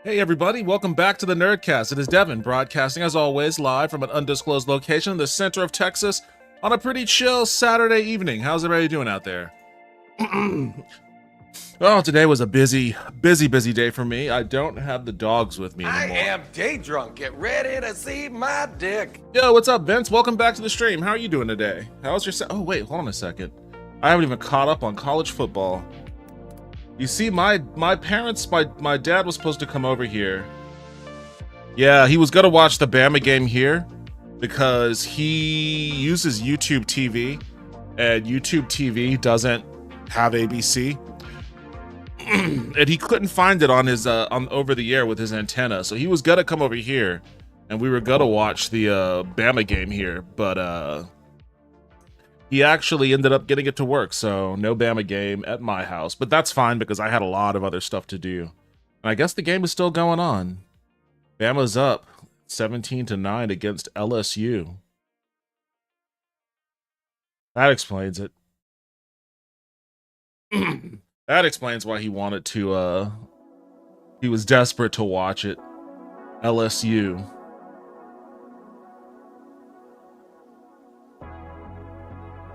Hey everybody, welcome back to the Nerdcast. It is Devin, broadcasting as always live from an undisclosed location in the center of Texas on a pretty chill Saturday evening. How's everybody doing out there? Well, today was a busy day for me. I don't have the dogs with me anymore. I am day drunk. Get ready to see my dick. Yo, what's up, Vince? Welcome back to the stream. How are you doing today? How's your Oh, wait, hold on a second. I haven't even caught up on college football. You see, my parents, my dad was supposed to come over here. Yeah, he was gonna watch the Bama game here because he uses YouTube TV, and YouTube TV doesn't have ABC, and he couldn't find it on his on over the air with his antenna. So he was gonna come over here, and we were gonna watch the Bama game here, but he actually ended up getting it to work, so no Bama game at my house. But that's fine because I had a lot of other stuff to do. And I guess the game is still going on. Bama's up 17-9 against LSU. That explains it. That explains why he wanted to, he was desperate to watch it. LSU.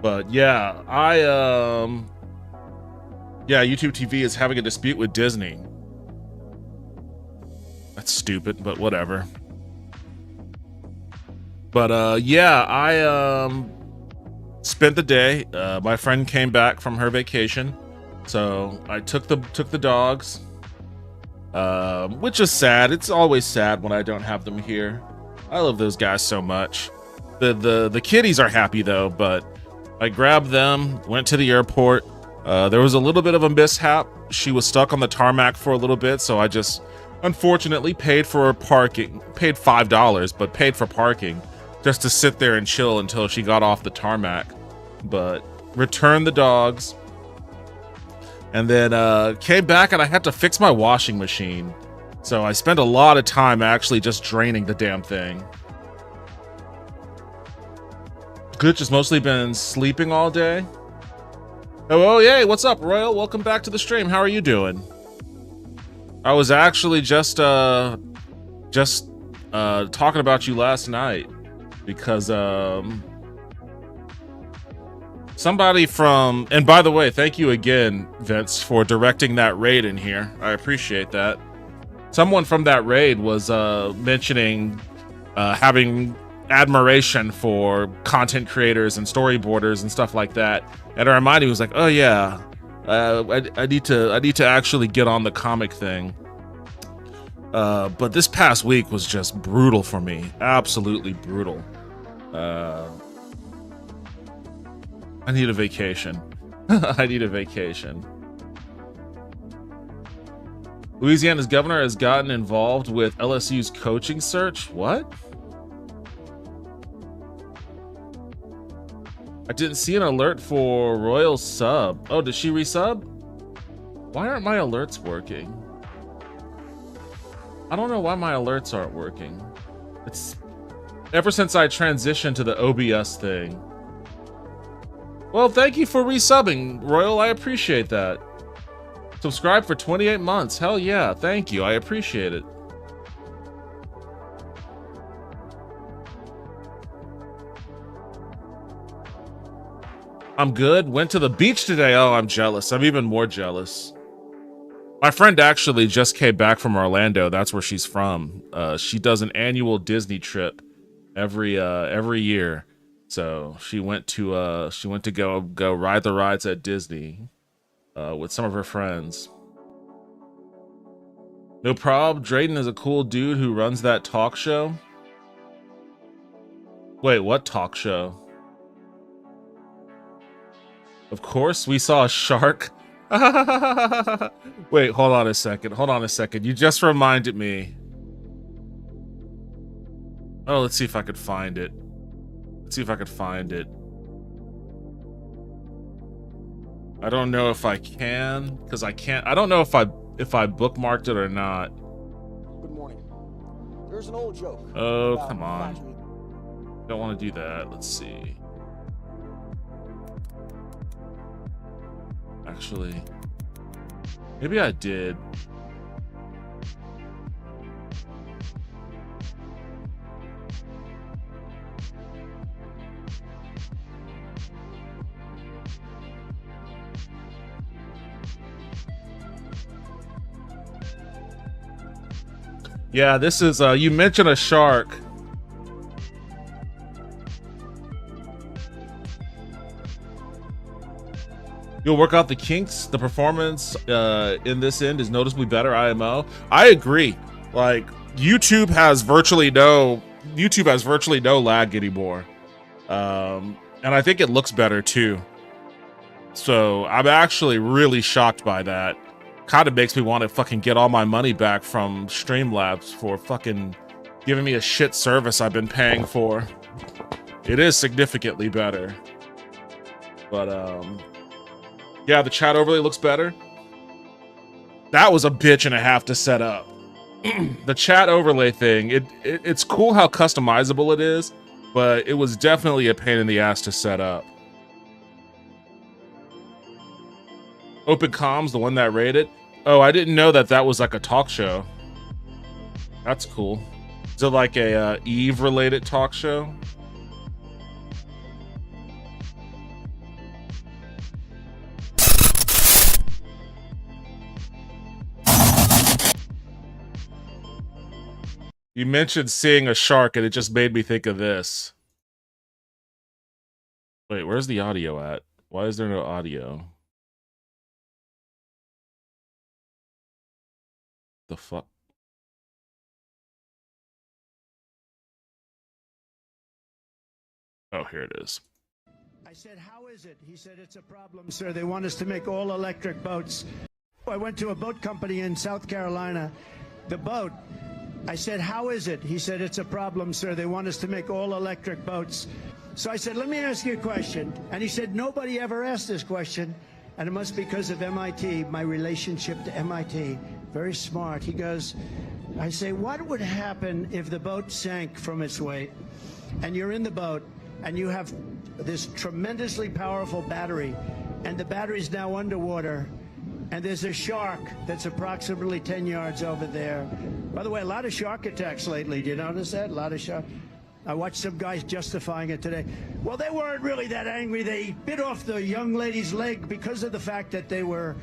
But yeah, YouTube TV is having a dispute with Disney. That's stupid, but whatever. But yeah, I spent the day. My friend came back from her vacation, so I took the dogs, which is sad. It's always sad when I don't have them here. I love those guys so much. The kitties are happy though, but I grabbed them, went to the airport. There was a little bit of a mishap. She was stuck on the tarmac for a little bit, so I just unfortunately paid for parking. Paid $5, but paid for parking just to sit there and chill until she got off the tarmac. But returned the dogs, and then came back and I had to fix my washing machine. So I spent a lot of time actually just draining the damn thing. Glitch has mostly been sleeping all day. Oh, yay, what's up, Royal? Welcome back to the stream. How are you doing? I was actually just talking about you last night because somebody from, and by the way, thank you again, Vince, for directing that raid in here. I appreciate that. Someone from that raid was mentioning having admiration for content creators and storyboarders and stuff like that, and it reminded me, was like, oh yeah, I need to actually get on the comic thing. But this past week was just brutal for me, absolutely brutal. I need a vacation. I need a vacation. Louisiana's governor has gotten involved with LSU's coaching search. What? I didn't see an alert for Royal sub. Oh, did she resub? Why aren't my alerts working? I don't know why my alerts aren't working. It's ever since I transitioned to the OBS thing. Well, thank you for resubbing, Royal. I appreciate that. Subscribe for 28 months. Hell yeah, thank you. I appreciate it. I'm good. Went to the beach today. Oh, I'm jealous. I'm even more jealous. My friend actually just came back from Orlando. That's where she's from. She does an annual Disney trip every year. So she went to go ride the rides at Disney with some of her friends. No prob. Drayden is a cool dude who runs that talk show. Wait, what talk show? Of course, we saw a shark. Wait, hold on a second. Hold on a second. You just reminded me. Oh, let's see if I could find it. Let's see if I could find it. I don't know if I can, because I can't. I don't know if I bookmarked it or not. Good morning. There's an old joke. Oh, come on. Don't want to do that. Let's see. Actually, maybe I did. Yeah, this is, you mentioned a shark. You'll work out the kinks. The performance in this end is noticeably better, IMO. I agree. Like, YouTube has virtually no lag anymore. And I think it looks better too. So I'm actually really shocked by that. Kind of makes me want to fucking get all my money back from Streamlabs for fucking giving me a shit service I've been paying for. It is significantly better. But yeah, the chat overlay looks better. That was a bitch and a half to set up. The chat overlay thing, it's cool how customizable it is, but it was definitely a pain in the ass to set up. Open Comms, the one that rated. Oh, I didn't know that was like a talk show. That's cool. Is it like a Eve related talk show? You mentioned seeing a shark and it just made me think of this. Wait, where's the audio at? Why is there no audio? The fuck? Oh, here it is. I said, how is it? He said, it's a problem, sir. They want us to make all electric boats. I went to a boat company in South Carolina. The boat, I said, how is it? He said, it's a problem, sir. They want us to make all electric boats. So I said, let me ask you a question. And he said, nobody ever asked this question. And it must be because of MIT, my relationship to MIT. Very smart. He goes, I say, what would happen if the boat sank from its weight and you're in the boat and you have this tremendously powerful battery and the battery's now underwater and there's a shark that's approximately 10 yards over there. By the way, a lot of shark attacks lately. Do you notice that? A lot of shark. I watched some guys justifying it today. Well, they weren't really that angry. They bit off the young lady's leg because of the fact that they were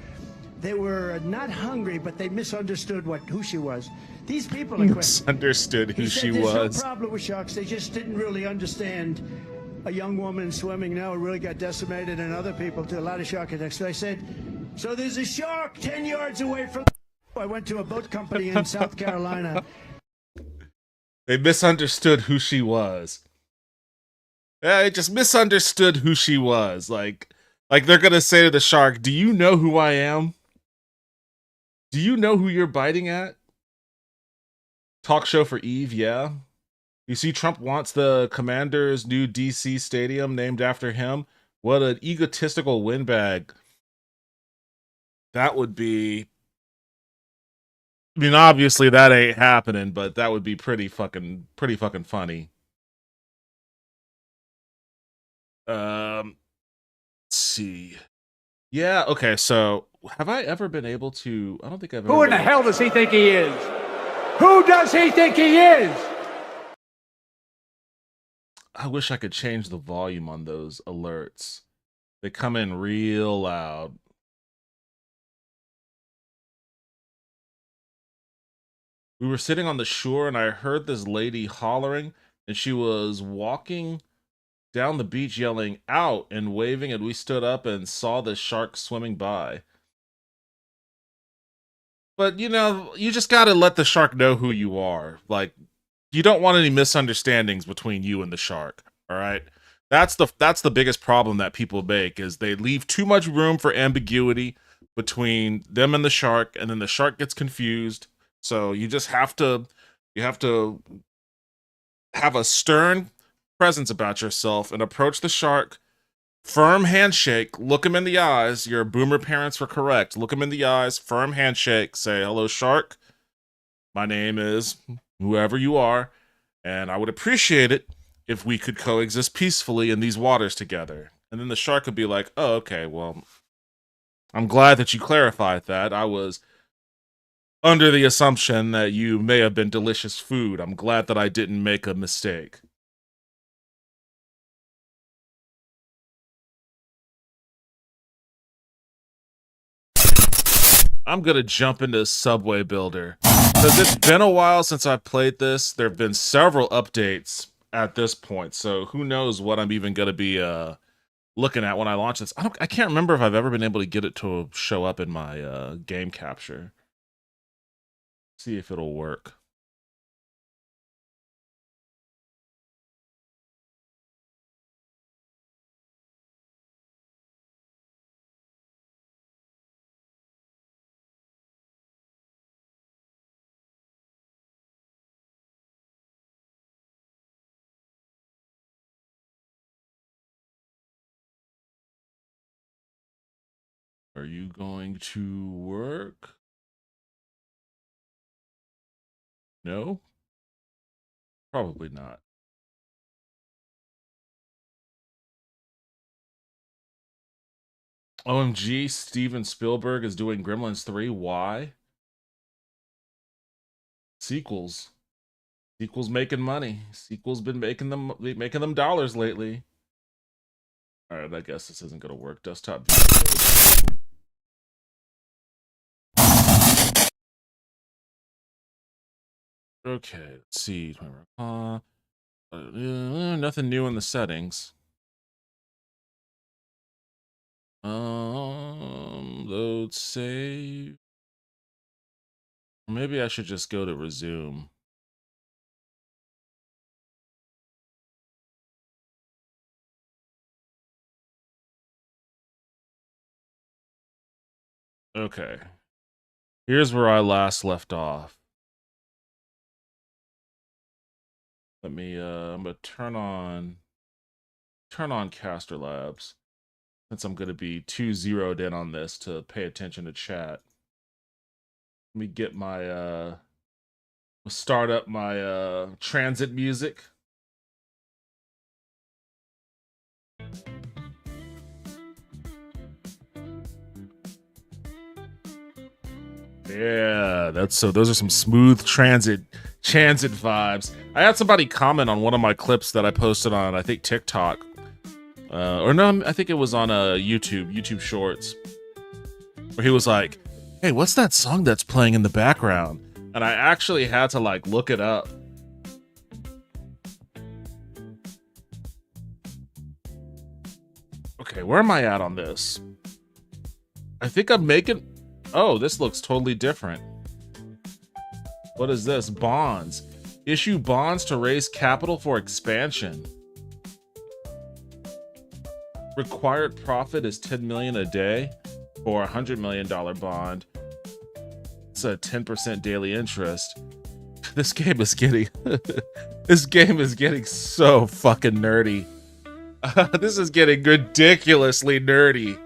not hungry, but they misunderstood who she was. These people are misunderstood who she was. There's no problem with sharks. They just didn't really understand a young woman swimming now really got decimated, and other people too. A lot of shark attacks. So I said, so there's a shark 10 yards away from. I went to a boat company in South Carolina. They misunderstood who she was. Yeah, they just misunderstood who she was. Like they're gonna say to the shark, "Do you know who I am? Do you know who you're biting at?" Talk show for Eve, yeah. You see, Trump wants the Commanders' new DC stadium named after him. What an egotistical windbag. That would be. I mean, obviously that ain't happening, but that would be pretty fucking funny. Let's see. Yeah, okay, so have I ever been able to? I don't think I've ever. Who in the hell does he think he is? Who does he think he is? I wish I could change the volume on those alerts. They come in real loud. We were sitting on the shore and I heard this lady hollering, and she was walking down the beach yelling out and waving, and we stood up and saw the shark swimming by. But you know, you just gotta let the shark know who you are. Like, you don't want any misunderstandings between you and the shark. All right, that's the biggest problem that people make, is they leave too much room for ambiguity between them and the shark, and then the shark gets confused. So you just have to have a stern presence about yourself and approach the shark. Firm handshake, look him in the eyes. Your boomer parents were correct. Look him in the eyes, firm handshake, say, "Hello, shark. My name is whoever you are, and I would appreciate it if we could coexist peacefully in these waters together." And then the shark would be like, "Oh, okay, well, I'm glad that you clarified that. I was under the assumption that you may have been delicious food. I'm glad that I didn't make a mistake." I'm gonna jump into Subway Builder. Because it's been a while since I played this. There have been several updates at this point, so who knows what I'm even going to be looking at when I launch this. I can't remember if I've ever been able to get it to show up in my game capture. See if it'll work. Are you going to work? No? Probably not. OMG, Steven Spielberg is doing Gremlins 3. Why? Sequels. Sequels making money. Sequels been making them dollars lately. All right, I guess this isn't gonna work. Desktop view. Okay, let's see. Nothing new in the settings. Load save. Maybe I should just go to resume. Okay. Here's where I last left off. Let me I'm gonna turn on Caster Labs, since I'm gonna be too zeroed in on this to pay attention to chat. Let me get my start up my transit music. Yeah, those are some smooth transit vibes. I had somebody comment on one of my clips that I posted on, I think, TikTok. Or no, I think it was on YouTube Shorts. Where he was like, "Hey, what's that song that's playing in the background?" And I actually had to like look it up. Okay, where am I at on this? I think I'm making... Oh, this looks totally different. What is this? Bonds. Issue bonds to raise capital for expansion. Required profit is 10 million a day for a $100 million bond. It's a 10% daily interest. This game is getting this game is getting so fucking nerdy. This is getting ridiculously nerdy.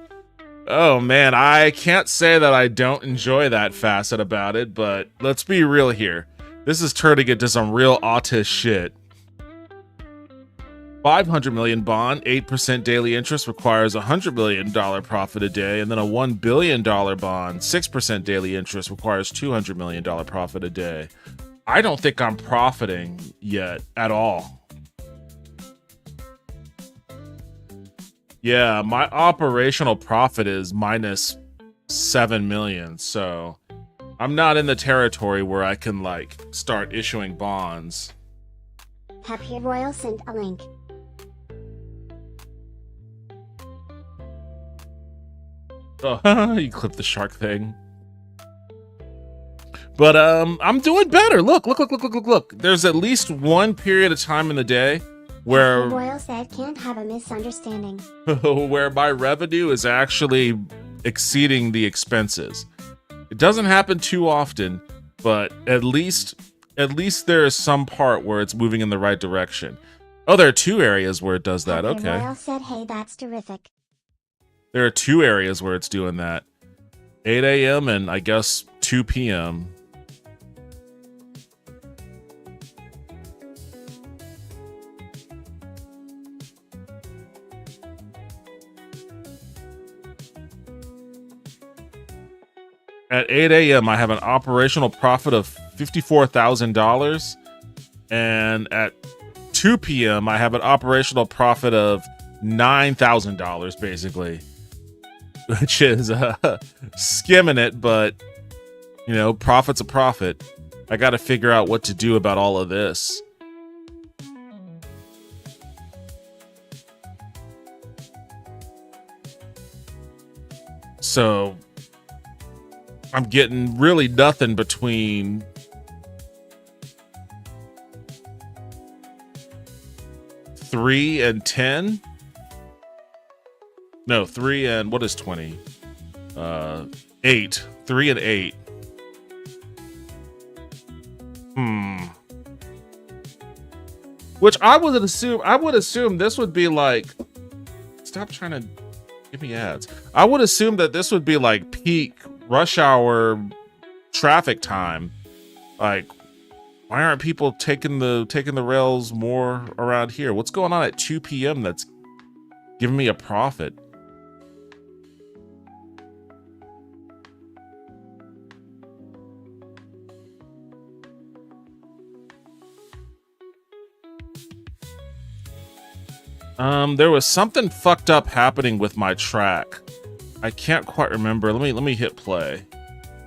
Oh man, I can't say that I don't enjoy that facet about it, but let's be real here. This is turning into some real autist shit. 500 million bond, 8% daily interest, requires a $100 million profit a day, and then a $1 billion bond, 6% daily interest, requires $200 million profit a day. I don't think I'm profiting yet at all. Yeah, my operational profit is minus 7 million, so I'm not in the territory where I can like start issuing bonds. Happy Royal sent a link. Oh, you clipped the shark thing. But I'm doing better. Look. There's at least one period of time in the day where Royal said can't have a misunderstanding. where my revenue is actually exceeding the expenses. It doesn't happen too often, but at least there is some part where it's moving in the right direction. Oh, there are two areas where it does that. Happy Okay. Royal said, hey, that's terrific. There are two areas where it's doing that. 8 a.m. and I guess 2 p.m. At 8 a.m., I have an operational profit of $54,000. And at 2 p.m., I have an operational profit of $9,000, basically. Which is skimming it, but, you know, profit's a profit. I got to figure out what to do about all of this. So I'm getting really nothing between $3 and $10. No, 3 and what is 20? 8. 3 and 8. Which I would assume this would be like, stop trying to give me ads. I would assume that this would be like peak rush hour traffic time. Like, why aren't people taking the rails more around here? What's going on at 2 p.m. that's giving me a profit? There was something fucked up happening with my track. I can't quite remember. Let me hit play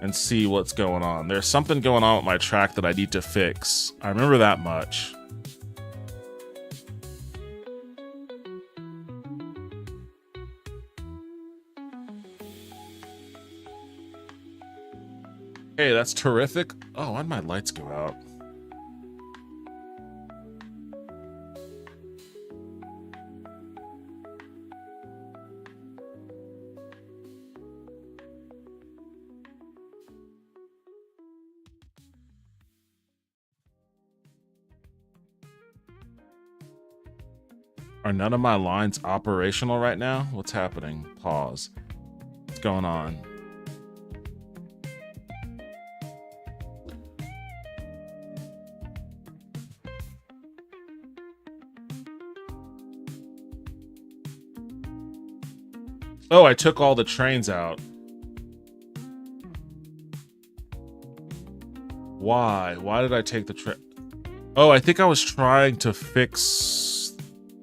and see what's going on. There's something going on with my track that I need to fix. I remember that much. Hey, that's terrific. Oh, why'd my lights go out? Are none of my lines operational right now? What's happening? Pause. What's going on? Oh, I took all the trains out. Why? Why did I take the train? Oh, I think I was trying to fix...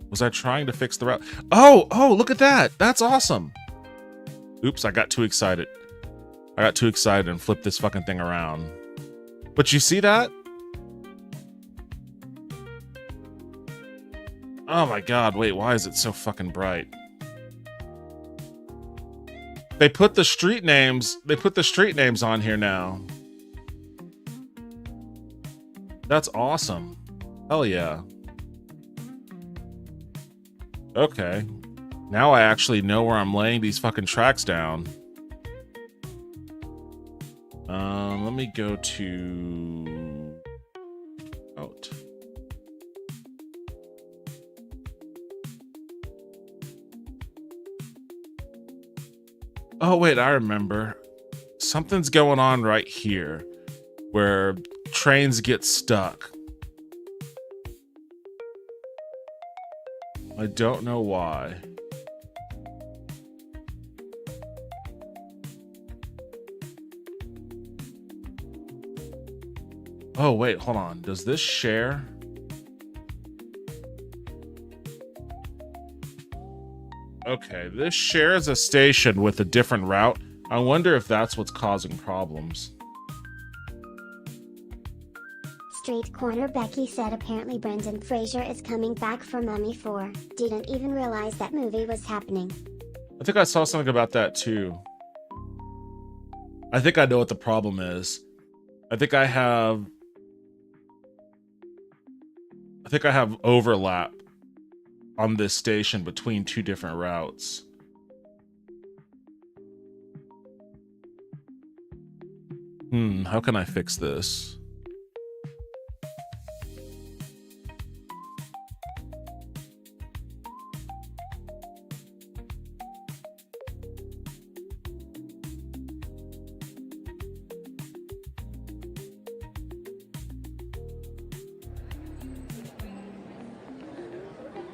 Was I trying to fix the route? Oh, look at that. That's awesome. Oops, I got too excited. I got too excited and flipped this fucking thing around. But you see that? Oh my god, wait, why is it so fucking bright? They put the street names on here now. That's awesome. Hell yeah. Okay. Now I actually know where I'm laying these fucking tracks down. Let me go to out. Oh wait, I remember. Something's going on right here where trains get stuck. I don't know why. Oh, wait, hold on. Does this share? Okay, this shares a station with a different route. I wonder if that's what's causing problems. Street Corner Becky said apparently Brendan Fraser is coming back for Mummy 4. Didn't even realize that movie was happening. I think I saw something about that too. I think I know what the problem is. I think I have overlap on this station between two different routes. How can I fix this?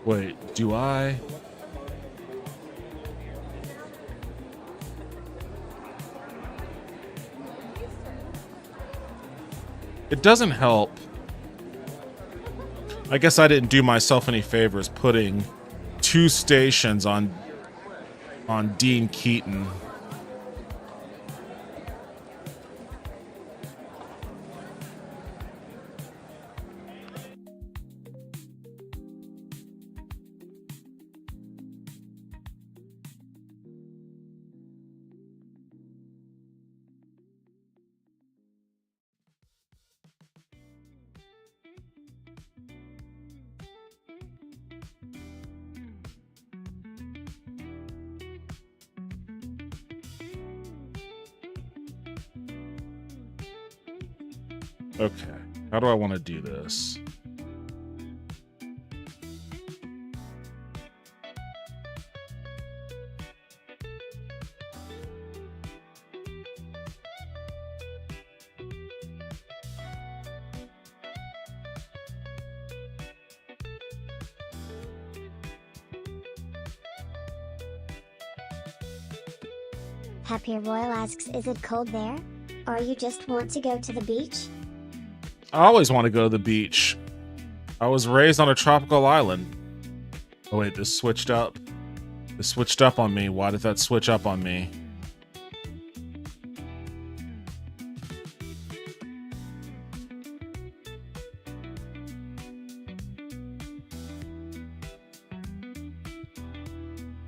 Wait, do I? It doesn't help. I guess I didn't do myself any favors putting two stations on Dean Keaton. Okay. How do I want to do this? Happy Royal asks, is it cold there? Or you just want to go to the beach? I always want to go to the beach. I was raised on a tropical island. Oh wait, this switched up. This switched up on me. Why did that switch up on me?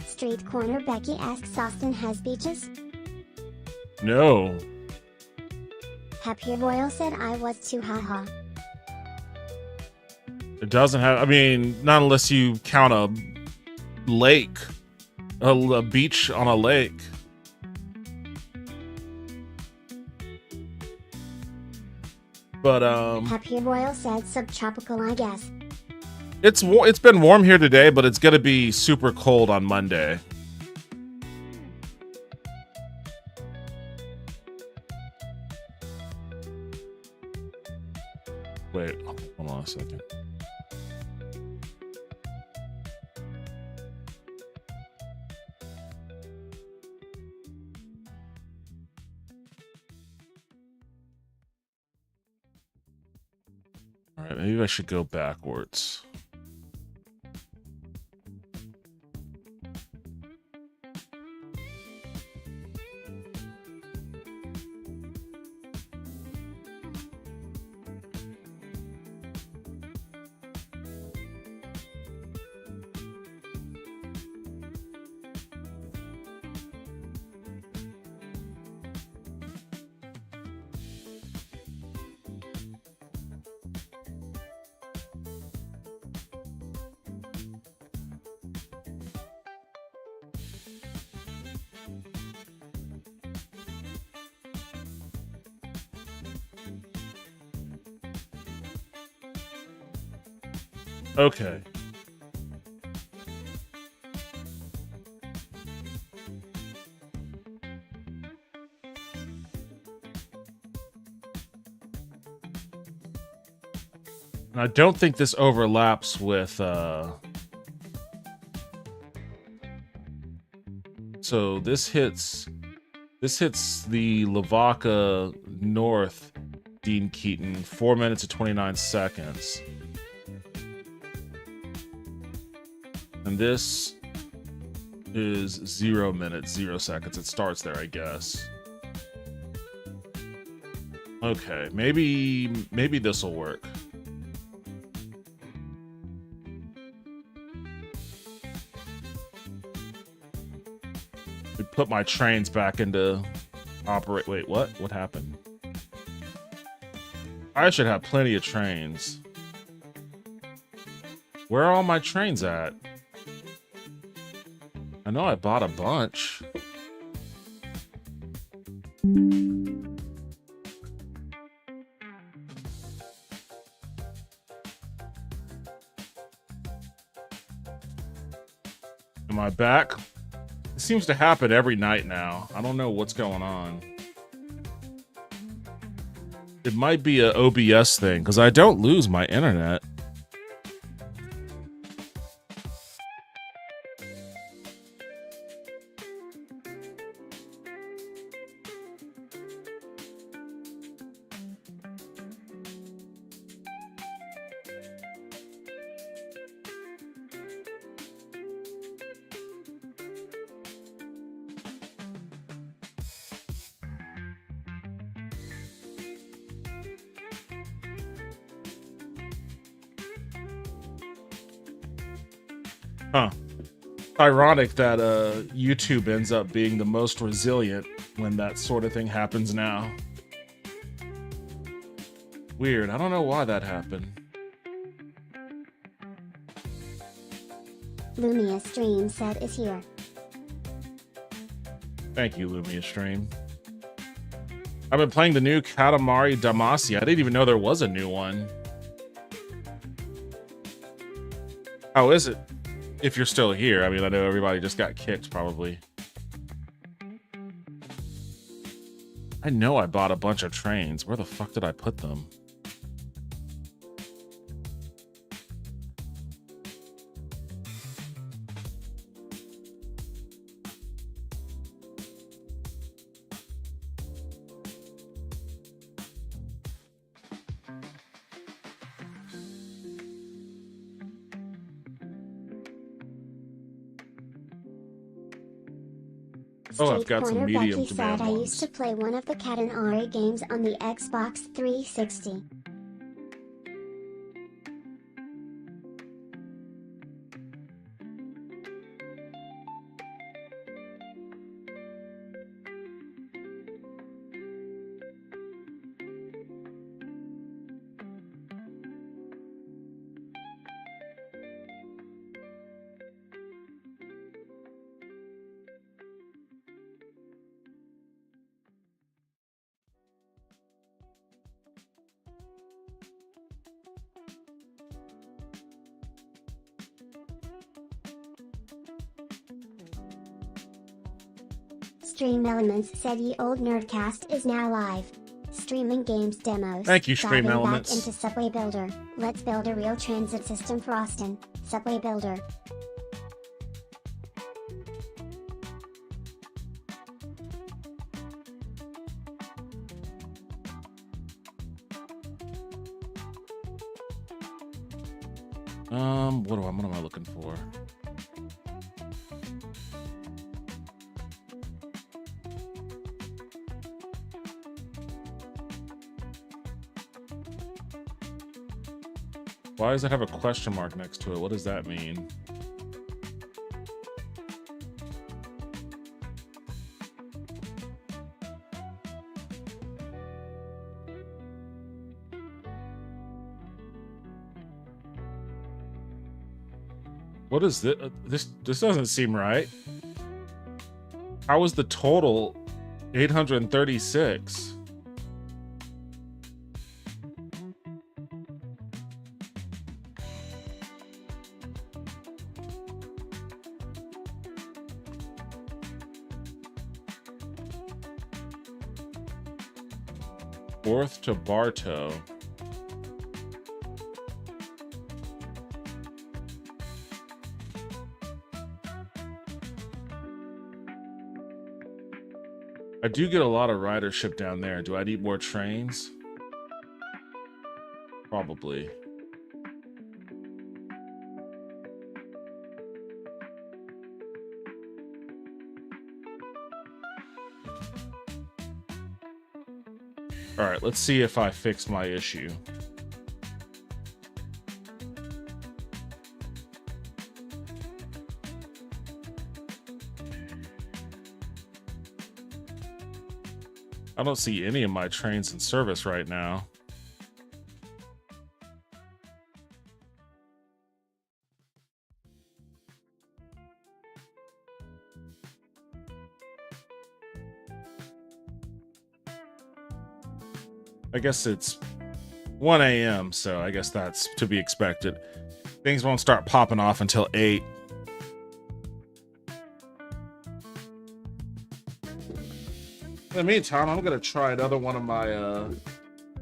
Street Corner Becky asks, Austin has beaches? No. Happy Royal said I was too haha. It doesn't have, I mean, not unless you count a lake. A beach on a lake. But, Happy Royal said subtropical, I guess. it's been warm here today, but it's gonna be super cold on Monday. Wait, hold on a second. All right, maybe I should go backwards. Okay. And I don't think this overlaps with, so this hits the Lavaca North Dean Keaton, 4 minutes and 29 seconds. And this is 0 minutes, 0 seconds. It starts there, I guess. Okay, maybe this will work. We put my trains back into operate. Wait, what? What happened? I should have plenty of trains. Where are all my trains at? I know I bought a bunch. Am I back? It seems to happen every night now. I don't know what's going on. It might be a OBS thing, because I don't lose my internet. Huh. Ironic that YouTube ends up being the most resilient when that sort of thing happens now. Weird. I don't know why that happened. Lumia Stream said is here. Thank you, Lumia Stream. I've been playing the new Katamari Damacy. I didn't even know there was a new one. How is it? If you're still here. I mean, I know everybody just got kicked, probably. I know I bought a bunch of trains. Where the fuck did I put them? Oh, I've got some medium Becky said I ones. used to play one of the Katamari games on the Xbox 360. Stream Elements said Ye Old Nerdcast is now live. Streaming games demos. Thank you, Stream Diving Elements. back into Subway Builder. Let's build a real transit system for Austin. Subway Builder. What am I looking for? Why does it have a question mark next to it? What does that mean? What is this? This doesn't seem right. How is the total 836? Fourth to Bartow. I do get a lot of ridership down there. Do I need more trains? Probably. All right, let's see if I fix my issue. I don't see any of my trains in service right now. I guess it's 1 a.m., so I guess that's to be expected. Things won't start popping off until 8. In the meantime, I'm gonna try another one of my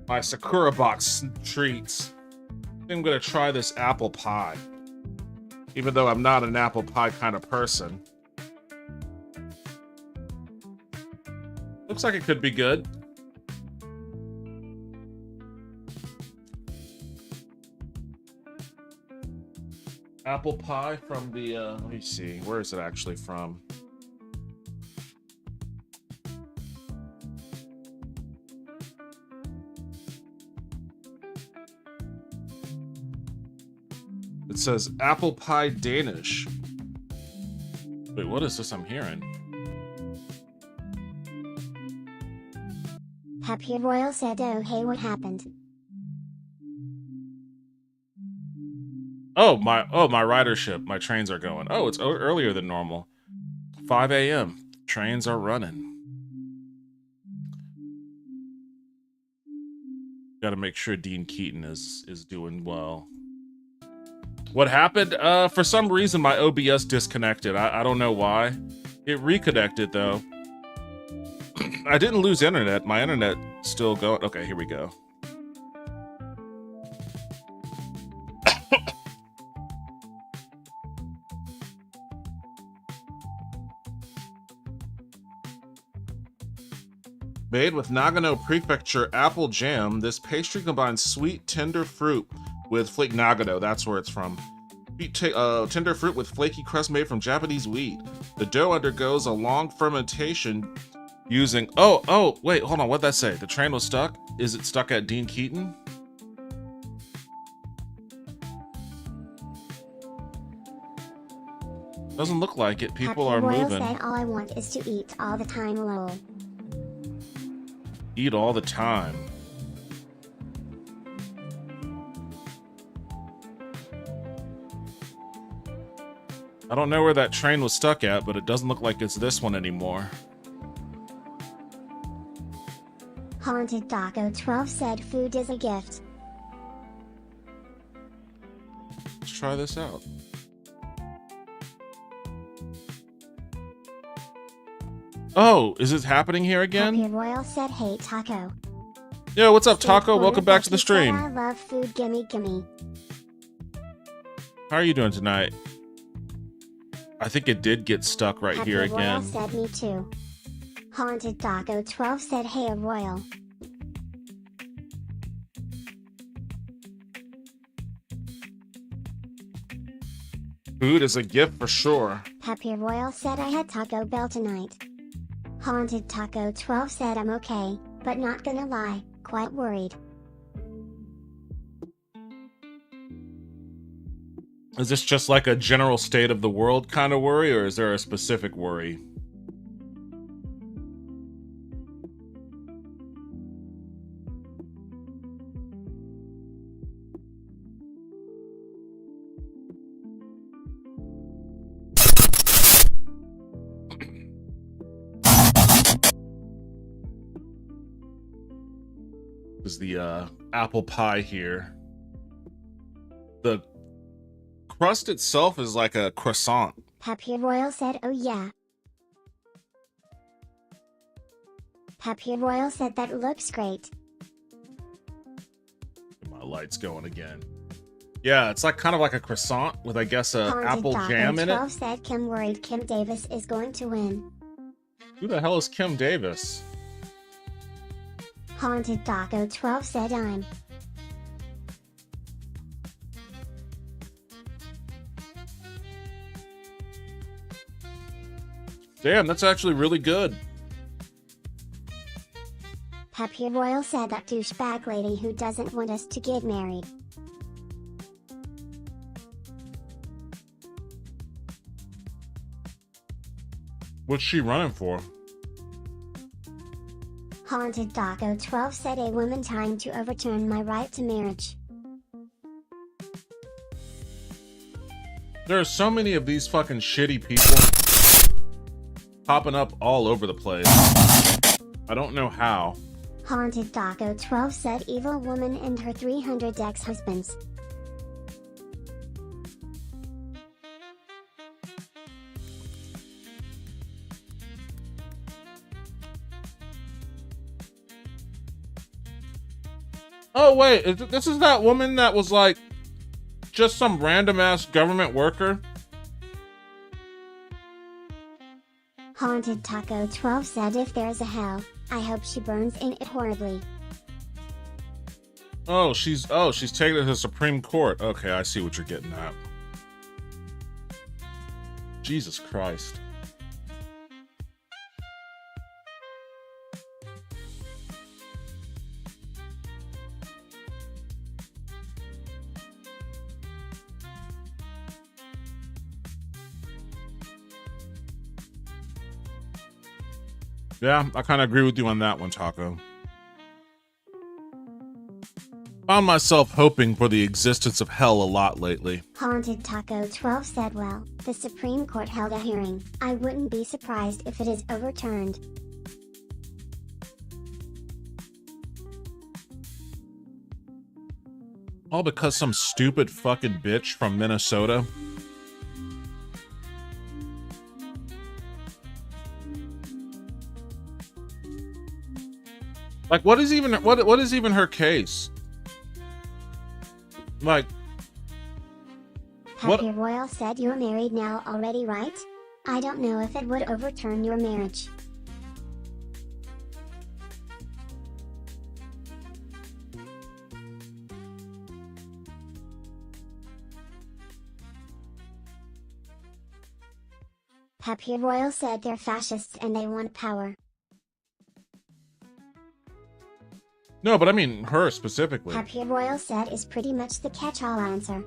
my Sakura box treats. I think I'm gonna try this apple pie, even though I'm not an apple pie kind of person. Looks like it could be good. Apple pie from the let me see, where is it actually from? It says apple pie Danish. Wait, what is this I'm hearing? Happy Royal said, oh hey, what happened? Oh, my ridership. My trains are going. Oh, it's earlier than normal. 5 a.m. Trains are running. Got to make sure Dean Keaton is doing well. What happened? For some reason, my OBS disconnected. I don't know why. It reconnected, though. I didn't lose internet. My internet still going. Okay, here we go. Made with Nagano Prefecture apple jam, this pastry combines sweet, tender fruit with flake Nagano. That's where it's from. Tender fruit with flaky crust made from Japanese wheat. The dough undergoes a long fermentation using... Oh, wait, hold on. What'd that say? The train was stuck? Is it stuck at Dean Keaton? Doesn't look like it. People are Royal moving. said all I want is to eat all the time, lol. Eat all the time. I don't know where that train was stuck at, but it doesn't look like it's this one anymore. Haunted Taco 12 said food is a gift. Let's try this out. Oh, is this happening here again? Happy Royal said hey Taco. Yo, what's up, Taco? Corner Welcome back to the Becky said, stream. I love food, gimme gimme. How are you doing tonight? I think it did get stuck right Happy here Royal again. said me too. Haunted Taco 12 said hey Royal. Food is a gift for sure. Happy Royal said I had Taco Bell tonight. Haunted Taco 12 said I'm okay, but not gonna lie, quite worried. Is this just like a general state of the world kind of worry, or is there a specific worry? Is the apple pie here. The crust itself is like a croissant. Happy Royal said oh yeah. Happy Royal said that looks great. My light's going again. Yeah, it's like kind of like a croissant with, I guess, a Haunted apple Taco jam in 12 it. said Kim worried Kim Davis is going to win. Who the hell is Kim Davis? Haunted Taco 12 said I'm. Damn, that's actually really good. Happy Royal said that douchebag lady who doesn't want us to get married. What's she running for? Haunted Taco 12 said a woman trying to overturn my right to marriage. There are so many of these fucking shitty people popping up all over the place. I don't know how. Haunted Taco 12 said evil woman and her 300 ex-husbands. Oh wait, this is that woman that was like just some random ass government worker? Haunted Taco 12 said if there's a hell, I hope she burns in it horribly. Oh, she's taking it to the Supreme Court. Okay, I see what you're getting at. Jesus Christ. Yeah, I kind of agree with you on that one, Taco. Found myself hoping for the existence of hell a lot lately. Haunted Taco 12 said well, the Supreme Court held a hearing. I wouldn't be surprised if it is overturned. All because some stupid fucking bitch from Minnesota. Like, what is even her case? Like, Happy Royal said you're married now already, right? I don't know if it would overturn your marriage. Happy Royal said they're fascists and they want power. no, but I mean her specifically. Happy Royal said is pretty much the catch-all answer.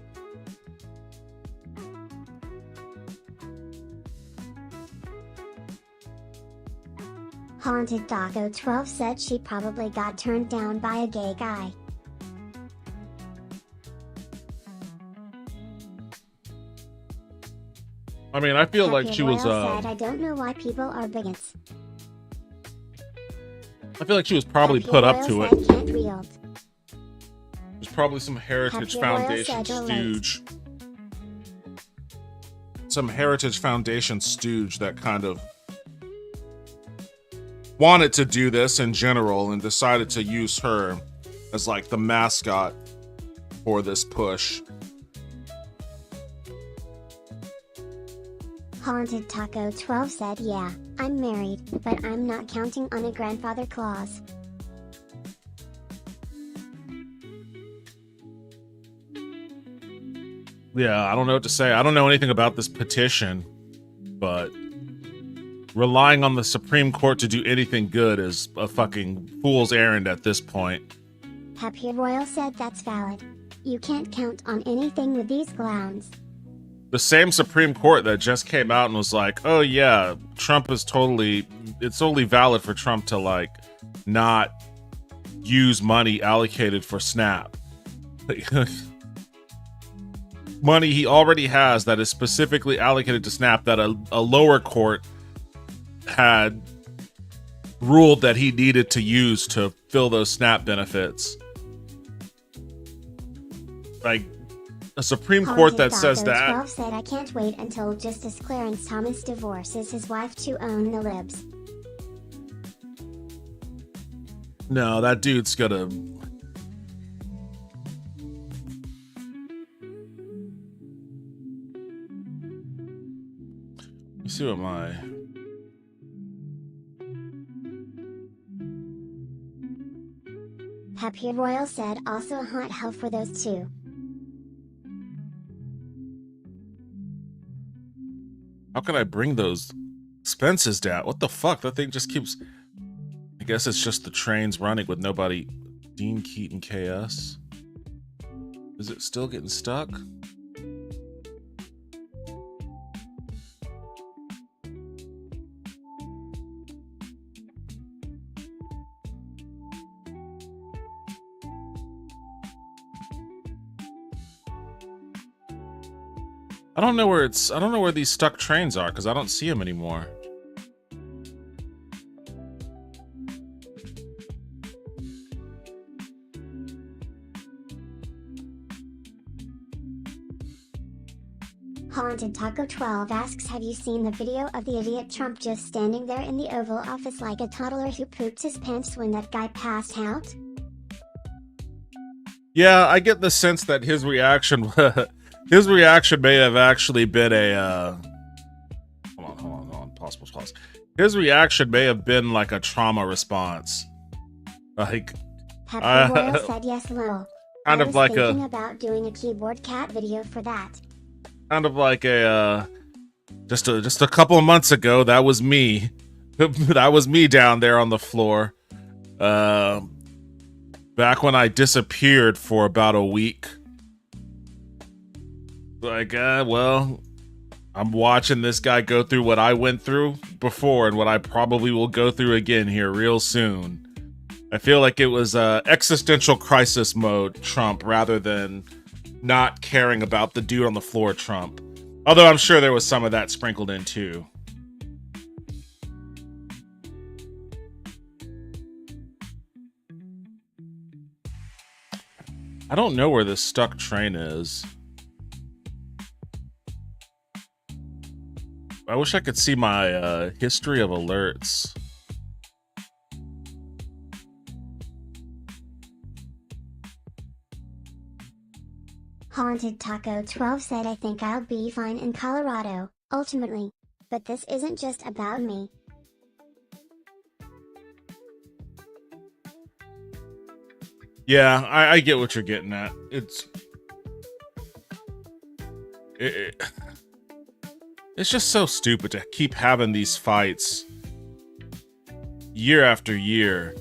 Haunted Taco 12 said she probably got turned down by a gay guy. I mean, I feel like Happy she was. Royal said, I don't know why people are bigots. I feel like she was probably Happy put up Royal to it. said can't wield. There's probably some Heritage Happy Royal Foundation said you're stooge. Some Heritage Foundation stooge that kind of wanted to do this in general and decided to use her as like the mascot for this push. Haunted Taco 12 said yeah, I'm married, but I'm not counting on a grandfather clause. Yeah, I don't know what to say. I don't know anything about this petition, but relying on the Supreme Court to do anything good is a fucking fool's errand at this point. Happy Royal said that's valid. You can't count on anything with these clowns. The same Supreme Court that just came out and was like, oh yeah, Trump is it's totally valid for Trump to like not use money allocated for SNAP. Money he already has that is specifically allocated to SNAP that a lower court had ruled that he needed to use to fill those SNAP benefits. Like, a Supreme Court that says that. 12 said I can't wait until Justice Clarence Thomas divorces his wife to own the libs. No, that dude's gonna. Let me see what my. Happy Royal said also a hot hell for those two. How can I bring those expenses down? What the fuck? That thing just keeps. I guess it's just the trains running with nobody. Dean Keaton KS. Is it still getting stuck? I don't know where these stuck trains are because I don't see them anymore. Haunted Taco 12 asks, have you seen the video of the idiot Trump just standing there in the Oval Office like a toddler who pooped his pants when that guy passed out? Yeah, I get the sense that his reaction may have actually been a hold on, pause. His reaction may have been like a trauma response. Like Happy Royal said yes, lol. Kind I of was like thinking about doing a keyboard cat video for that. Kind of like a just a couple of months ago, that was me. That was me down there on the floor. Back when I disappeared for about a week. Like, well, I'm watching this guy go through what I went through before and what I probably will go through again here real soon. I feel like it was existential crisis mode Trump rather than not caring about the dude on the floor Trump. Although I'm sure there was some of that sprinkled in too. I don't know where this stuck train is. I wish I could see my history of alerts. Haunted Taco 12 said, I think I'll be fine in Colorado, ultimately. But this isn't just about me. Yeah, I get what you're getting at. It's just so stupid to keep having these fights year after year.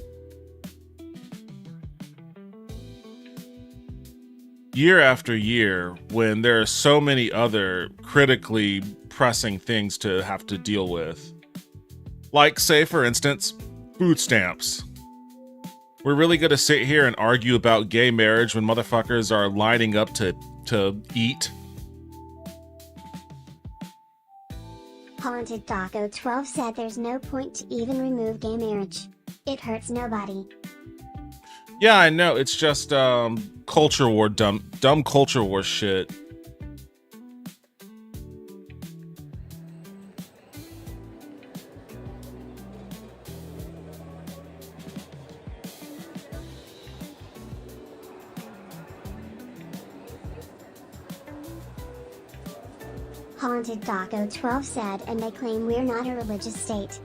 Year after year, when there are so many other critically pressing things to have to deal with. Like, say, for instance, food stamps. We're really gonna sit here and argue about gay marriage when motherfuckers are lining up to eat? Haunted Taco 12 said there's no point to even remove gay marriage. It hurts nobody. Yeah, I know. It's just culture war, dumb culture war shit. Haunted Taco 12 said, and they claim we're not a religious state.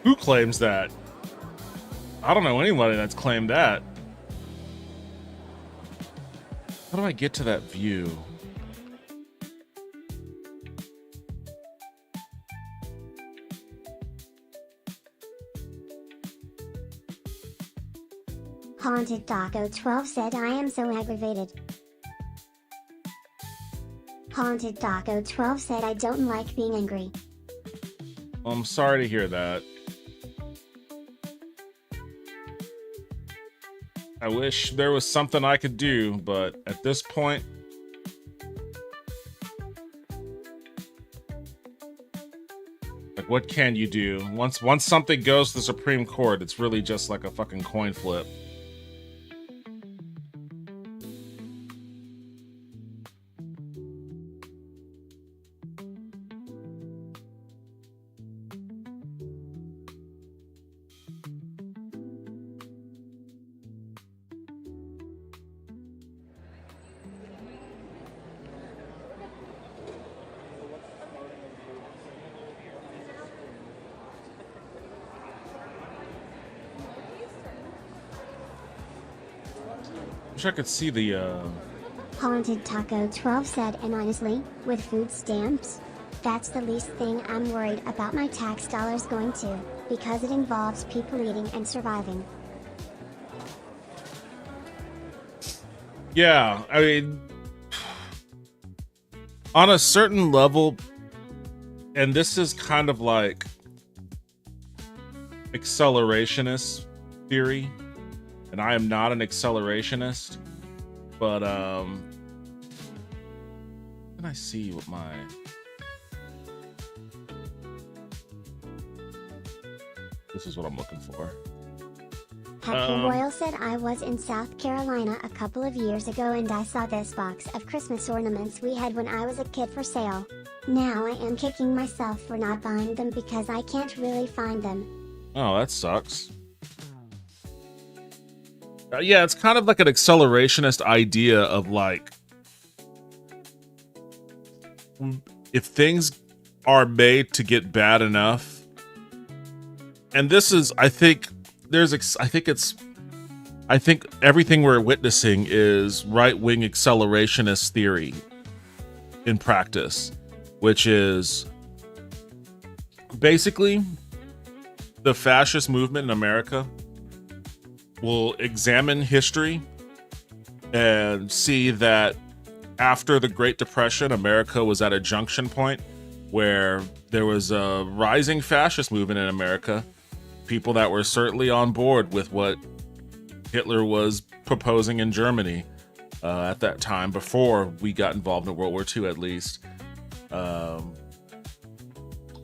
Who claims that? I don't know anybody that's claimed that. How do I get to that view? Haunted Taco 12 said, I am so aggravated. Haunted Taco 12 said, I don't like being angry. Well, I'm sorry to hear that. I wish there was something I could do, but at this point, like, what can you do? Once something goes to the Supreme Court, it's really just like a fucking coin flip. Wish I could see the Haunted Taco 12 said, and honestly, with food stamps, that's the least thing I'm worried about my tax dollars going to, because it involves people eating and surviving. Yeah, I mean, on a certain level, and this is kind of like accelerationist theory, and I am not an accelerationist, but can I see what my this is what I'm looking for. Happy Royal said, I was in South Carolina a couple of years ago and I saw this box of Christmas ornaments we had when I was a kid for sale. Now I am kicking myself for not buying them because I can't really find them. Oh, that sucks. Yeah, it's kind of like an accelerationist idea of like, if things are made to get bad enough, and this is, I think everything we're witnessing is right-wing accelerationist theory in practice, which is basically the fascist movement in America will examine history and see that after the Great Depression, America was at a junction point where there was a rising fascist movement in America. People that were certainly on board with what Hitler was proposing in Germany at that time, before we got involved in World War II, at least. I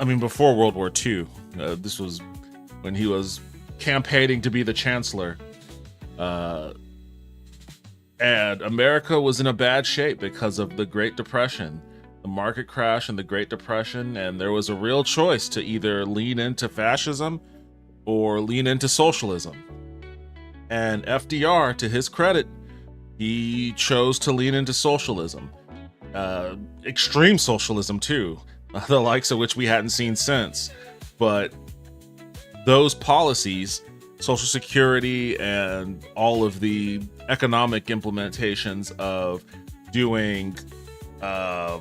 mean, before World War II. This was when he was campaigning to be the chancellor. And America was in a bad shape because of the Great Depression, the market crash and the Great Depression. And there was a real choice to either lean into fascism or lean into socialism. And FDR, to his credit, he chose to lean into socialism. Extreme socialism, too, the likes of which we hadn't seen since. But those policies, Social Security and all of the economic implementations of doing the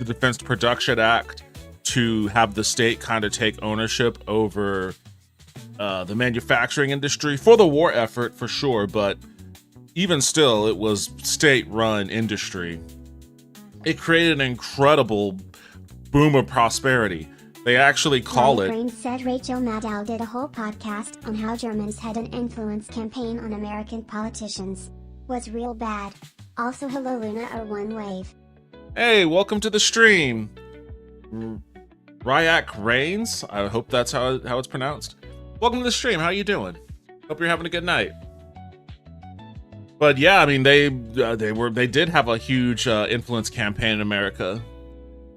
Defense Production Act to have the state kind of take ownership over the manufacturing industry for the war effort, for sure, but even still, it was state-run industry. It created an incredible boom of prosperity. They actually call it... Brain said Rachel Maddow did a whole podcast on how Germans had an influence campaign on American politicians. Was real bad. Also, hello Luna or One Wave. Hey, welcome to the stream. Ryak Reigns? I hope that's how it's pronounced. Welcome to the stream. How you doing? Hope you're having a good night. But yeah, I mean, they did have a huge influence campaign in America.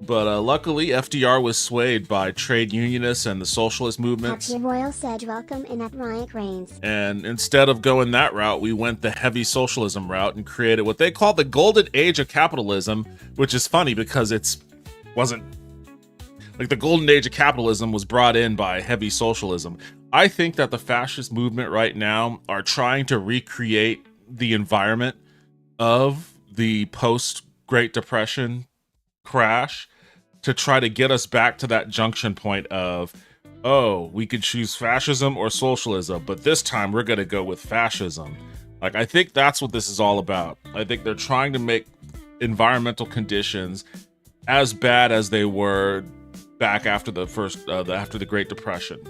But luckily, FDR was swayed by trade unionists and the socialist movements. Happy Royal said welcome in at Ryak Reigns. And instead of going that route, we went the heavy socialism route and created what they call the golden age of capitalism, which is funny because wasn't like the golden age of capitalism was brought in by heavy socialism. I think that the fascist movement right now are trying to recreate the environment of the post-Great Depression crash to try to get us back to that junction point of, oh, we could choose fascism or socialism, but this time we're going to go with fascism. Like, I think that's what this is all about. I think they're trying to make environmental conditions as bad as they were back after after the Great Depression.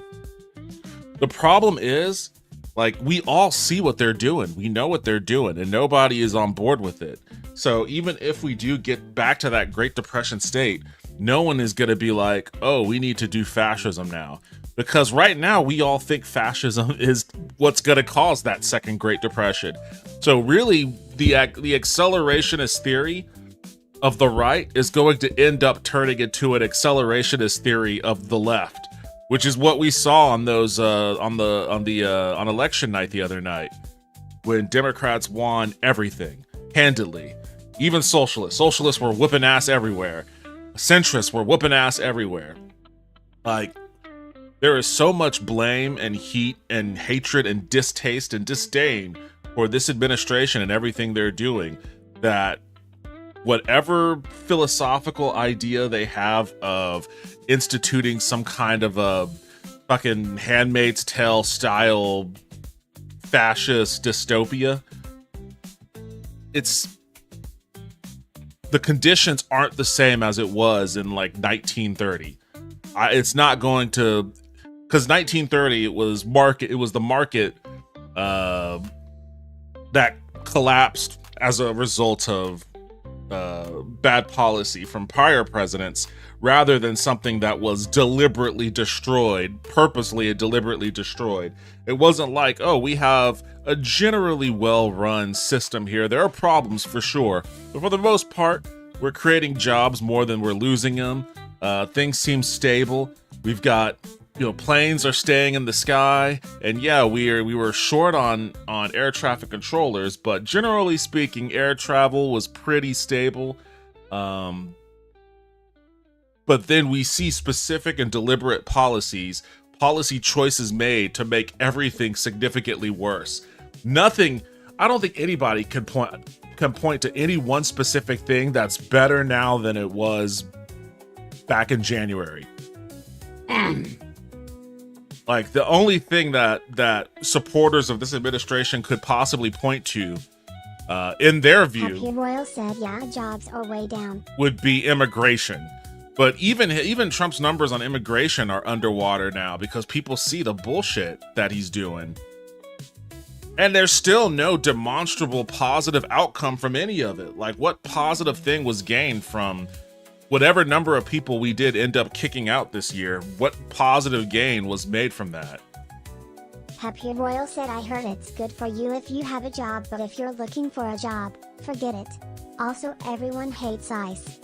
The problem is, like, we all see what they're doing. We know what they're doing, and nobody is on board with it. So even if we do get back to that Great Depression state, no one is going to be like, oh, we need to do fascism now. Because right now, we all think fascism is what's going to cause that second Great Depression. So really, the accelerationist theory of the right is going to end up turning into an accelerationist theory of the left, which is what we saw on those on election night the other night, when Democrats won everything handedly. Even socialists were whooping ass everywhere. Centrists were whooping ass everywhere. Like, there is so much blame and heat and hatred and distaste and disdain for this administration and everything they're doing, that whatever philosophical idea they have of instituting some kind of a fucking Handmaid's Tale style fascist dystopia, the conditions aren't the same as it was in like 1930. It's not going to, because 1930 it was the market that collapsed as a result of bad policy from prior presidents, rather than something that was deliberately destroyed, purposely and deliberately destroyed. It wasn't like, oh, we have a generally well-run system here. There are problems for sure, but for the most part, we're creating jobs more than we're losing them. Things seem stable. We've got, planes are staying in the sky, and yeah, we were short on air traffic controllers, but generally speaking, air travel was pretty stable. But then we see specific and deliberate policy choices made to make everything significantly worse. I don't think anybody can point to any one specific thing that's better now than it was back in January. Like, the only thing that supporters of this administration could possibly point to, in their view, Happy Royal said, yeah, jobs are way down, would be immigration. But even Trump's numbers on immigration are underwater now because people see the bullshit that he's doing. And there's still no demonstrable positive outcome from any of it. Like, what positive thing was gained from whatever number of people we did end up kicking out this year? What positive gain was made from that? Happy Royal said I heard it's good for you if you have a job, but if you're looking for a job, forget it. Also, everyone hates ice.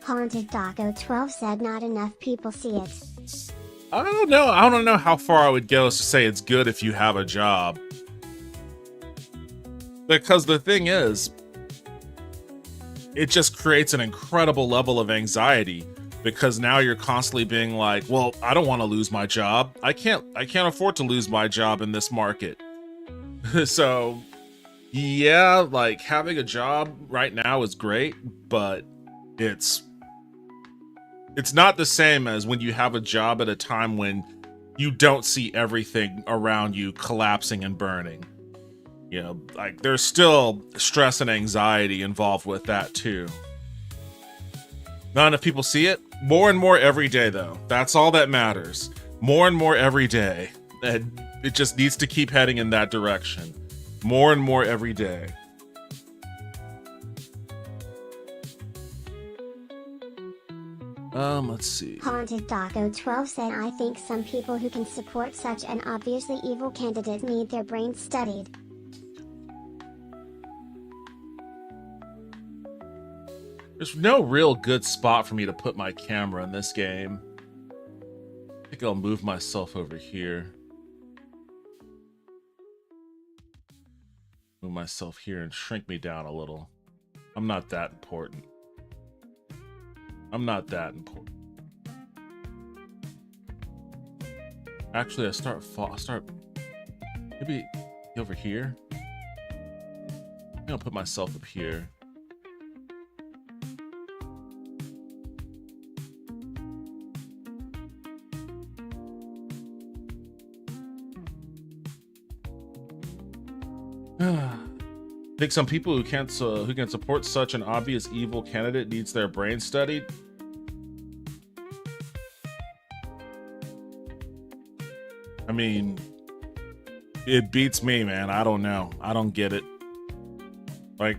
Haunted Daco 12 said not enough people see it. I don't know. I don't know how far I would go as to say it's good if you have a job. Because the thing is, it just creates an incredible level of anxiety, because now you're constantly being like, well, I don't want to lose my job. I can't afford to lose my job in this market. So yeah, like having a job right now is great, but it's not the same as when you have a job at a time when you don't see everything around you collapsing and burning. You know, like there's still stress and anxiety involved with that too. Not enough people see it. More and more every day, though. That's all that matters. More and more every day. And it just needs to keep heading in that direction. More and more every day. Let's see. Haunted Daco 12 said I think some people who can support such an obviously evil candidate need their brains studied. There's no real good spot for me to put my camera in this game. I think I'll move myself over here. Move myself here and shrink me down a little. I'm not that important. I'm not that important. Actually, I start maybe over here. I'm gonna put myself up here. I think some people who can support such an obvious evil candidate needs their brain studied. I mean, it beats me, man. I don't know. I don't get it. Like,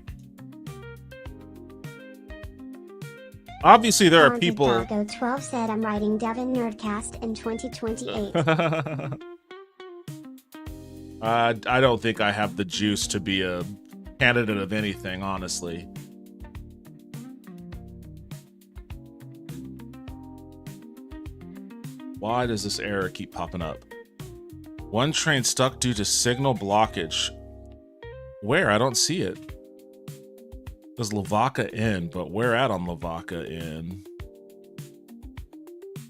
obviously there are people. Daco 12 said I'm writing Devin Nerdcast in 2028. I don't think I have the juice to be a candidate of anything, honestly. Why does this error keep popping up? One train stuck due to signal blockage. Where? I don't see it. There's Lavaca Inn, but where at on Lavaca Inn?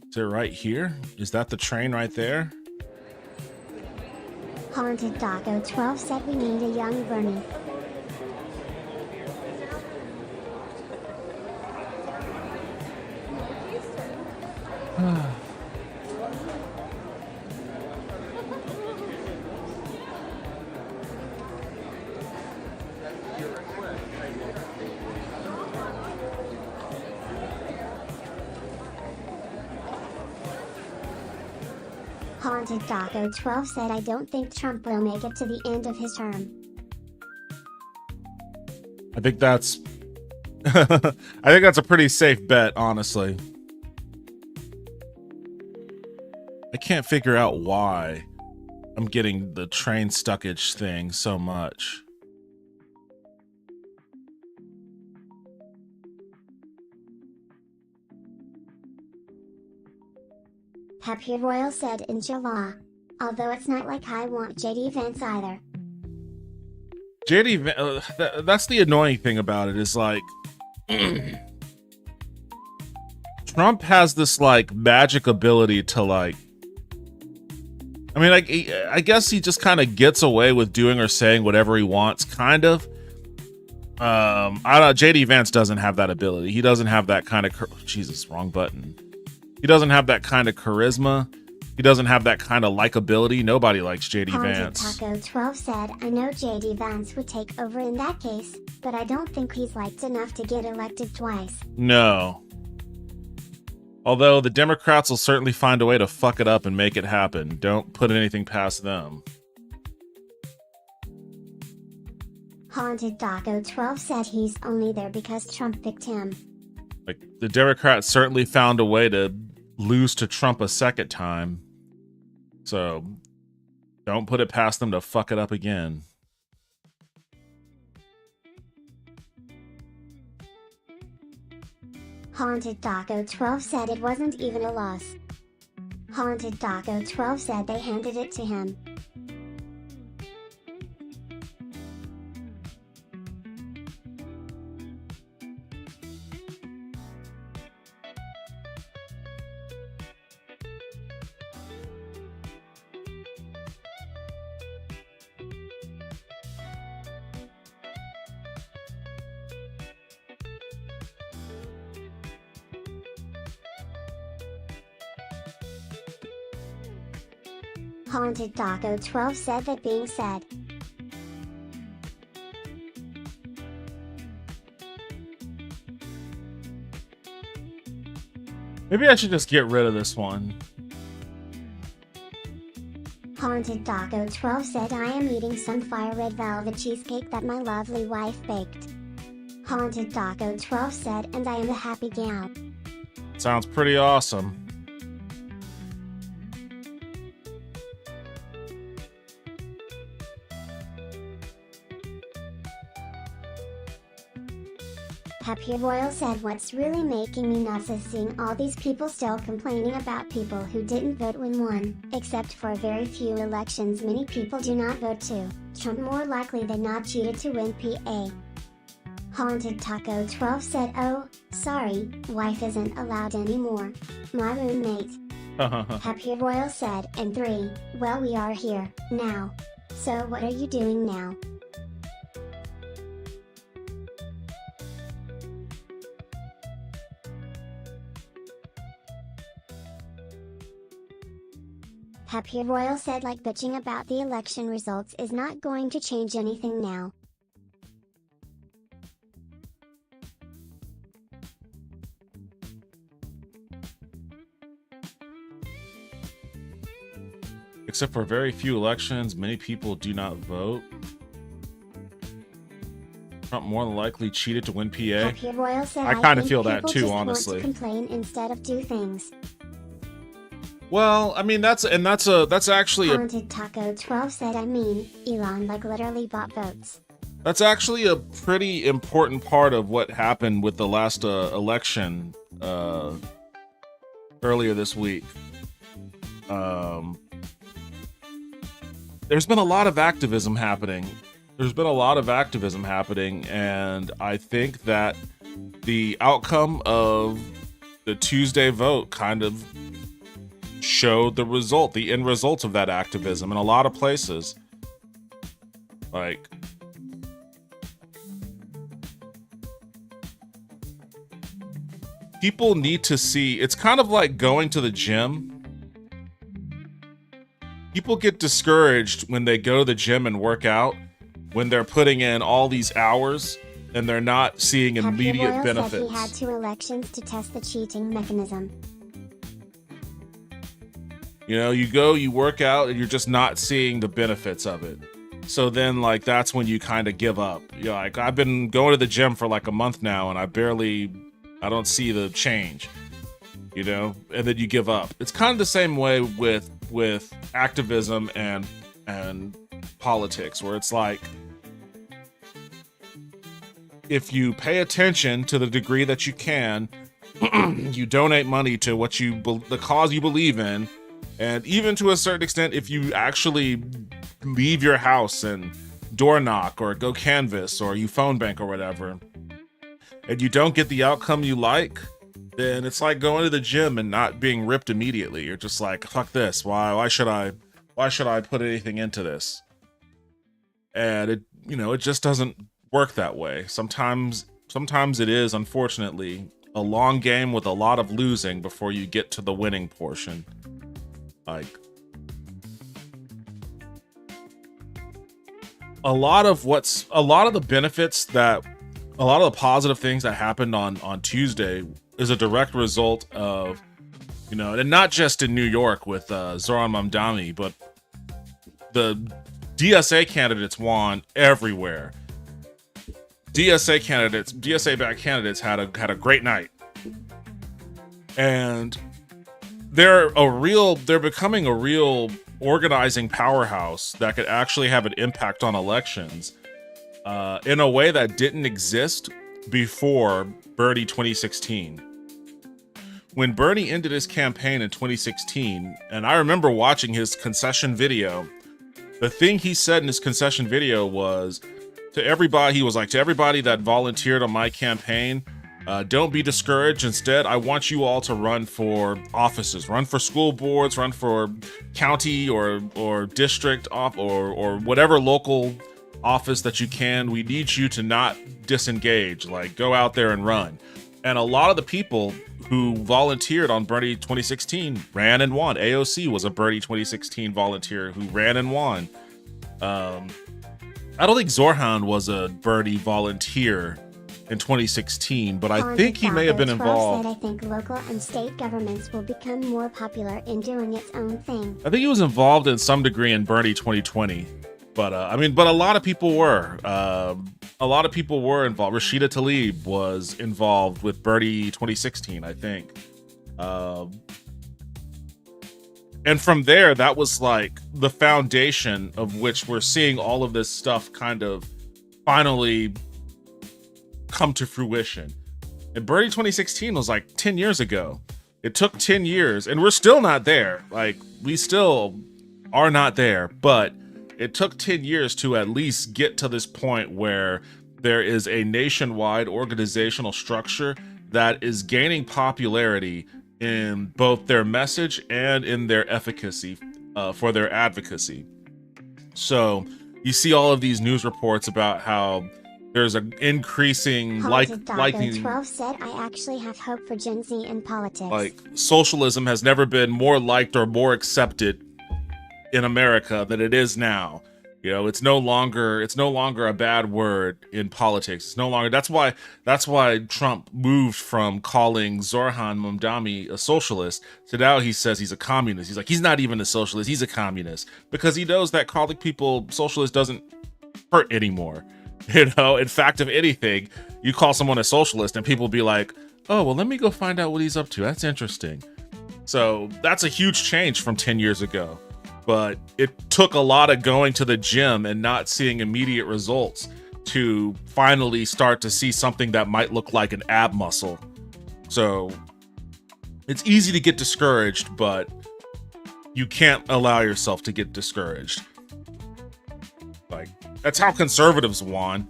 Is it right here? Is that the train right there? Haunted Daco 12 said we need a young Bernie. Haunted Daco 12 said I don't think Trump will make it to the end of his term. I think that's I think that's a pretty safe bet, honestly. I can't figure out why I'm getting the train stuckage thing so much. Happy Royal said Inshallah. Although it's not like I want JD Vance either. That's the annoying thing about it, is like Trump has this like magic ability to like, I mean, like, I guess he just kind of gets away with doing or saying whatever he wants, kind of. I don't know. JD Vance doesn't have that ability. He doesn't have that kind of Jesus, wrong button. He doesn't have that kind of charisma. He doesn't have that kind of likability. Nobody likes JD Vance. Taco 12 said, I know JD Vance would take over in that case, but I don't think he's liked enough to get elected twice. No. Although the Democrats will certainly find a way to fuck it up and make it happen. Don't put anything past them. Haunted Daco 12 said he's only there because Trump picked him. Like, the Democrats certainly found a way to lose to Trump a second time. So, Don't put it past them to fuck it up again. Haunted Taco 12 said it wasn't even a loss. Haunted Taco 12 said they handed it to him. Haunted Taco 12 said that being said. Maybe I should just get rid of this one. Haunted Taco 12 said I am eating some fire red velvet cheesecake that my lovely wife baked. Haunted Taco 12 said and I am a happy gal. Sounds pretty awesome. Happy Royal said what's really making me nuts is seeing all these people still complaining about people who didn't vote when won. Except for very few elections many people do not vote too. Trump more likely than not cheated to win PA. Haunted Taco 12 said oh, sorry, wife isn't allowed anymore. My roommate. Happy Royal said and 3, well we are here, now. So what are you doing now? Happy Royal said like bitching about the election results is not going to change anything now. Except for very few elections, many people do not vote. Trump more than likely cheated to win PA. Happy Royal said I kind of think feel that people too, just honestly. Want to complain instead of do things. Well, I mean that's actually Haunted Taco 12 said I mean, Elon like literally bought votes. that's actually a pretty important part of what happened with the last election earlier this week. There's been a lot of activism happening. And I think that the outcome of the Tuesday vote kind of showed the end result of that activism in a lot of places. Like, people need to see, it's kind of like going to the gym. People get discouraged when they go to the gym and work out, when they're putting in all these hours and they're not seeing immediate Happy Royal benefits. said he had 2 elections to test the cheating mechanism. You know, you go, you work out, and you're just not seeing the benefits of it. So then, like, that's when you kind of give up. You're like, I've been going to the gym for like a month now, and I don't see the change. You know, and then you give up. It's kind of the same way with activism and politics, where it's like, if you pay attention to the degree that you can, you donate money to the cause you believe in. And even to a certain extent, if you actually leave your house and door knock or go canvas or you phone bank or whatever, and you don't get the outcome you like, then it's like going to the gym and not being ripped immediately. You're just like, fuck this. Why should I put anything into this? And it just doesn't work that way. Sometimes it is, unfortunately, a long game with a lot of losing before you get to the winning portion. Like, a lot of the benefits that a lot of the positive things that happened on Tuesday is a direct result of, and not just in New York with Zoran Mamdani, but the DSA candidates won everywhere. DSA-backed candidates had a great night, and they're becoming a real organizing powerhouse that could actually have an impact on elections in a way that didn't exist before Bernie 2016. When Bernie ended his campaign in 2016, and I remember watching his concession video, the thing he said in his concession video was to everybody, he was like, to everybody that volunteered on my campaign, don't be discouraged. Instead, I want you all to run for offices, run for school boards, run for county or district off or whatever local office that you can. We need you to not disengage, like go out there and run. And a lot of the people who volunteered on Bernie 2016 ran and won. AOC was a Bernie 2016 volunteer who ran and won. I don't think Zorhan was a Bernie volunteer in 2016, but I think he may have been involved. Said, I think local and state governments will become more popular in doing its own thing. I think he was involved in some degree in Bernie 2020, but but a lot of people were. A lot of people were involved. Rashida Tlaib was involved with Bernie 2016, I think. And from there, that was like the foundation of which we're seeing all of this stuff kind of finally come to fruition. And Bernie 2016 was like 10 years ago. It took 10 years and we're still not there. Like we still are not there, but it took 10 years to at least get to this point where there is a nationwide organizational structure that is gaining popularity in both their message and in their efficacy for their advocacy. So you see all of these news reports about how there's an increasing liking. 12 said, I actually have hope for Gen Z in politics. Like socialism has never been more liked or more accepted in America than it is now. You know, it's no longer a bad word in politics. It's no longer. That's why Trump moved from calling Zorhan Mamdani a socialist to now he says he's a communist. He's like, he's not even a socialist, he's a communist, because he knows that calling people socialist doesn't hurt anymore. You know, in fact, if anything, you call someone a socialist and people be like, oh, well, let me go find out what he's up to. That's interesting. So that's a huge change from 10 years ago. But it took a lot of going to the gym and not seeing immediate results to finally start to see something that might look like an ab muscle. So it's easy to get discouraged, but you can't allow yourself to get discouraged. Like, that's how conservatives won.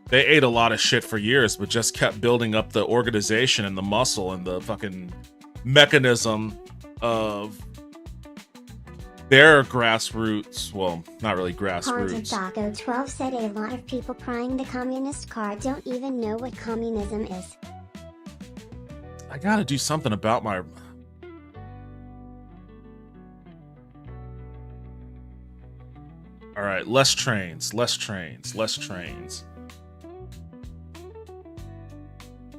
They ate a lot of shit for years, but just kept building up the organization and the muscle and the fucking mechanism of their grassroots. Well, not really grassroots. Taco 12 said, a lot of people crying the communist card don't even know what communism is. I gotta do something about my... All right, less trains.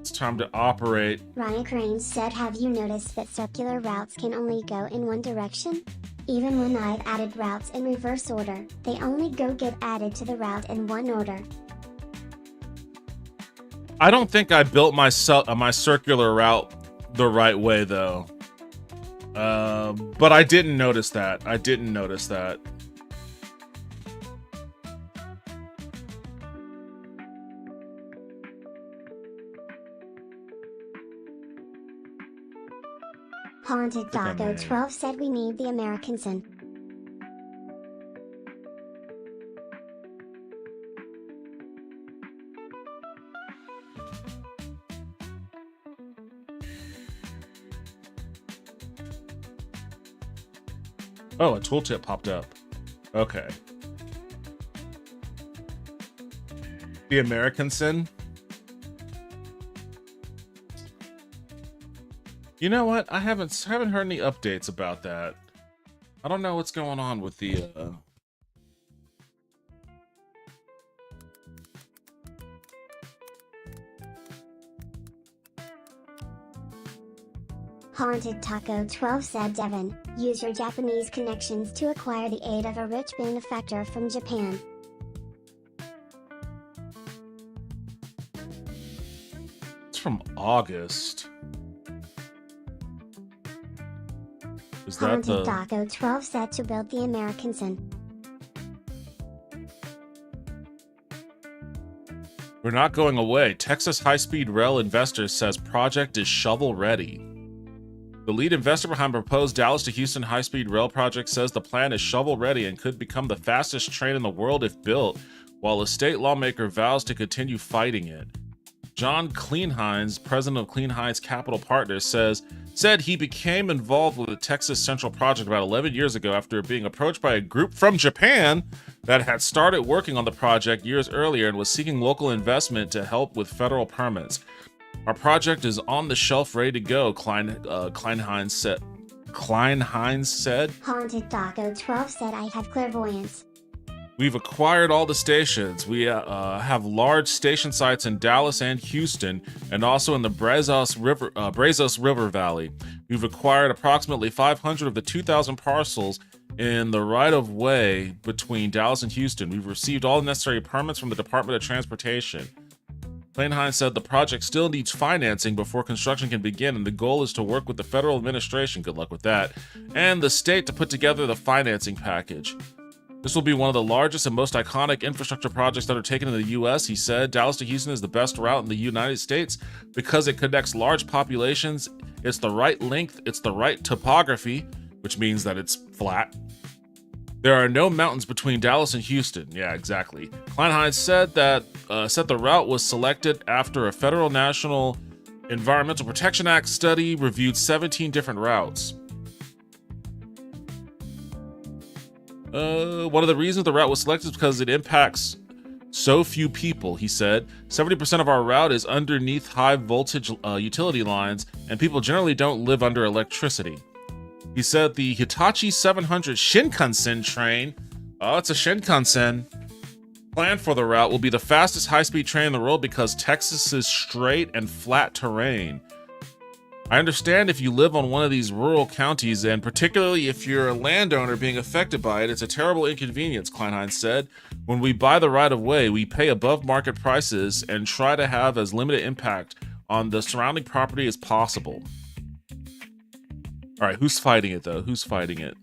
It's time to operate. Ryan Crane said, have you noticed that circular routes can only go in one direction? Even when I've added routes in reverse order, they only get added to the route in one order. I don't think I built my circular route the right way though. But I didn't notice that. Haunted Taco 12 said, we need the Americanson. Oh, a tooltip popped up. Okay. The Americanson. You know what? I haven't heard any updates about that. I don't know what's going on with the Haunted Taco 12 said, Devin, use your Japanese connections to acquire the aid of a rich benefactor from Japan. It's from August. Is that Haunted the... Daco 12 set to build the Americanson. We're not going away. Texas High-Speed Rail investor says project is shovel-ready. The lead investor behind proposed Dallas to Houston high-speed rail project says the plan is shovel-ready and could become the fastest train in the world if built, while a state lawmaker vows to continue fighting it. John Kleinheinz, president of Kleinheinz Capital Partners, said he became involved with the Texas Central project about 11 years ago after being approached by a group from Japan that had started working on the project years earlier and was seeking local investment to help with federal permits. Our project is on the shelf, ready to go, Kleinheinz said. Haunted Daco 12 said I have clairvoyance. We've acquired all the stations. We have large station sites in Dallas and Houston, and also in the Brazos River Valley. We've acquired approximately 500 of the 2,000 parcels in the right-of-way between Dallas and Houston. We've received all necessary permits from the Department of Transportation. Kleinheinz said the project still needs financing before construction can begin, and the goal is to work with the federal administration, good luck with that, and the state to put together the financing package. This will be one of the largest and most iconic infrastructure projects that are taken in the U.S., he said. Dallas to Houston is the best route in the United States because it connects large populations. It's the right length, it's the right topography, which means that it's flat. There are no mountains between Dallas and Houston. Yeah, exactly. Kleinheinz said that the route was selected after a federal National Environmental Protection Act study reviewed 17 different routes. One of the reasons the route was selected is because it impacts so few people, he said. 70% of our route is underneath high voltage utility lines, and people generally don't live under electricity. He said the Hitachi 700 Shinkansen train, it's a Shinkansen, planned for the route will be the fastest high-speed train in the world because Texas is straight and flat terrain. I understand if you live on one of these rural counties, and particularly if you're a landowner being affected by it, it's a terrible inconvenience, Kleinheinz said. When we buy the right-of-way, we pay above market prices and try to have as limited impact on the surrounding property as possible. All right, who's fighting it, though? Who's fighting it?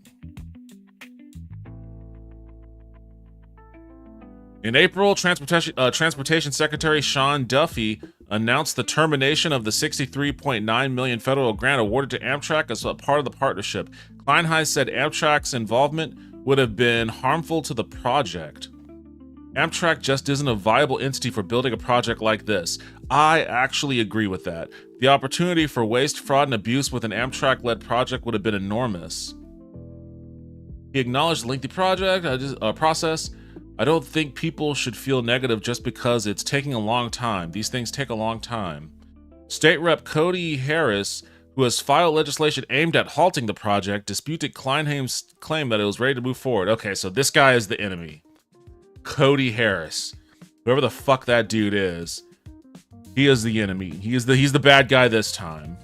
In April, Transportation Secretary Sean Duffy announced the termination of the $63.9 million federal grant awarded to Amtrak as a part of the partnership. Kleinheinz said Amtrak's involvement would have been harmful to the project. Amtrak just isn't a viable entity for building a project like this. I actually agree with that. The opportunity for waste, fraud, and abuse with an Amtrak-led project would have been enormous. He acknowledged the lengthy process. I don't think people should feel negative just because it's taking a long time. These things take a long time. State Rep Cody Harris, who has filed legislation aimed at halting the project, disputed Kleinheim's claim that it was ready to move forward. Okay, so this guy is the enemy. Cody Harris. Whoever the fuck that dude is. He is the enemy. He's the bad guy this time.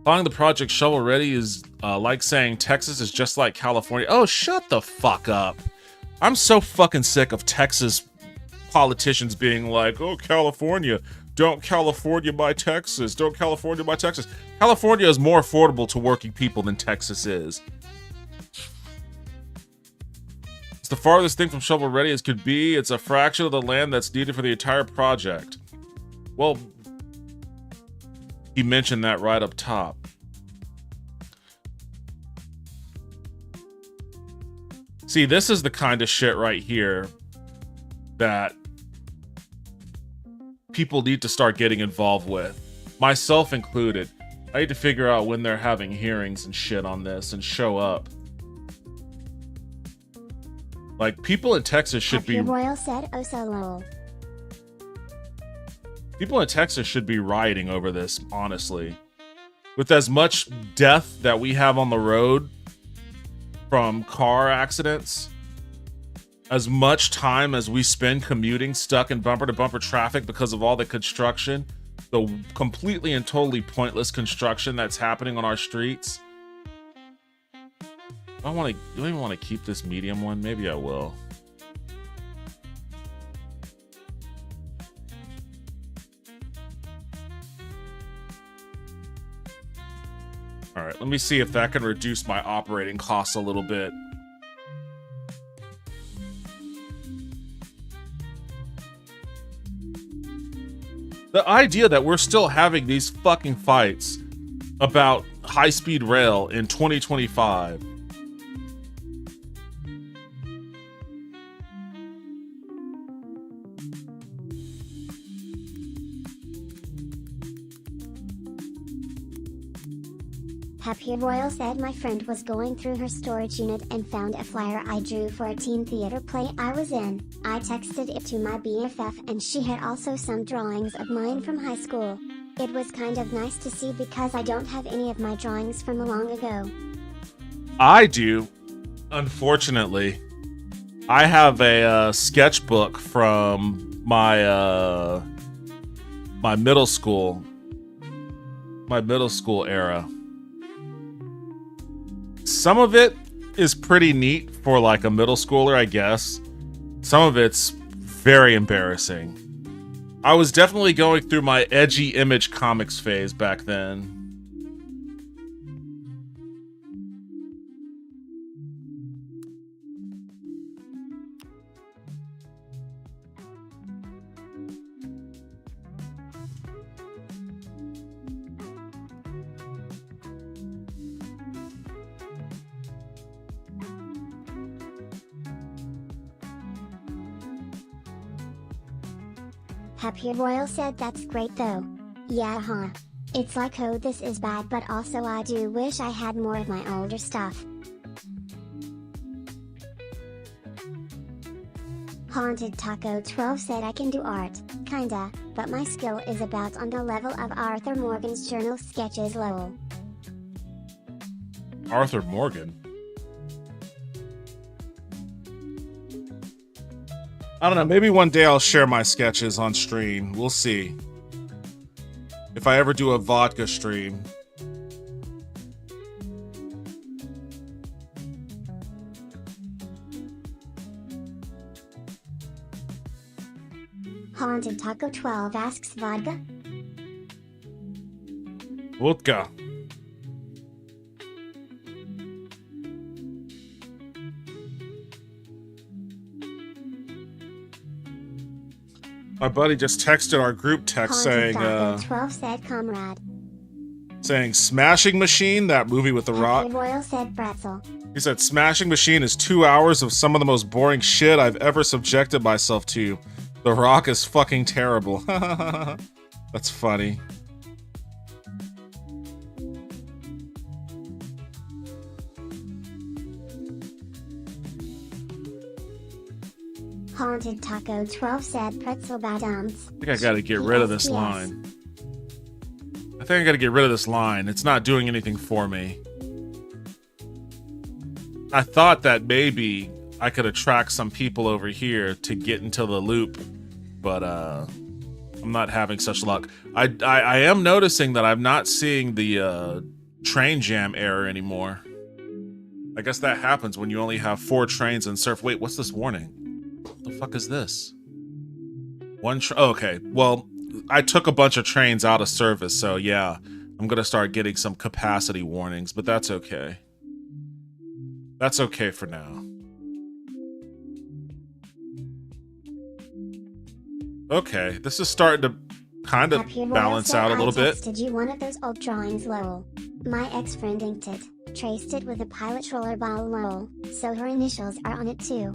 Calling the project shovel ready is like saying Texas is just like California. Oh, shut the fuck up. I'm so fucking sick of Texas politicians being like, oh, California, don't California buy Texas, don't California buy Texas. California is more affordable to working people than Texas is. It's the farthest thing from shovel ready as could be. It's a fraction of the land that's needed for the entire project. Well, he mentioned that right up top. See, this is the kind of shit right here that people need to start getting involved with, myself included. I need to figure out when they're having hearings and shit on this and show up. Like, people in Texas should be... Royal said, oh so lol. People in Texas should be rioting over this, honestly. With as much death that we have on the road from car accidents, as much time as we spend commuting stuck in bumper-to-bumper traffic because of all the construction, the completely and totally pointless construction that's happening on our streets. Do I even want to keep this medium one? Maybe I will. All right, Let me see if that can reduce my operating costs a little bit. The idea that we're still having these fucking fights about high-speed rail in 2025. Happy Royal said my friend was going through her storage unit and found a flyer I drew for a teen theater play I was in. I texted it to my BFF and she had also some drawings of mine from high school. It was kind of nice to see because I don't have any of my drawings from long ago. I do, unfortunately. I have a sketchbook from my my middle school era. Some of it is pretty neat for like a middle schooler, I guess. Some of it's very embarrassing. I was definitely going through my edgy Image Comics phase back then. Happy Royal said that's great though. Yeah huh. It's like oh this is bad but also I do wish I had more of my older stuff. Haunted Taco 12 said I can do art, kinda, but my skill is about on the level of Arthur Morgan's journal sketches lol. Arthur Morgan? I don't know, maybe one day I'll share my sketches on stream. We'll see. If I ever do a vodka stream. Haunted Taco 12 asks vodka? Vodka. My buddy just texted our group text saying, Taco 12 said comrade. saying Smashing Machine, that movie with The Rock. Happy Royal said pretzel. He said, Smashing Machine is 2 hours of some of the most boring shit I've ever subjected myself to. The Rock is fucking terrible. That's funny. Haunted Taco 12 said pretzel badums. I think I gotta get rid of this line. I think I gotta get rid of this line. It's not doing anything for me. I thought that maybe I could attract some people over here to get into the loop, but I'm not having such luck. I am noticing that I'm not seeing the train jam error anymore. I guess that happens when you only have 4 trains in Surf. Wait, what's this warning? What the fuck is this? Okay, well, I took a bunch of trains out of service, so yeah, I'm gonna start getting some capacity warnings, but that's okay. That's okay for now. Okay, this is starting to kind of balance out a little bit. Did you one of those old drawings, lol? My ex-friend inked it, traced it with a pilot rollerball, lol, so her initials are on it too.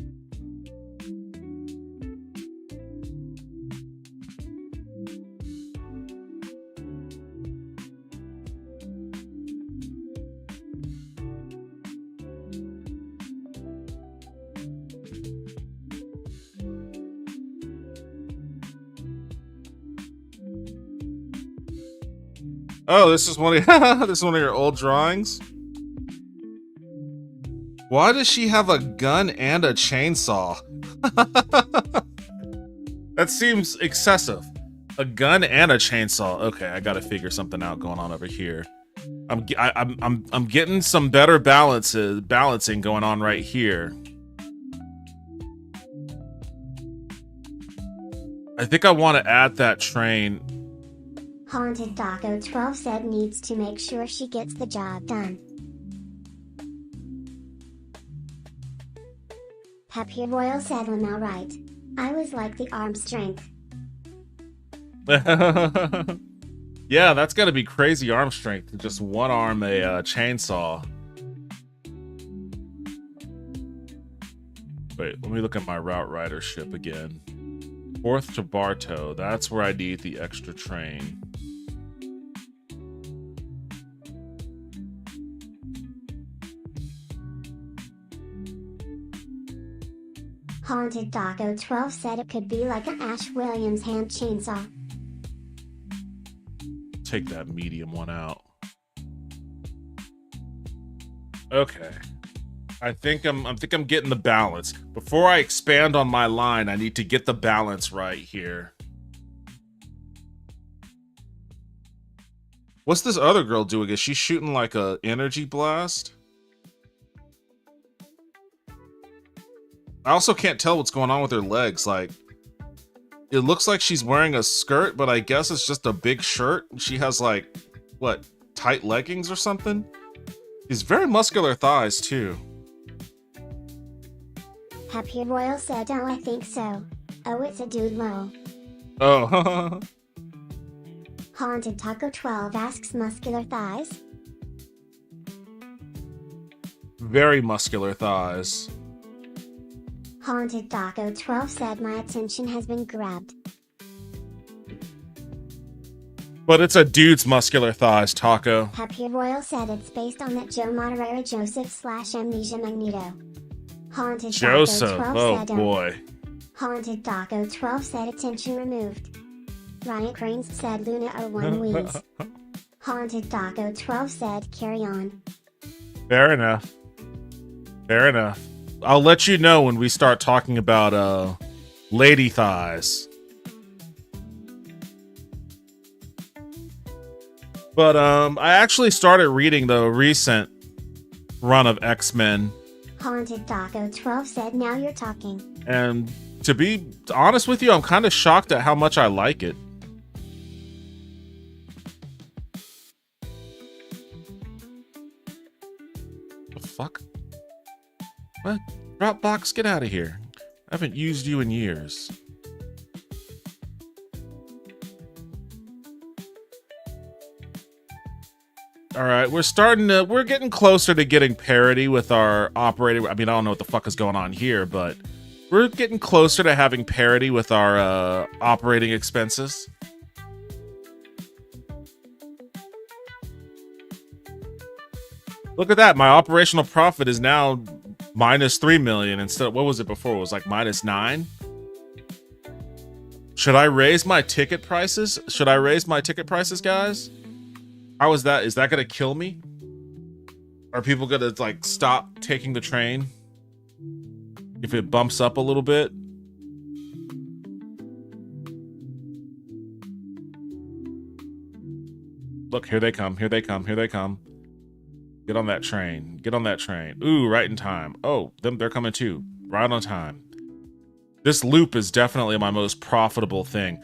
Oh, this is one of this is one of your old drawings. Why does she have a gun and a chainsaw? That seems excessive. A gun and a chainsaw. Okay, I gotta figure something out going on over here. I'm getting some better balancing going on right here. I think I want to add that train. Haunted Taco 12 said needs to make sure she gets the job done. Happy Royal said Lamau right. I was like the arm strength. Yeah, that's gotta be crazy arm strength to just one arm a chainsaw. Wait, let me look at my route ridership again. 4th to Bartow, that's where I need the extra train. Haunted Taco 12 said it could be like an Ash Williams hand chainsaw. Take that medium one out. Okay. I think I'm getting the balance. Before I expand on my line, I need to get the balance right here. What's this other girl doing? Is she shooting like a energy blast? I also can't tell what's going on with her legs. Like, it looks like she's wearing a skirt, but I guess it's just a big shirt. She has like, what, tight leggings or something? She's very muscular thighs too. Happy Royal said, oh, I think so. Oh, it's a dude low. Oh. Haunted Taco 12 asks muscular thighs. Very muscular thighs. Haunted Taco 12 said my attention has been grabbed. But it's a dude's muscular thighs, Taco. Happy Royal said it's based on that Joe Moderera Joseph / Amnesia Magneto. Haunted Joseph, Taco 12 oh said, boy. Haunted Taco 12 said attention removed. Ryan Cranes said Luna 01 wheeze. Haunted Taco 12 said carry on. Fair enough. Fair enough. I'll let you know when we start talking about lady thighs. But I actually started reading the recent run of X-Men. Haunted Taco 12 said now you're talking. And to be honest with you, I'm kind of shocked at how much I like it. The fuck? What? Dropbox, get out of here. I haven't used you in years. Alright, we're getting closer to getting parity with our operating. I mean, I don't know what the fuck is going on here, but we're getting closer to having parity with our operating expenses. Look at that, my operational profit is now minus 3 million instead of, what was it before? It was like minus 9. Should I raise my ticket prices? Should I raise my ticket prices, guys? How is that? Is that gonna kill me? Are people gonna like stop taking the train if it bumps up a little bit? Look, here they come, here they come, here they come. Get on that train. Get on that train. Ooh, right in time. Oh, they're coming too. Right on time. This loop is definitely my most profitable thing.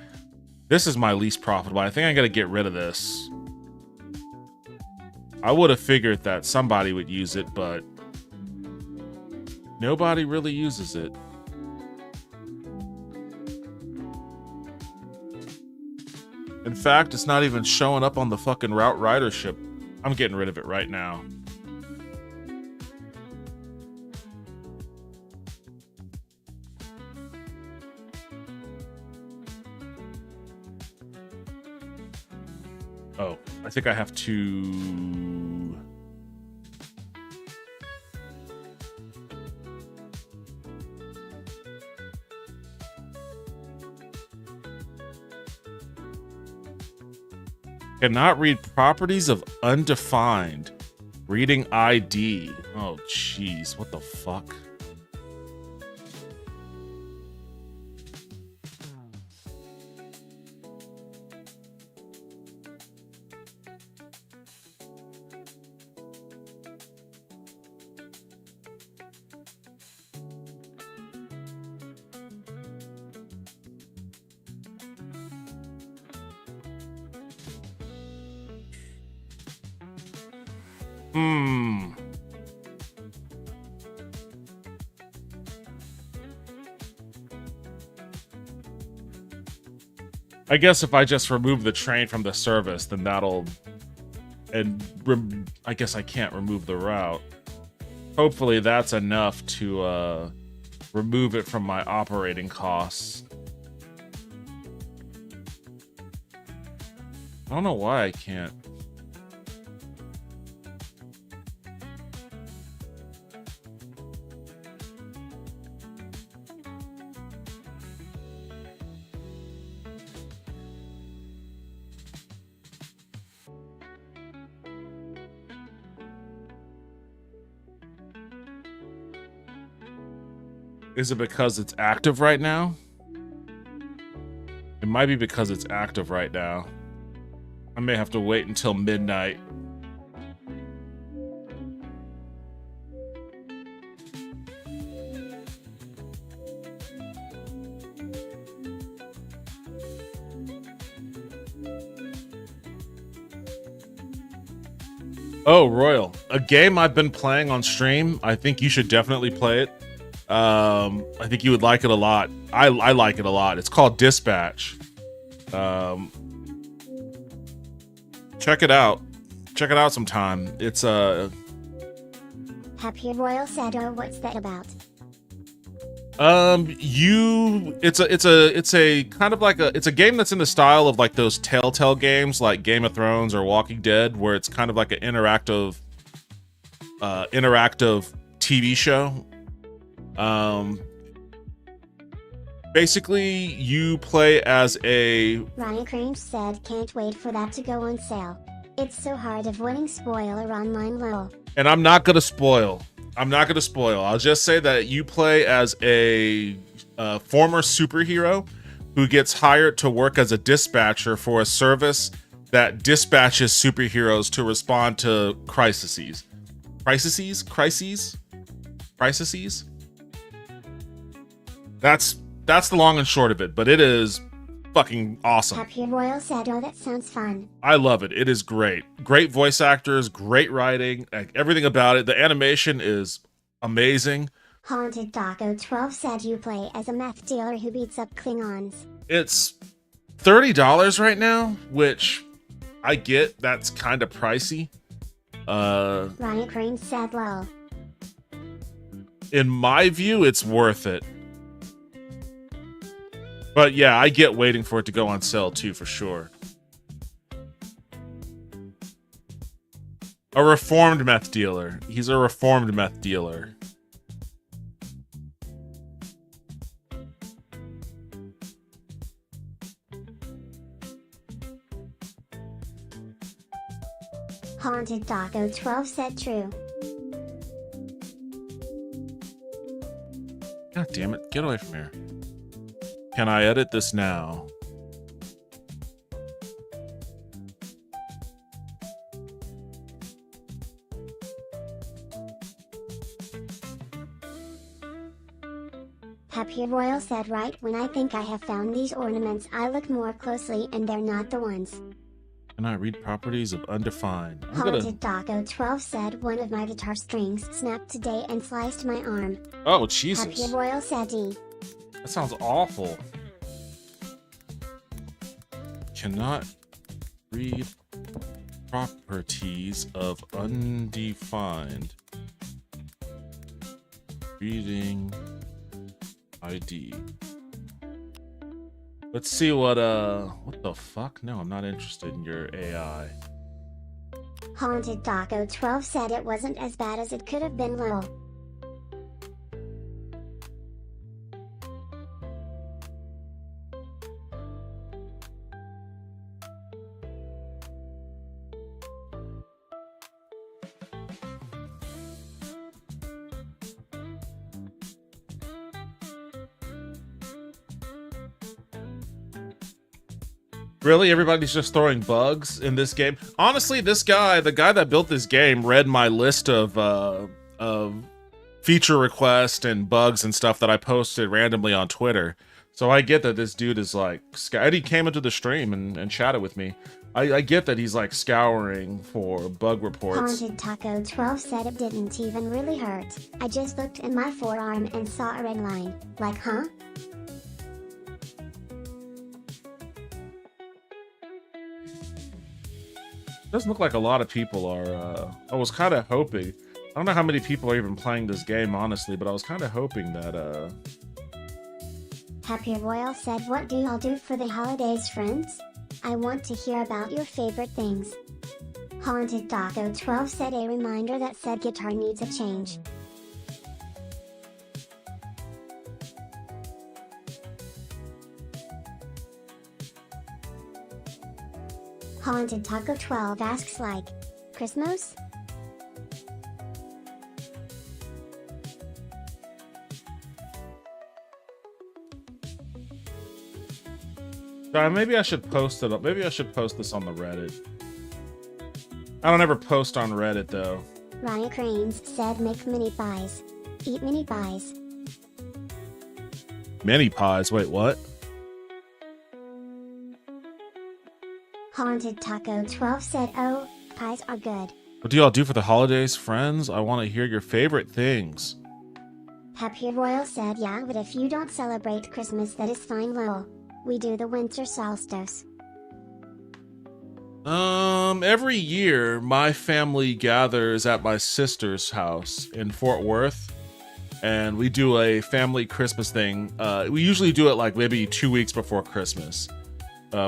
This is my least profitable. I think I gotta get rid of this. I would have figured that somebody would use it, but nobody really uses it. In fact, it's not even showing up on the fucking route ridership. I'm getting rid of it right now. Oh, I think I have to... Cannot read properties of undefined. Reading ID. Oh, jeez. What the fuck? I guess if I just remove the train from the service, then that'll... And I guess I can't remove the route. Hopefully that's enough to remove it from my operating costs. I don't know why I can't. Is it because it's active right now? It might be because it's active right now. I may have to wait until midnight. Oh, Royal. A game I've been playing on stream. I think you should definitely play it. I think you would like it a lot. I like it a lot. It's called Dispatch. Check it out. Check it out sometime. It's Happy Royal said, "Oh, what's that about?" It's a kind of like it's a game that's in the style of like those Telltale games like Game of Thrones or Walking Dead, where it's kind of like an interactive TV show. Basically you play as a... Ryan Crange said, "Can't wait for that to go on sale. It's so hard avoiding spoiler online, lol." And I'm not gonna spoil. I'll just say that you play as a former superhero who gets hired to work as a dispatcher for a service that dispatches superheroes to respond to crises. That's the long and short of it, but it is fucking awesome. Happy Royal said, "Oh, that sounds fun." I love it. It is great. Great voice actors, great writing, like everything about it. The animation is amazing. Haunted Taco 12 said, "You play as a meth dealer who beats up Klingons." It's $30 right now, which I get. That's kind of pricey. Ryan Crane said, "Lol." In my view, it's worth it. But yeah, I get waiting for it to go on sale too, for sure. A reformed meth dealer. He's a reformed meth dealer. Haunted Taco 12 said, "True." God damn it, get away from here. Can I edit this now? Happy Royal said, "Right when I think I have found these ornaments, I look more closely and they're not the ones." Can I read properties of undefined? Haunted Taco 12 said, "One of my guitar strings snapped today and sliced my arm." Oh, Jesus. Happy Royal said, "D." That sounds awful. Cannot read properties of undefined. Reading ID. Let's see what the fuck? No, I'm not interested in your AI. Haunted Taco 12 said, "It wasn't as bad as it could have been, lol." Really? Everybody's just throwing bugs in this game? Honestly, this guy, the guy that built this game, read my list of feature requests and bugs and stuff that I posted randomly on Twitter. So I get that this dude is like... And he came into the stream and chatted with me. I get that he's like scouring for bug reports. Haunted Taco 12 said it didn't even really hurt. I just looked in my forearm and saw a red line. Like, huh? Doesn't look like a lot of people are. I was kind of hoping. I don't know how many people are even playing this game, honestly, but I was kind of hoping that. Happy Royal said, what do y'all do for the holidays, friends? I want to hear about your favorite things. Haunted Taco 12 said a reminder that said guitar needs a change. Haunted Taco 12 asks like, Christmas? Maybe I should post it up. Maybe I should post this on the Reddit. I don't ever post on Reddit though. Ryan Cranes said make mini pies. Eat mini pies. Mini pies? Wait, what? Haunted Taco 12 said, oh, pies are good. What do y'all do for the holidays, friends? I want to hear your favorite things. Happy Royal said, yeah, but if you don't celebrate Christmas, that is fine, lol. We do the winter solstice. Every year, my family gathers at my sister's house in Fort Worth, and we do a family Christmas thing. We usually do it like maybe 2 weeks before Christmas.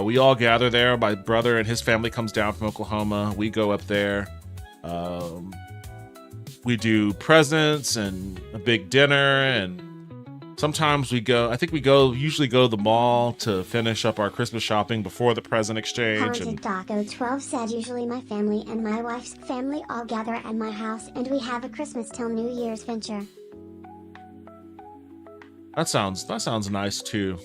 We all gather there. My brother and his family comes down from Oklahoma. We go up there. We do presents and a big dinner, and sometimes we go, usually go to the mall to finish up our Christmas shopping before the present exchange. Haunted Taco 12 said, usually my family and my wife's family all gather at my house and we have a Christmas till New Year's venture. That sounds nice too.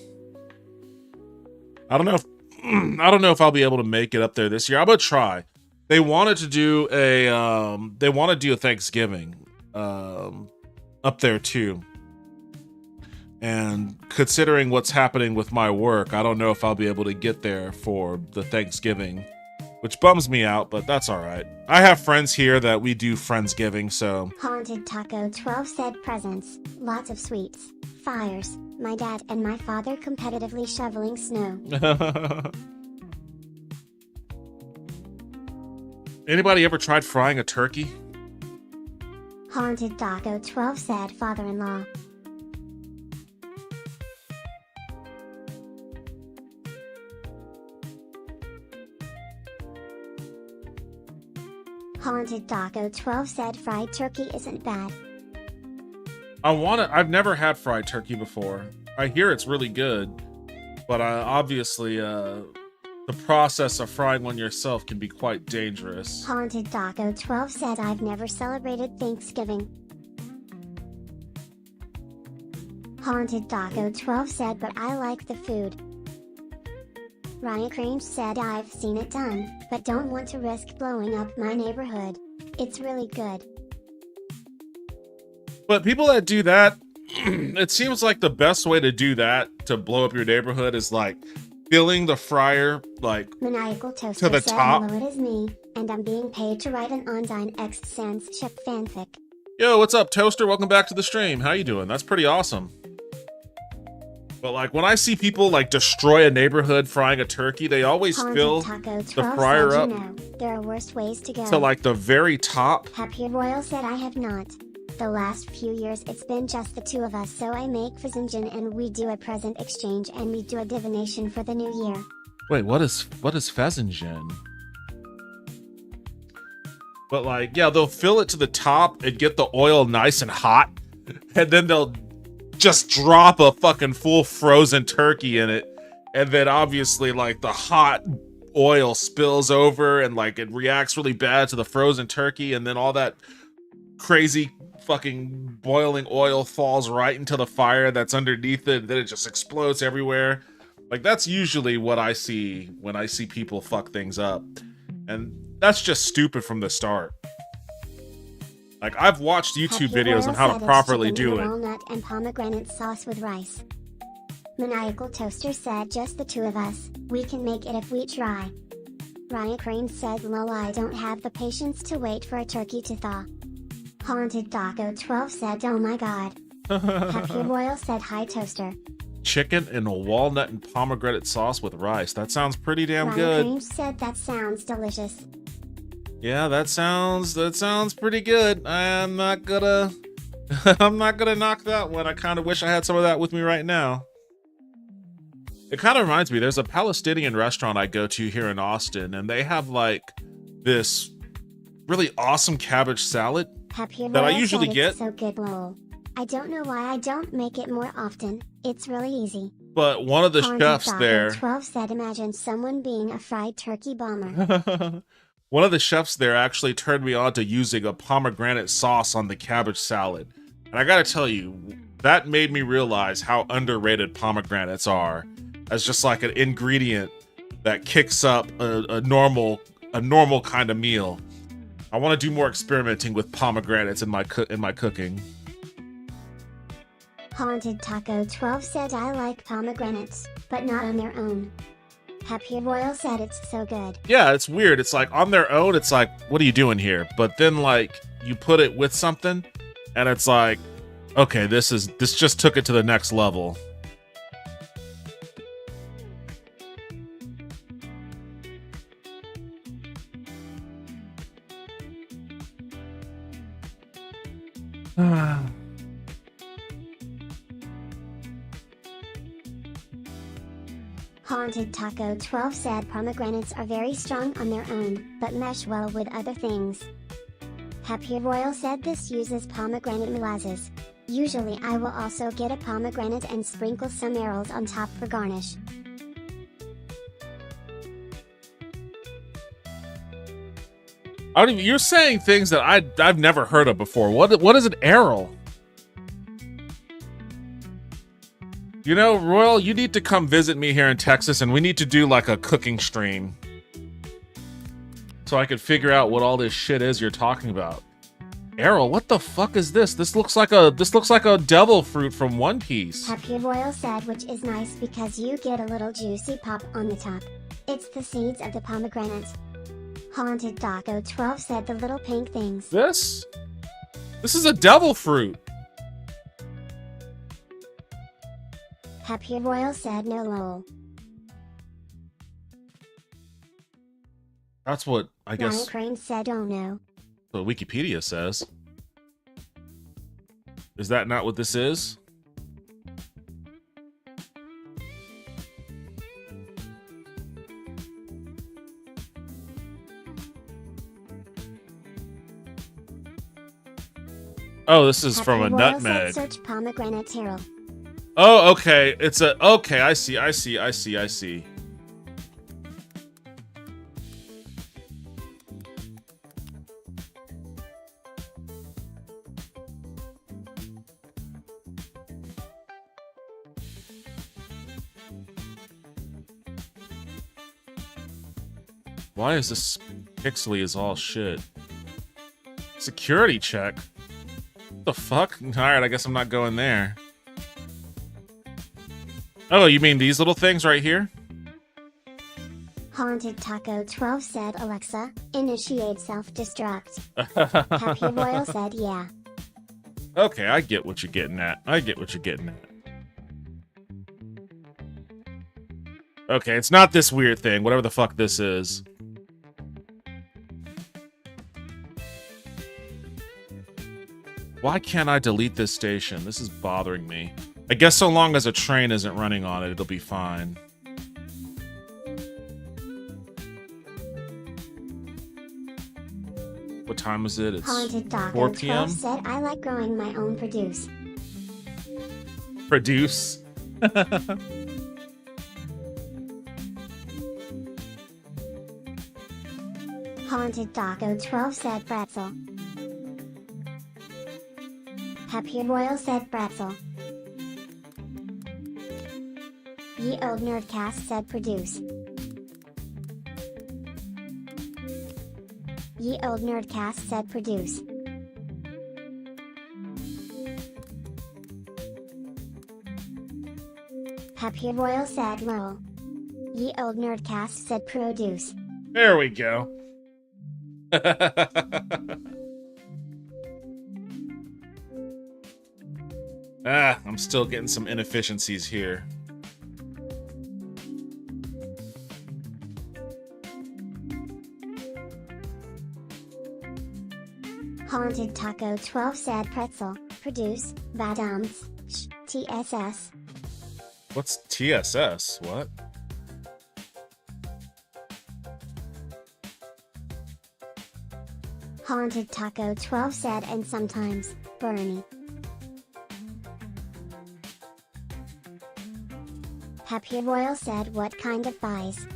I don't know if I'll be able to make it up there this year. I'm gonna try. They wanted to do a Thanksgiving up there too. And considering what's happening with my work, I don't know if I'll be able to get there for the Thanksgiving, which bums me out, but that's all right. I have friends here that we do Friendsgiving, so. Haunted Taco 12 said presents, lots of sweets, fires, my dad and my father competitively shoveling snow. Anybody ever tried frying a turkey? Haunted Taco 12 said father-in-law. Haunted Taco 12 said fried turkey isn't bad. I've never had fried turkey before. I hear it's really good, but obviously the process of frying one yourself can be quite dangerous. Haunted Taco 12 said I've never celebrated Thanksgiving. Haunted Taco 12 said but I like the food. Ryan Crange said I've seen it done, but don't want to risk blowing up my neighborhood. It's really good. But people that do that, it seems like the best way to do that, to blow up your neighborhood, is like filling the fryer like Maniacal Toaster to the said, top. hello, it is me, and I'm being paid to write an Undyne X Sans ship fanfic. Yo, what's up, Toaster? Welcome back to the stream. How you doing? That's pretty awesome. But like when I see people like destroy a neighborhood frying a turkey, they always fill the fryer up there are worse ways to go. to like the very top. Happy Royal said I have not. The last few years it's been just the two of us, so I make Fazingen and we do a present exchange and we do a divination for the new year. Wait, what is Fazingen? But like, yeah, they'll fill it to the top and get the oil nice and hot, and then they'll just drop a fucking full frozen turkey in it, and then obviously like the hot oil spills over and like it reacts really bad to the frozen turkey, and then all that crazy fucking boiling oil falls right into the fire that's underneath it, and then it just explodes everywhere. Like that's usually what I see when I see people fuck things up, and that's just stupid from the start. Like, I've watched YouTube videos on how to properly do it. Walnut and pomegranate sauce with rice. Maniacal Toaster said just the two of us. We can make it if we try. Ryan Crane said, lol, I don't have the patience to wait for a turkey to thaw. Haunted Taco 12 said, oh my god. Happy Royal said, hi toaster. Chicken in a walnut and pomegranate sauce with rice. That sounds pretty damn Ryan good. Crane said, that sounds delicious. Yeah, that sounds pretty good. I'm not gonna knock that one. I kind of wish I had some of that with me right now. It kind of reminds me, there's a Palestinian restaurant I go to here in Austin, and they have like this really awesome cabbage salad Happy that I Royal usually said, get. it's so good, lol. I don't know why I don't make it more often. It's really easy. But one of the Haunted chefs Taco there, 12 said, imagine someone being a fried turkey bomber. one of the chefs there actually turned me on to using a pomegranate sauce on the cabbage salad. And I gotta tell you, that made me realize how underrated pomegranates are as just like an ingredient that kicks up a normal kind of meal. I want to do more experimenting with pomegranates in my cooking. Haunted Taco 12 said, I like pomegranates, but not on their own. Happy Royal said, it's so good. Yeah, it's weird. It's like on their own, it's like, what are you doing here? But then like you put it with something and it's like, okay, this just took it to the next level. Haunted Taco 12 said, pomegranates are very strong on their own, but mesh well with other things. Happy Royal said, this uses pomegranate molasses. Usually I will also get a pomegranate and sprinkle some arrows on top for garnish. You're saying things that I've never heard of before. What is an arrow? You know, Royal, you need to come visit me here in Texas, and we need to do like a cooking stream, so I could figure out what all this shit is you're talking about. Arrow, what the fuck is this? This looks like a devil fruit from One Piece. Happy Royal said, which is nice because you get a little juicy pop on the top. It's the seeds of the pomegranate. Haunted Taco 12 said, the little pink things. This is a devil fruit. Happy Royal said, no lol. That's what I Ryan guess Crane said, oh no. what Wikipedia says. Is that not what this is? Oh, this is from a Happy Royal nutmeg. said, search pomegranate taro. Oh, okay. Okay, I see. Why is this pixely as all shit? Security check? What the fuck? Alright, I guess I'm not going there. Oh, you mean these little things right here? Haunted Taco 12 said, Alexa, initiate self-destruct. Happy Royal said, yeah. Okay, I get what you're getting at. Okay, it's not this weird thing, whatever the fuck this is. Why can't I delete this station? This is bothering me. I guess so long as a train isn't running on it, it'll be fine. What time is it? It's Haunted Taco 4 p.m. 12 said, I like growing my own produce. Produce. Haunted Taco 12 said, pretzel. Happy Royal said, pretzel. Ye Old Nerdcast said, produce. Ye Old Nerdcast said, produce. Happy Royal said, lol. Ye Old Nerdcast said, produce. There we go. I'm still getting some inefficiencies here. Haunted Taco 12 said pretzel, produce, Badams, TSS. What's TSS? What? Haunted Taco 12 said and sometimes, Bernie. Happy Royal said what kind of pies?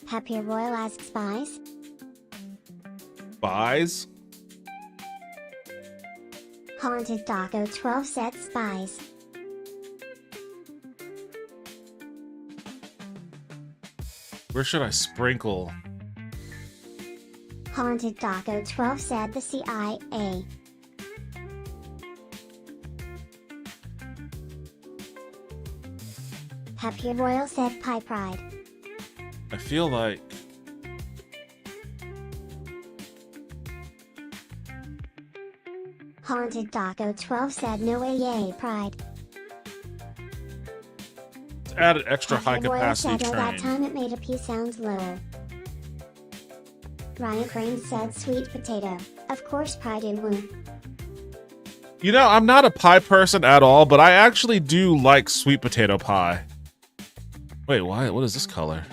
Happy Royal asks pies? Buys? Haunted Taco 12 said spies. Where should I sprinkle? Haunted Taco 12 said the CIA. Happy Royal said pie pride. I feel like... Haunted Taco 12 said no AA pride. let's add an extra high Happy Royal capacity said, "Oh, that train. time it made a P sounds lower." Ryan Crane said sweet potato. Of course pride in womb. You know, I'm not a pie person at all, but I actually do like sweet potato pie. Wait, why? What is this color?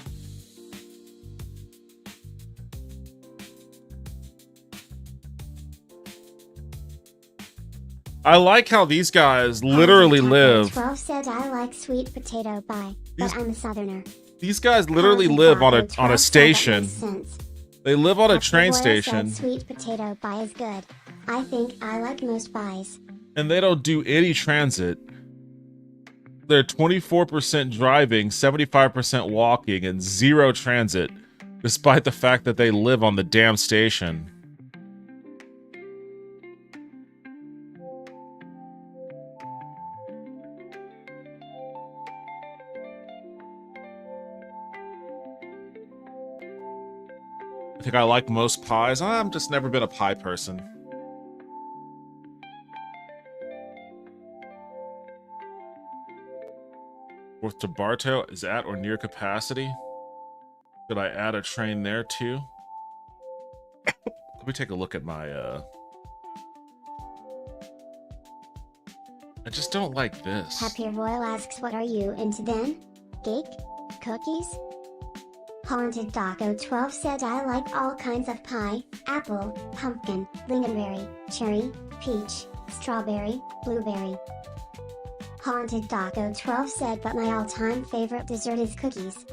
I like how these guys literally Haunted live. Taco 12 said I like sweet potato pie, but These- I'm a southerner. These guys literally Haunted live on Taco a 12 said that station. makes sense. They live on a Happy train Royal station, said sweet potato pie is good. I think I like most pies. and they don't do any transit. They're 24% driving, 75% walking, and 0 transit, despite the fact that they live on the damn station. I think I like most pies. I'm just never been a pie person. North to Bartow is at or near capacity. Could I add a train there too? Let me take a look at my I just don't like this. Happy Royal asks what are you into then? Cake? Cookies? Haunted Taco 12 said I like all kinds of pie, apple, pumpkin, lingonberry, cherry, peach, strawberry, blueberry. Haunted Taco 12 said but my all-time favorite dessert is cookies.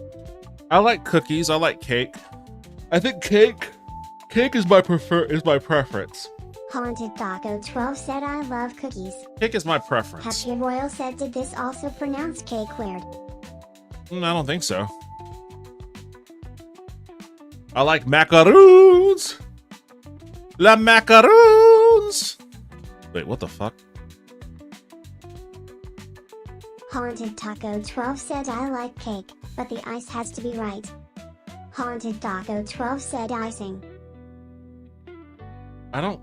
I like cookies, I like cake. I think cake is my preference. Haunted Taco 12 said I love cookies. Cake is my preference. Happy Royal said did this also pronounce cake weird? I don't think so. I like macaroons. La macaroons. Wait, what the fuck? Haunted Taco 12 said I like cake, but the ice has to be right. Haunted Taco 12 said icing. I don't...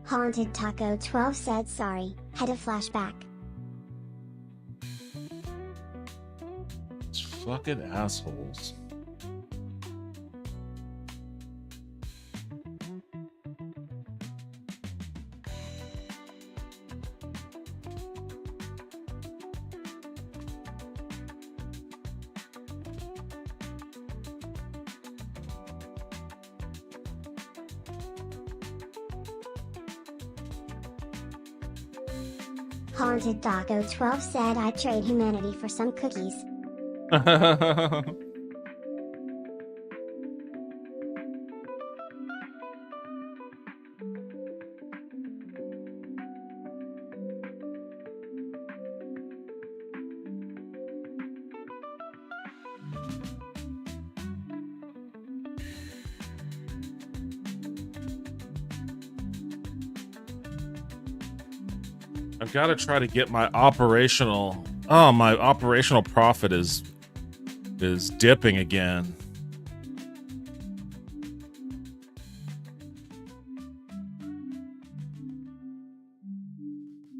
Haunted Taco 12 said sorry, had a flashback. It's fucking assholes. Haunted Taco 12 said I'd trade humanity for some cookies. I've got to try to get my operational. Oh, my operational profit is dipping again.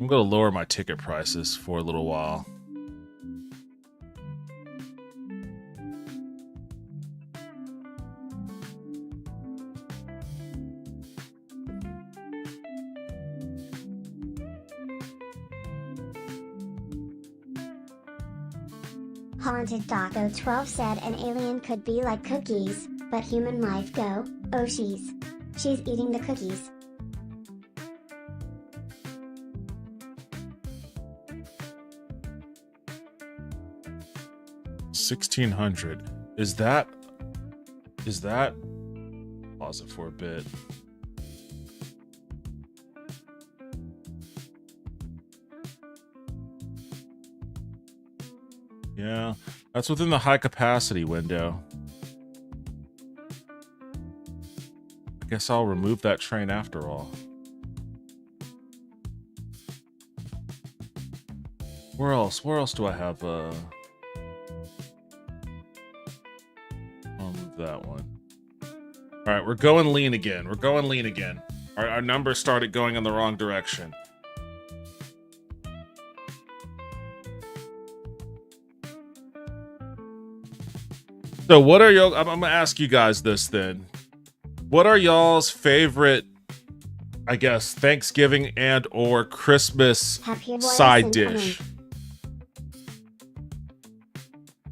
I'm going to lower my ticket prices for a little while. Haunted Taco 12 said an alien could be like cookies, but human life go, oh she's eating the cookies. $1,600. Is that pause it for a bit. Yeah, that's within the high capacity window. I guess I'll remove that train after all. Where else do I have I'll move that one. All right, we're going lean again. Our numbers started going in the wrong direction. So what are y'all, I'm gonna ask you guys this then. What are y'all's favorite, I guess, Thanksgiving and or Christmas side dish?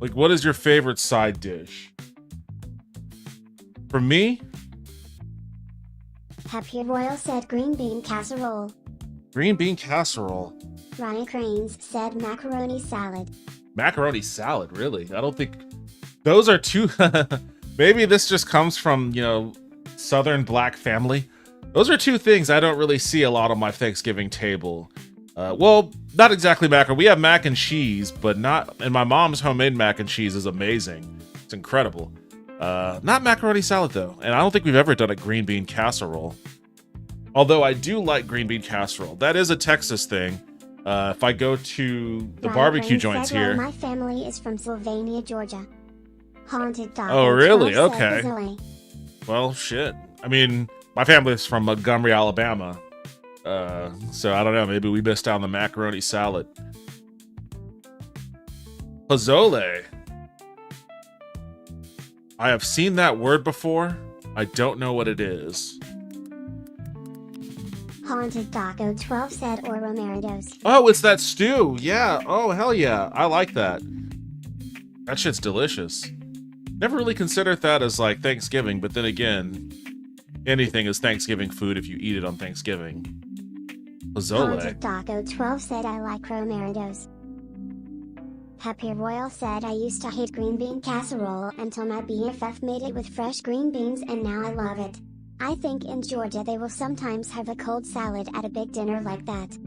Like, what is your favorite side dish? For me? Happy Royal said green bean casserole. Green bean casserole. Ronnie Cranes said macaroni salad. Macaroni salad, really? I don't think... Those are two... Maybe this just comes from, you know, Southern black family. Those are two things I don't really see a lot on my Thanksgiving table. Well, not exactly macaroni. We have mac and cheese, but not... And my mom's homemade mac and cheese is amazing. It's incredible. Not macaroni salad, though. And I don't think we've ever done a green bean casserole. Although I do like green bean casserole. That is a Texas thing. If I go to the barbecue joints here... My family is from Sylvania, Georgia. Haunted Taco. Oh, really? Okay. Well, shit. I mean, my family's from Montgomery, Alabama. So I don't know. Maybe we missed out on the macaroni salad. Pozole. I have seen that word before. I don't know what it is. Haunted Taco 12 said or Romarindos. Oh, it's that stew. Yeah. Oh, hell yeah. I like that. That shit's delicious. Never really considered that as like Thanksgiving, but then again, anything is Thanksgiving food if you eat it on Thanksgiving. Pozole. Haunted Taco 12 said I like Romarindos. Happy Royal said I used to hate green bean casserole until my BFF made it with fresh green beans and now I love it. I think in Georgia they will sometimes have a cold salad at a big dinner like that.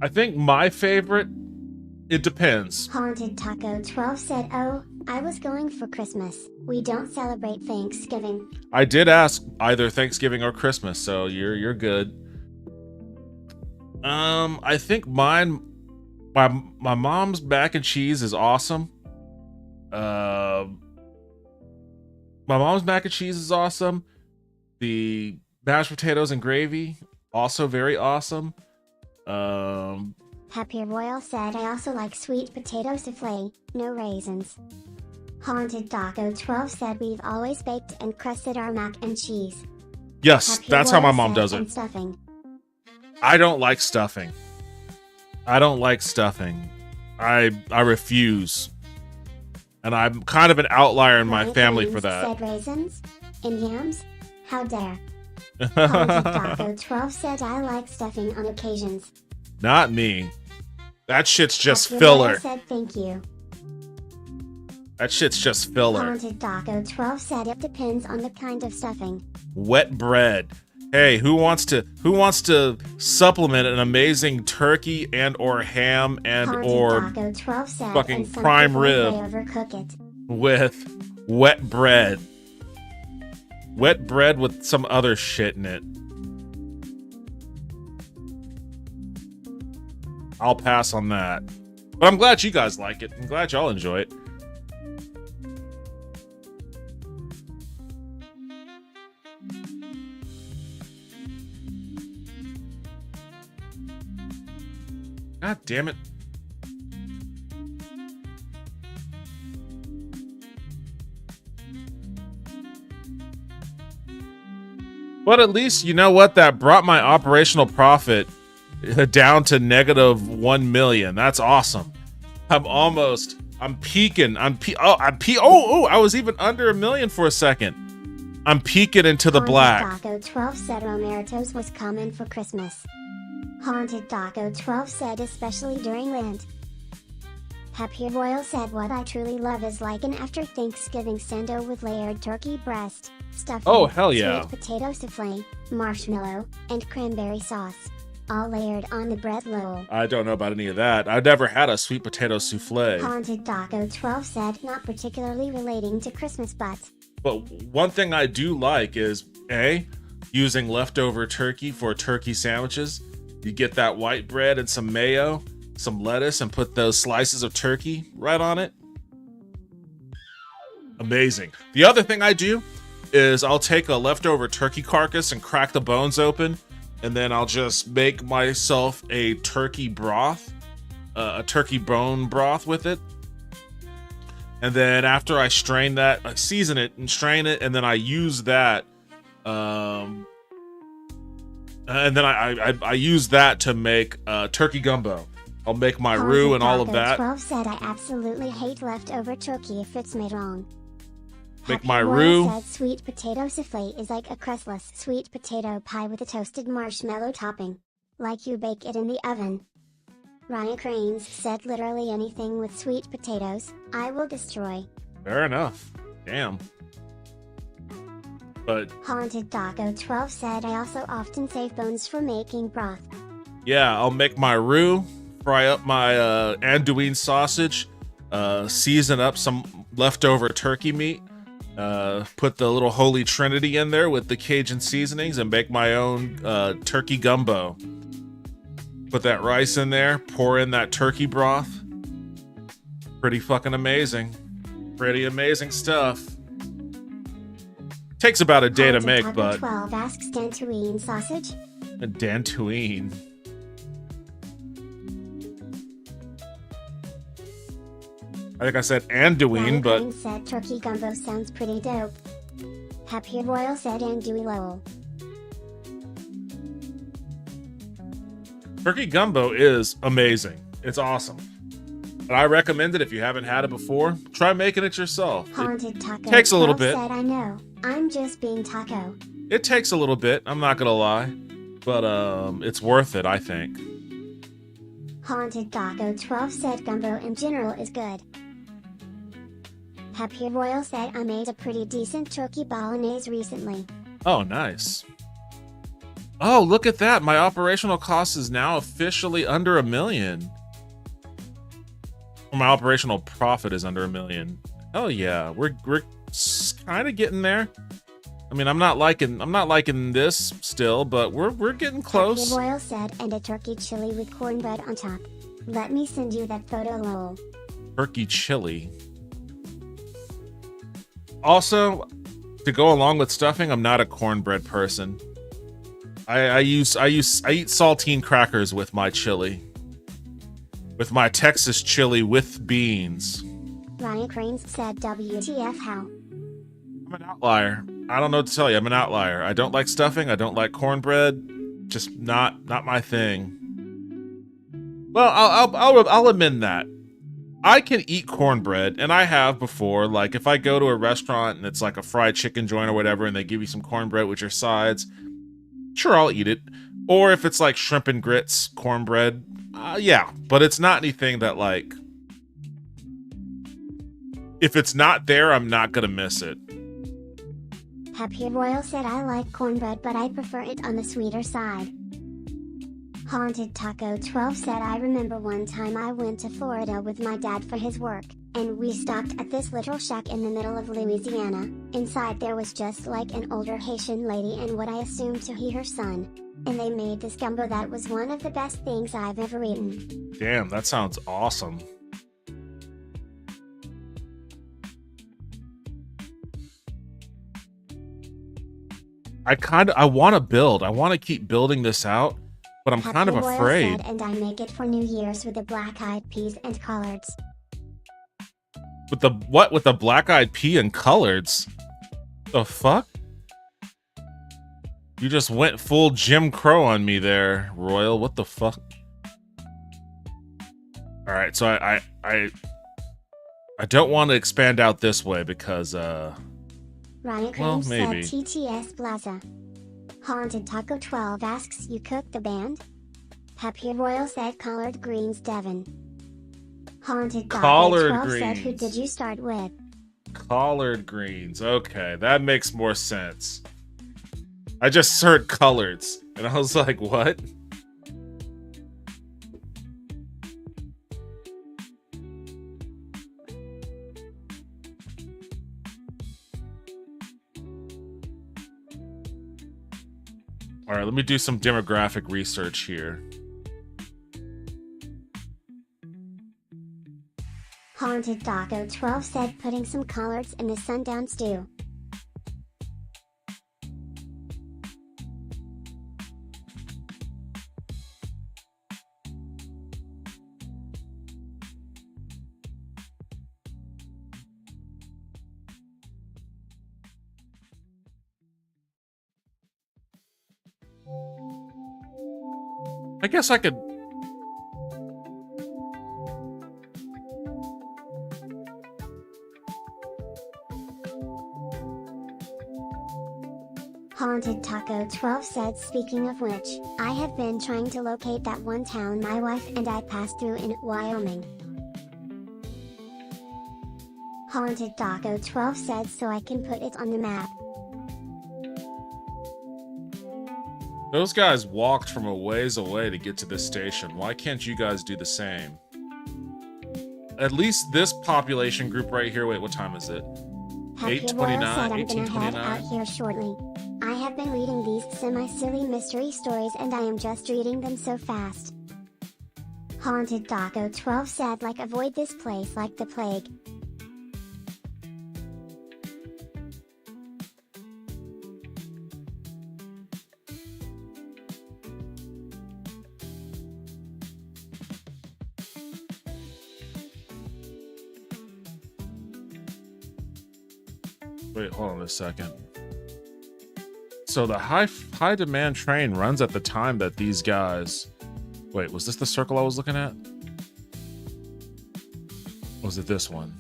I think my favorite, it depends. Haunted Taco 12 said, oh, I was going for Christmas. We don't celebrate Thanksgiving. I did ask either Thanksgiving or Christmas, so you're good. I think mine, my mom's mac and cheese is awesome. My mom's mac and cheese is awesome. The mashed potatoes and gravy, also very awesome. Happy Royal said I also like sweet potato souffle, no raisins. Haunted Taco 12 said we've always baked and crusted our mac and cheese. Yes, Happy that's how my Royal mom said, does and it. Stuffing. I don't like stuffing. I refuse. And I'm kind of an outlier in my Ronnie family Cranes for that. Said raisins and yams? How dare. Haunted Taco 12 said I like stuffing on occasions. Not me. That shit's just Happy filler. Royal said thank you. That shit's just filler. Haunted Taco 12 said it depends on the kind of stuffing. Wet bread. Hey, who wants to supplement an amazing turkey and or ham and Haunted or Taco 12 said, fucking and some prime people rib they overcook it. with wet bread? Wet bread with some other shit in it. I'll pass on that. But I'm glad you guys like it. I'm glad y'all enjoy it. God damn it. But at least, you know what? That brought my operational profit down to -1 million. That's awesome. I'm peaking. I was even under 1 million for a second. I'm peeking into the black. Daco 12 said Romeritos was common for Christmas. Haunted Daco 12 said especially during Lent. Happy Royal said what I truly love is like an after Thanksgiving sando with layered turkey breast, stuffing, Oh, hell yeah. sweet potato souffle, marshmallow, and cranberry sauce. All layered on the bread lol. I don't know about any of that. I've never had a sweet potato souffle. Haunted Daco 12 said not particularly relating to Christmas but. But one thing I do like is, A, using leftover turkey for turkey sandwiches. You get that white bread and some mayo, some lettuce, and put those slices of turkey right on it. Amazing. The other thing I do is I'll take a leftover turkey carcass and crack the bones open, and then I'll just make myself a turkey broth, a turkey bone broth with it. And then after I strain that, I season it and strain it, and then I use that. And then I use that to make turkey gumbo. I'll make my roux and all of that. 12 said I absolutely hate leftover turkey if it's made wrong. Make Happy my Roy roux. said sweet potato souffle is like a crustless sweet potato pie with a toasted marshmallow topping. Like you bake it in the oven. Ryan Cranes said literally anything with sweet potatoes, I will destroy. Fair enough. Damn. But Haunted Daco 12 said I also often save bones for making broth. yeah, I'll make my roux, fry up my andouille sausage, season up some leftover turkey meat, put the little holy trinity in there with the Cajun seasonings, and make my own turkey gumbo. Put that rice in there, pour in that turkey broth. Pretty fucking amazing. Pretty amazing stuff. Takes about a day to Haunted make, Taco but 12 asks Dantooine sausage. a Dantooine. I think I said andouille, Ryan but Cranes said turkey gumbo sounds pretty dope. Happy Royal said andouille lol. turkey gumbo is amazing. It's awesome. And I recommend it if you haven't had it before. Try making it yourself. Haunted Taco takes a little 12 bit. said I know. I'm just being taco. It takes a little bit, I'm not gonna lie. But it's worth it, I think. Haunted Daco 12 said gumbo in general is good. Happy Royal said I made a pretty decent turkey bolognese recently. Oh, nice. Oh, look at that. My operational cost is now officially under 1 million. My operational profit is under 1 million. Hell yeah. We're kind of getting there. I mean, I'm not liking this still, but we're getting close. Happy Royal said and a turkey chili with cornbread on top. Let me send you that photo lol. Turkey chili. Also, to go along with stuffing, I'm not a cornbread person. I eat saltine crackers with my chili. With my Texas chili with beans. Ryan Cranes said WTF how? I'm an outlier. I don't know what to tell you. I'm an outlier. I don't like stuffing. I don't like cornbread. Just not my thing. Well, I'll amend that. I can eat cornbread, and I have before. Like, if I go to a restaurant and it's like a fried chicken joint or whatever, and they give you some cornbread with your sides, sure, I'll eat it. Or if it's like shrimp and grits, cornbread, yeah. But it's not anything that, like, if it's not there, I'm not gonna miss it. Happy Royal said I like cornbread but I prefer it on the sweeter side. Haunted Taco 12 said, I remember one time I went to Florida with my dad for his work, and we stopped at this little shack in the middle of Louisiana. Inside there was just like an older Haitian lady and what I assumed to be her son. And they made this gumbo that was one of the best things I've ever eaten. Damn, that sounds awesome. I want to build. I want to keep building this out, but I'm kind of Happy Royal afraid. said, and I make it for New Year's with the black-eyed peas and collards. With the what? With the black-eyed pea and collards? The fuck? You just went full Jim Crow on me there, Royal. What the fuck? All right, so I don't want to expand out this way because Ryan well, Cream maybe. said TTS Plaza. Haunted Taco 12 asks, you cook the band? Happy Royal said collard greens Devon. Haunted Taco Collard 12 said, who greens. did you start with? Collard greens. Okay, that makes more sense. I just heard collards, and I was like, what? All right, let me do some demographic research here. Haunted Taco 12 said, putting some collards in the sundown stew. I guess I could. Haunted Taco 12 said, speaking of which, I have been trying to locate that one town my wife and I passed through in Wyoming. Haunted Taco 12 said, so I can put it on the map. Those guys walked from a ways away to get to this station. Why can't you guys do the same? At least this population group right here. Wait, what time is it? Happy 8:29, Royal said, I'm gonna head 18:29. out here shortly. I have been reading these semi-silly mystery stories and I am just reading them so fast. Haunted Taco 12 said, like, avoid this place like the plague. Wait, hold on a second. So the high demand train runs at the time that these guys. Wait, was this the circle I was looking at? Or was it this one?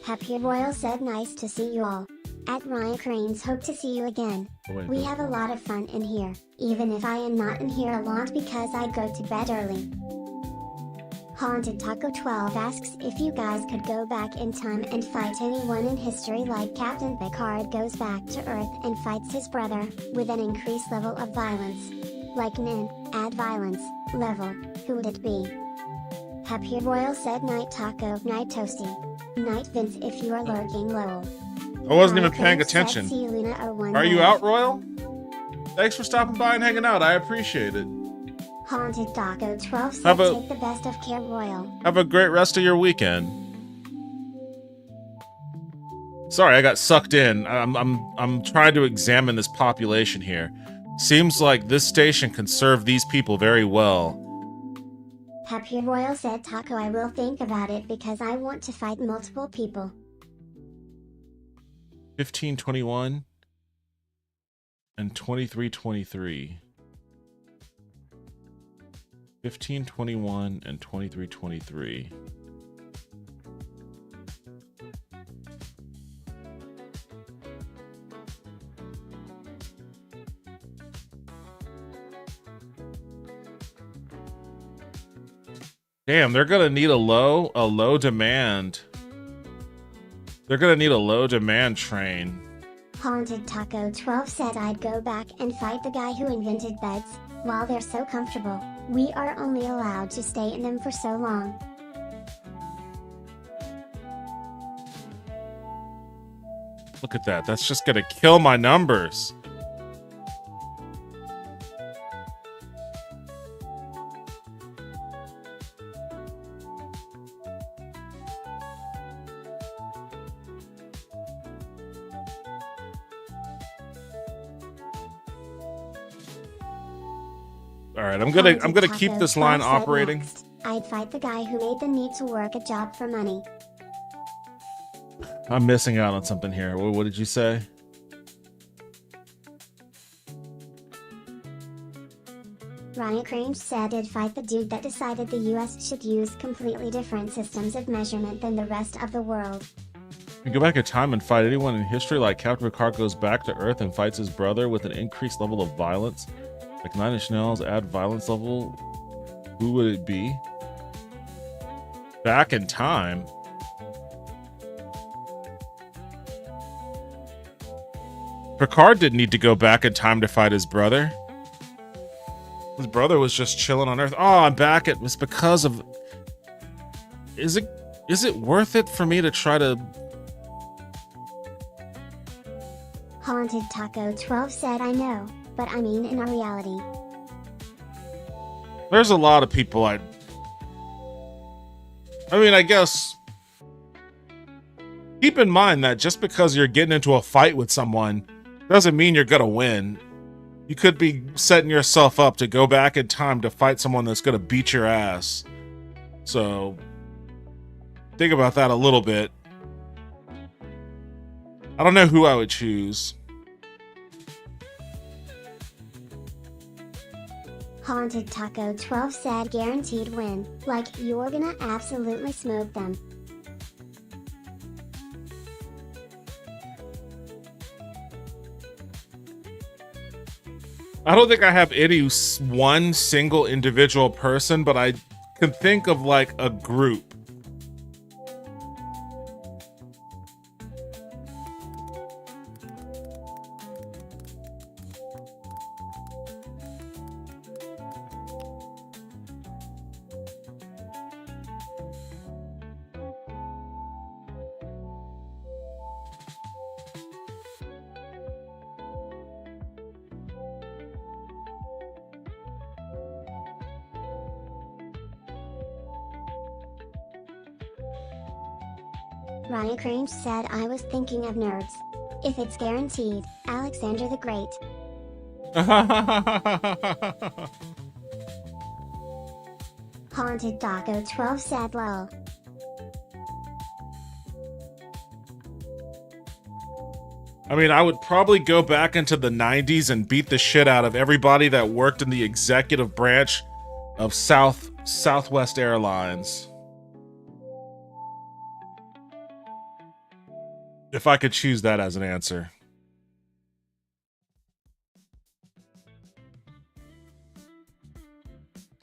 Happy Royal said, nice to see you all. At Ryan Cranes, hope to see you again. Oh, wait, We this have a one. lot of fun in here, even if I am not in here a lot because I go to bed early. Haunted Taco 12 asks if you guys could go back in time and fight anyone in history like Captain Picard goes back to Earth and fights his brother, with an increased level of violence. Like Nin, add violence, level, who would it be? Happy Royal said, night Taco, night Toasty. Night Vince if you are lurking Lowell. I wasn't even Ryan paying Cranes said, attention. see you, Luna, or one Are you way. out, Royal? Thanks for stopping by and hanging out. I appreciate it. Haunted Taco 12 said, Have a- take the best of care, Royal. Have a great rest of your weekend. Sorry, I got sucked in. I'm trying to examine this population here. Seems like this station can serve these people very well. Happy Royal said, Taco, I will think about it because I want to fight multiple people. 1521 and 2323. 1521 and 2323. Damn, they're gonna need a low demand. They're gonna need a low demand train. Haunted Taco 12 said I'd go back and fight the guy who invented beds. While they're so comfortable, we are only allowed to stay in them for so long. Look at that. That's just gonna kill my numbers. All right, I'm gonna keep this line operating. Next, I'd fight the guy who made the need to work a job for money. I'm missing out on something here. What did you say? Ryan Crange said he'd fight the dude that decided the US should use completely different systems of measurement than the rest of the world. You go back in time and fight anyone in history, like Captain Picard goes back to Earth and fights his brother with an increased level of violence. Like 9 Inch Nails, add violence level. Who would it be? Back in time? Picard didn't need to go back in time to fight his brother. His brother was just chilling on Earth. Oh, I'm back. It was because of... Is it worth it for me to try to... Haunted Taco 12 said I know, but I mean in our reality. There's a lot of people I mean, I guess... Keep in mind that just because you're getting into a fight with someone doesn't mean you're gonna win. You could be setting yourself up to go back in time to fight someone that's gonna beat your ass. So, think about that a little bit. I don't know who I would choose. Haunted Taco 12 said guaranteed win, like you're gonna absolutely smoke them. I don't think I have any one single individual person, but I can think of like a group. Ryan Crange said I was thinking of nerds. If it's guaranteed, Alexander the Great. Haunted Taco 12 said lol. I mean, I would probably go back into the 90s and beat the shit out of everybody that worked in the executive branch of Southwest Airlines. If I could choose that as an answer.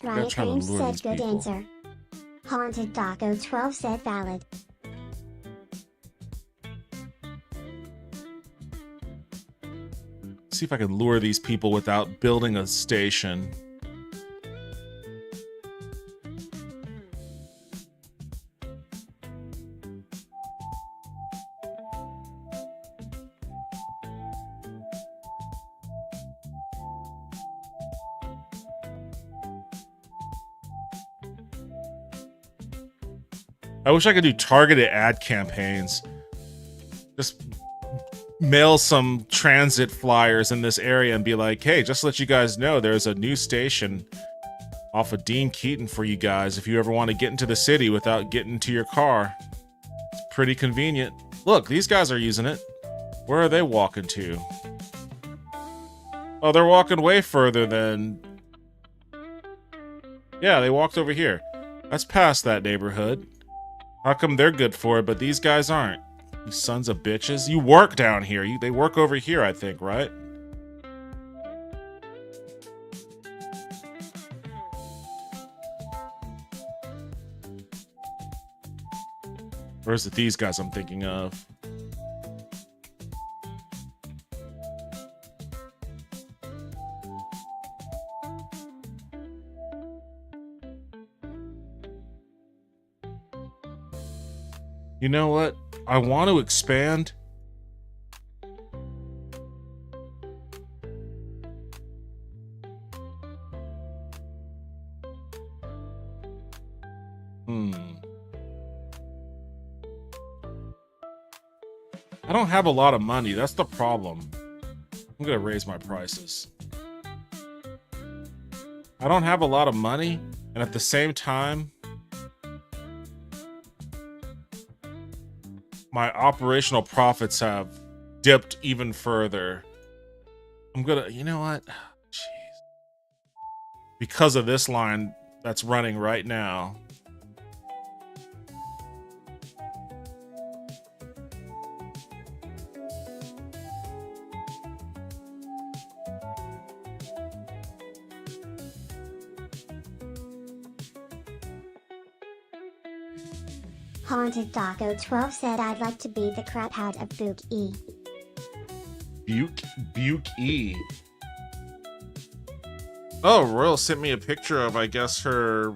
Ryan trying to Crange lure said these good people. answer. Haunted Taco 12 said valid. See if I can lure these people without building a station. I wish I could do targeted ad campaigns. Just mail some transit flyers in this area and be like, hey, just to let you guys know, there's a new station off of Dean Keaton for you guys if you ever want to get into the city without getting into your car. It's pretty convenient. Look, these guys are using it. Where are they walking to? Oh, they're walking way further than... Yeah, they walked over here. That's past that neighborhood. How come they're good for it, but these guys aren't? You sons of bitches. You work down here. They work over here, I think, right? Or is it these guys I'm thinking of? You know what? I want to expand. I don't have a lot of money. That's the problem. I'm gonna raise my prices. I don't have a lot of money, and at the same time, my operational profits have dipped even further. I'm gonna, you know what? Jeez. Because of this line that's running right now. Haunted Daco 12 said I'd like to be the crap out of Book E. Buke E. Oh, Royal sent me a picture of, I guess, her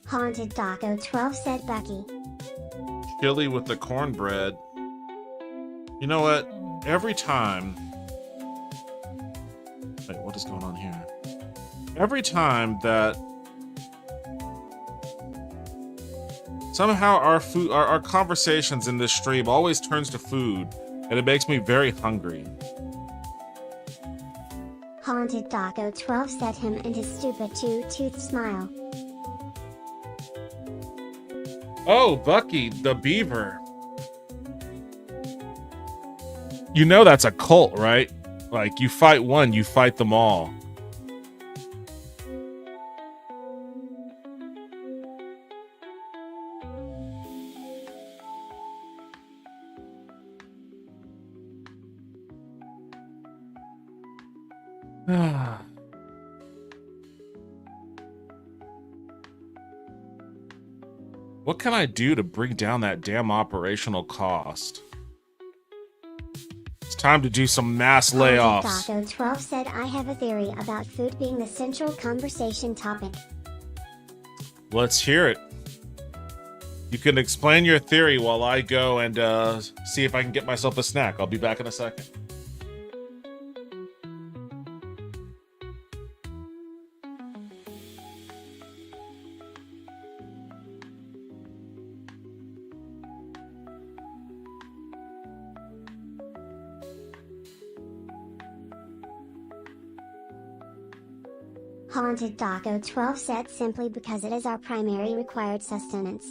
Haunted Daco 12 said Bucky. chili with the cornbread. You know what? Every time... Wait, what is going on here? Every time that somehow our conversations in this stream always turns to food, and it makes me very hungry. Haunted Daco 12 said him and his stupid two-tooth smile. Oh, Bucky, the beaver. You know that's a cult, right? Like, you fight one, you fight them all. What can I do to bring down that damn operational cost? It's time to do some mass layoffs. Haunted Daco 12 said I have a theory about food being the central conversation topic. Let's hear it. You can explain your theory while I go and see if I can get myself a snack. I'll be back in a second. Haunted Daco 12 said simply because it is our primary required sustenance.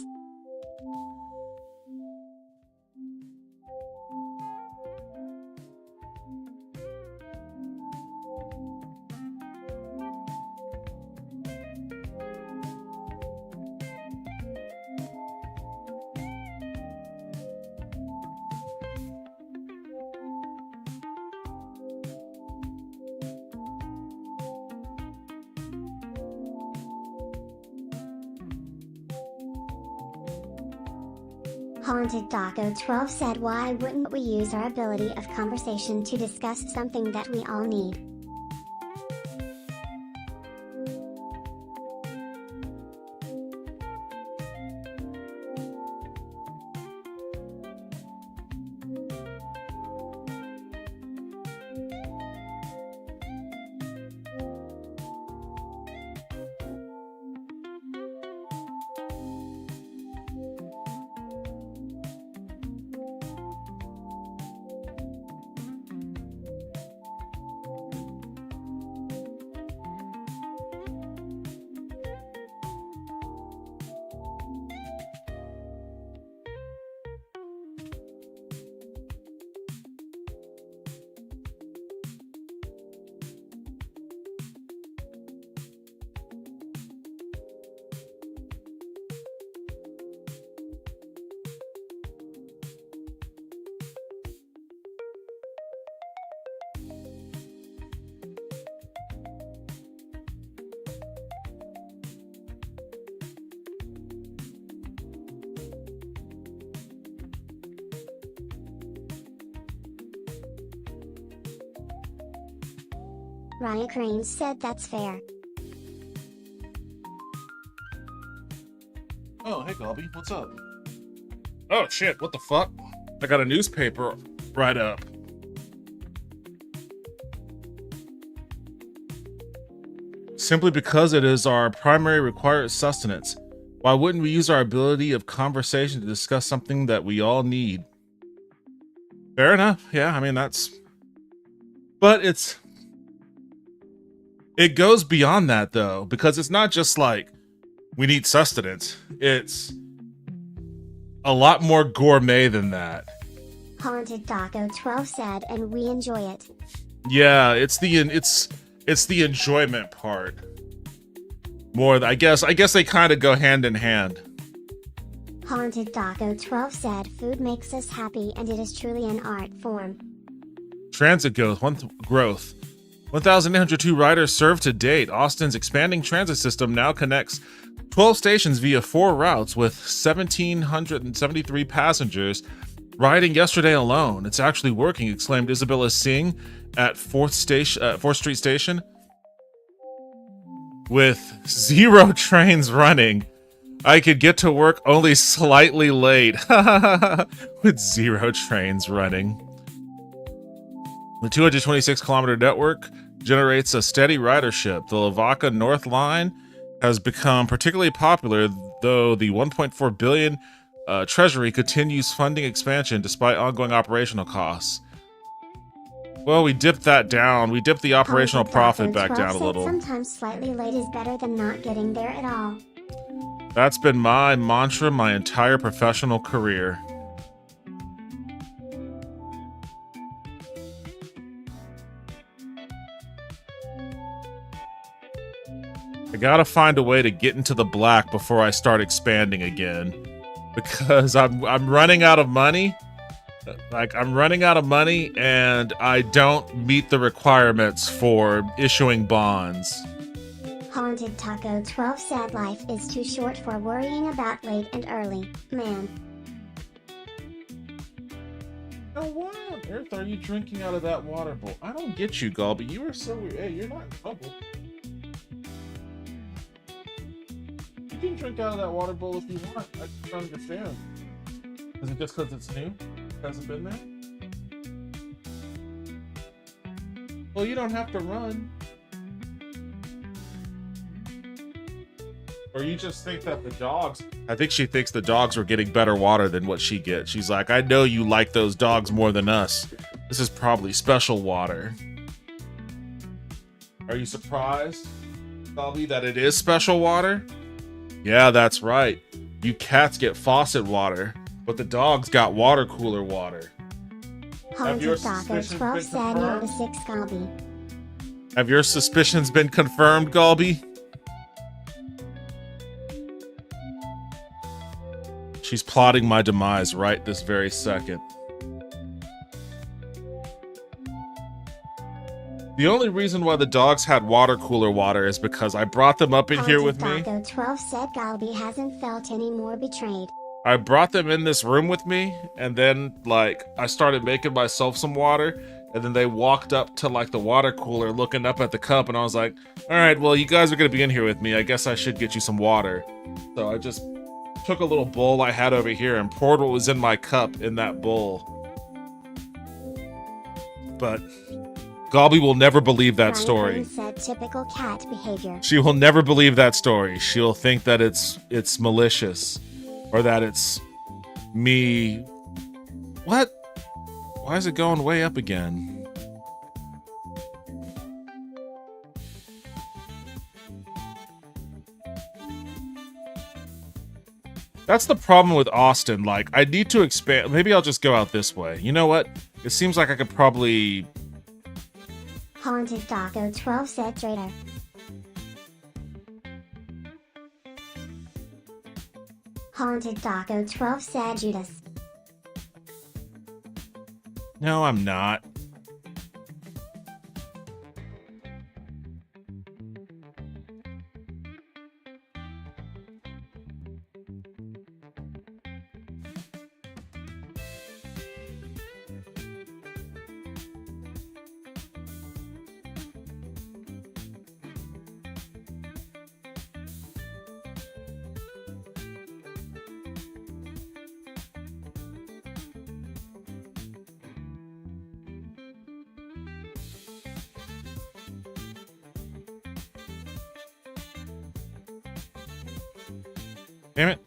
Haunted Daco 12 said why wouldn't we use our ability of conversation to discuss something that we all need? Ryan Cranes said that's fair. Oh, hey, Gobby, what's up? Oh shit, what the fuck? I got a newspaper right up. Simply because it is our primary required sustenance. Why wouldn't we use our ability of conversation to discuss something that we all need? Fair enough. Yeah, I mean, that's... But it goes beyond that, though, because it's not just like, we need sustenance. It's a lot more gourmet than that. Haunted Taco 12 said, and we enjoy it. Yeah, it's the enjoyment part. More, I guess they kind of go hand in hand. Haunted Taco 12 said, food makes us happy and it is truly an art form. Transit growth. 1,802 riders served to date. Austin's expanding transit system now connects 12 stations via 4 routes with 1,773 passengers riding yesterday alone. It's actually working, exclaimed Isabella Singh at 4th Street Station. With 0 trains running, I could get to work only slightly late. With 0 trains running. The 226-kilometer network generates a steady ridership. The Lavaca North Line has become particularly popular, though the $1.4 billion Treasury continues funding expansion despite ongoing operational costs. Well, we dipped that down. We dipped the operational profit back down a little. Sometimes slightly late is better than not getting there at all. That's been my mantra my entire professional career. I gotta find a way to get into the black before I start expanding again. Because I'm running out of money. I'm running out of money and I don't meet the requirements for issuing bonds. Haunted Taco 12 said life is too short for worrying about late and early, man. Now why on earth are you drinking out of that water bowl? I don't get you, Gulby. You are so weird. Hey, you're not in trouble. You can drink out of that water bowl if you want. I just don't understand. Is it just because it's new? Hasn't been there? Well, you don't have to run. Or you just think that the dogs... I think she thinks the dogs were getting better water than what she gets. She's like, I know you like those dogs more than us. This is probably special water. Are you surprised, Bobby, that it is special water? Yeah, that's right. You cats get faucet water, but the dogs got water cooler water. Haunted Taco 12 said you're the 6 Galby. Have your suspicions been confirmed, Galby? She's plotting my demise right this very second. The only reason why the dogs had water cooler water is because I brought them up in here with me. Taco 12 said Galby hasn't felt any more betrayed. I brought them in this room with me, and then, like, I started making myself some water, and then they walked up to, like, the water cooler looking up at the cup, and I was like, all right, well, you guys are going to be in here with me. I guess I should get you some water. So I just took a little bowl I had over here and poured what was in my cup in that bowl. But Galby will never believe that story. Said typical cat behavior. She will never believe that story. She'll think that it's malicious. Or that it's me. What? Why is it going way up again? That's the problem with Austin. Like, I need to expand. Maybe I'll just go out this way. You know what? It seems like I could probably... Haunted Taco 12 said traitor. Haunted Taco 12 said Judas. No, I'm not. Damn it.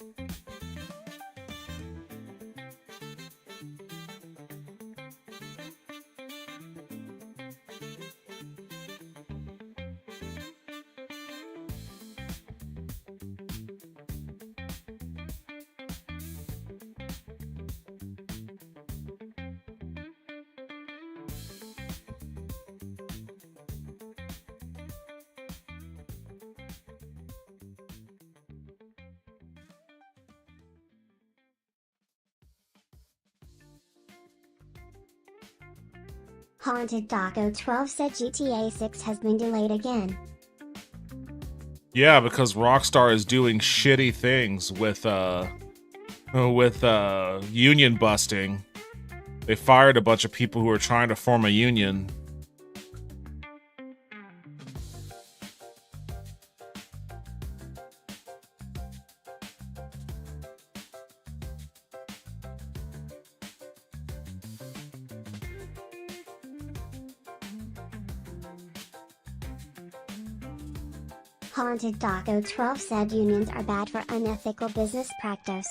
Haunted Taco 12 said GTA 6 has been delayed again. Yeah, because Rockstar is doing shitty things with union busting. They fired a bunch of people who were trying to form a union. Haunted Taco 12 said unions are bad for unethical business practice.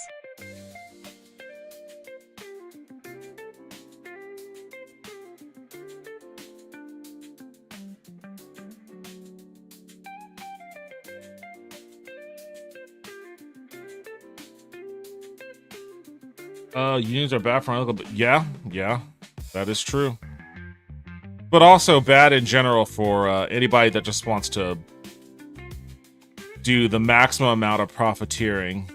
Unions are bad for unethical, but yeah, that is true. But also bad in general for anybody that just wants to do the maximum amount of profiteering.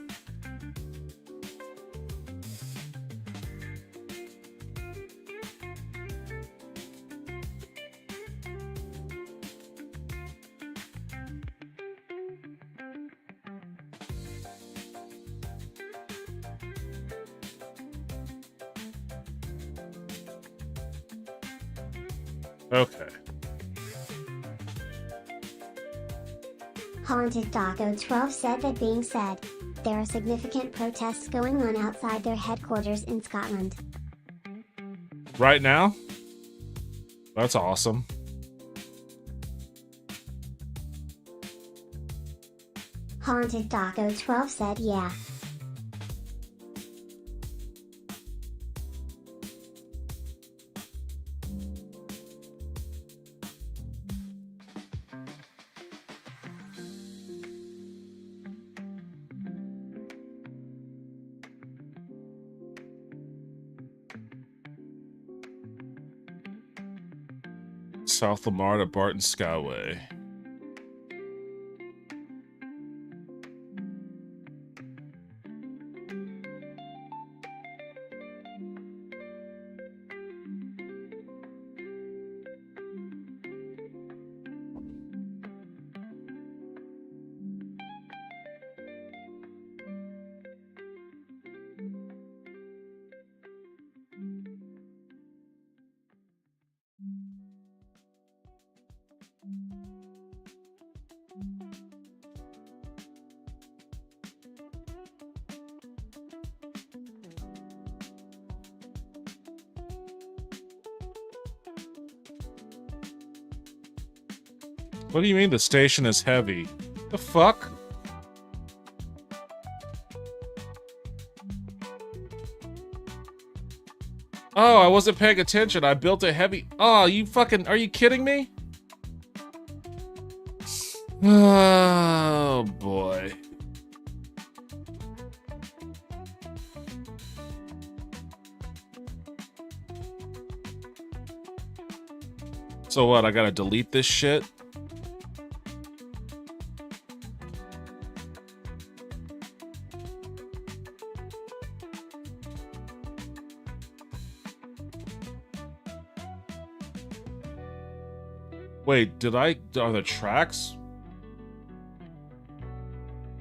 Okay. Haunted Taco 12 said that being said, there are significant protests going on outside their headquarters in Scotland. Right now? That's awesome. Haunted Taco 12 said yeah. South Lamar to Barton Skyway. What do you mean the station is heavy? The fuck? Oh, I wasn't paying attention. I built a heavy... Oh, you fucking... Are you kidding me? Oh, boy. So what, I gotta delete this shit? Wait, are the tracks?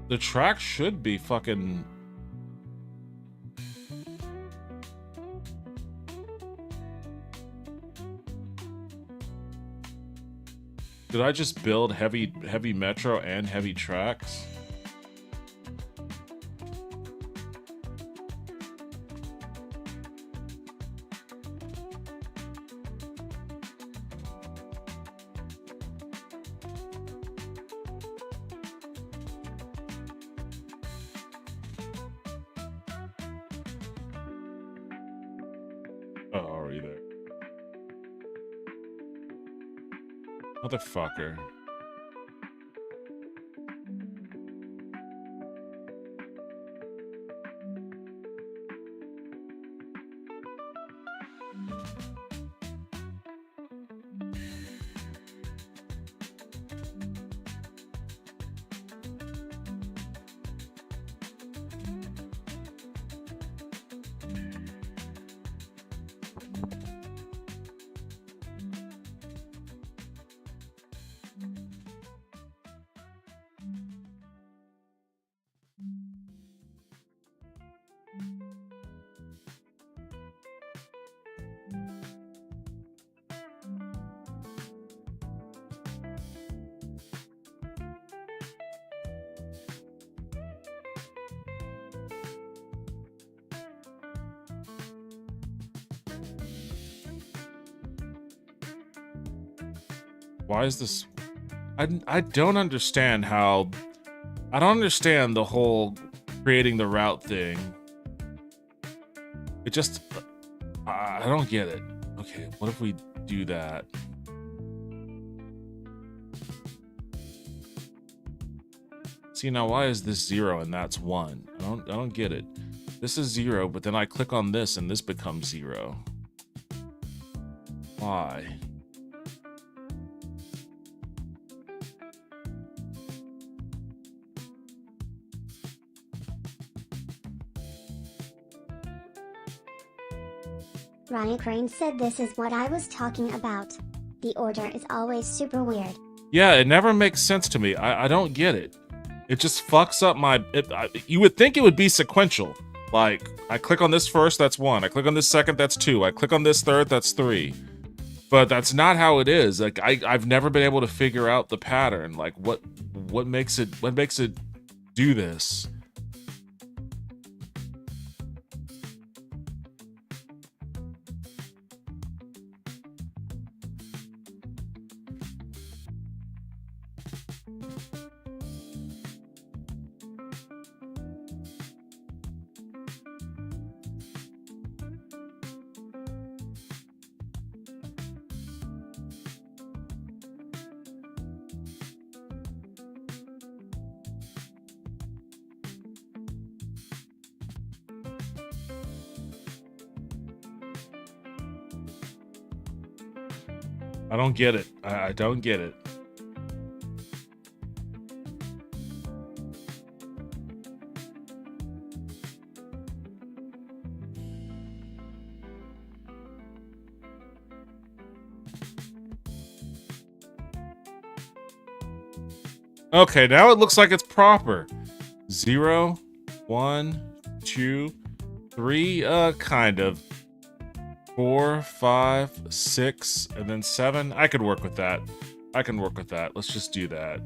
The tracks should be fucking... Did I just build heavy metro and heavy tracks? Oh, are you there? Motherfucker. Why is this? I don't understand how. I don't understand the whole creating the route thing. It just. I don't get it. Okay, what if we do that? See, now why is this 0 and that's 1? I don't get it. This is 0, but then I click on this and this becomes 0. Why? Ryan Crane said this is what I was talking about. The order is always super weird. Yeah, it never makes sense to me. I don't get it. It just fucks up my... you would think it would be sequential. Like, I click on this first, that's 1. I click on this second, that's 2. I click on this third, that's 3. But that's not how it is. Like, I've never been able to figure out the pattern. Like, what makes it do this? I don't get it. I don't get it. Okay, now it looks like it's proper. 0, 1, 2, 3, kind of. 4, 5, 6, and then 7. I could work with that. I can work with that. Let's just do that.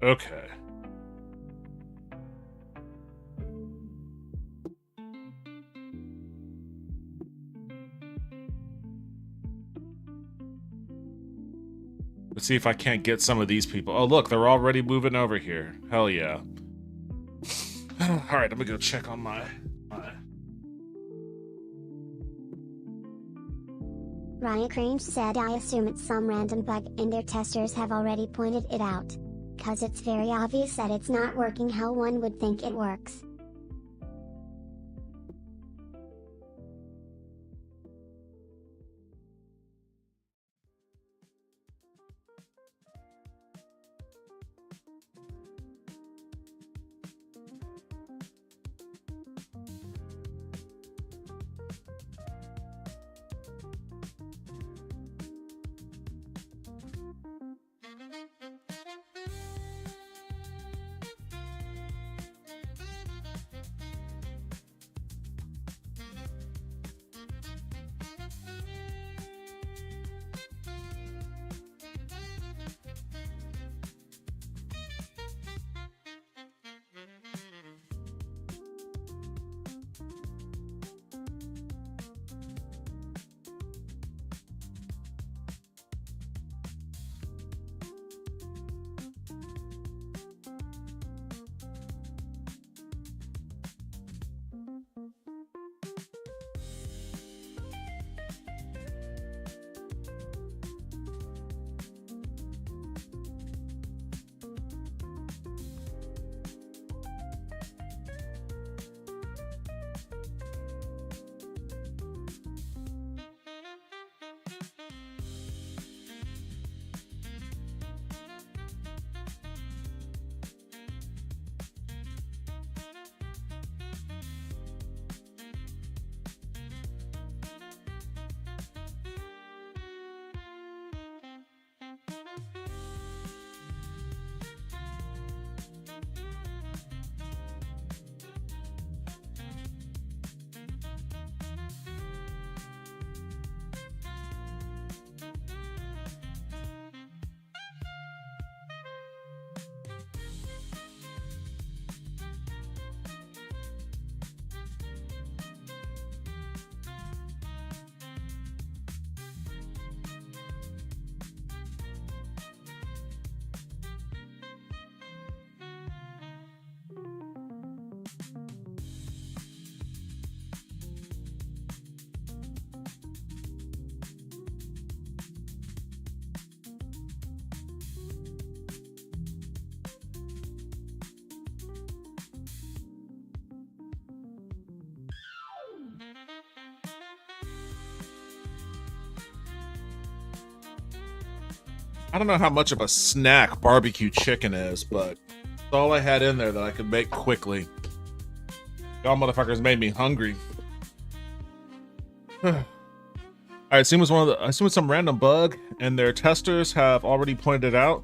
Okay. Let's see if I can't get some of these people. Oh, look, they're already moving over here. Hell yeah. All right, I'm gonna go check on my... Ryan Crane said I assume it's some random bug and their testers have already pointed it out. Cause it's very obvious that it's not working how one would think it works. I don't know how much of a snack barbecue chicken is, but it's all I had in there that I could make quickly. Y'all motherfuckers made me hungry. I assume it's some random bug, and their testers have already pointed it out.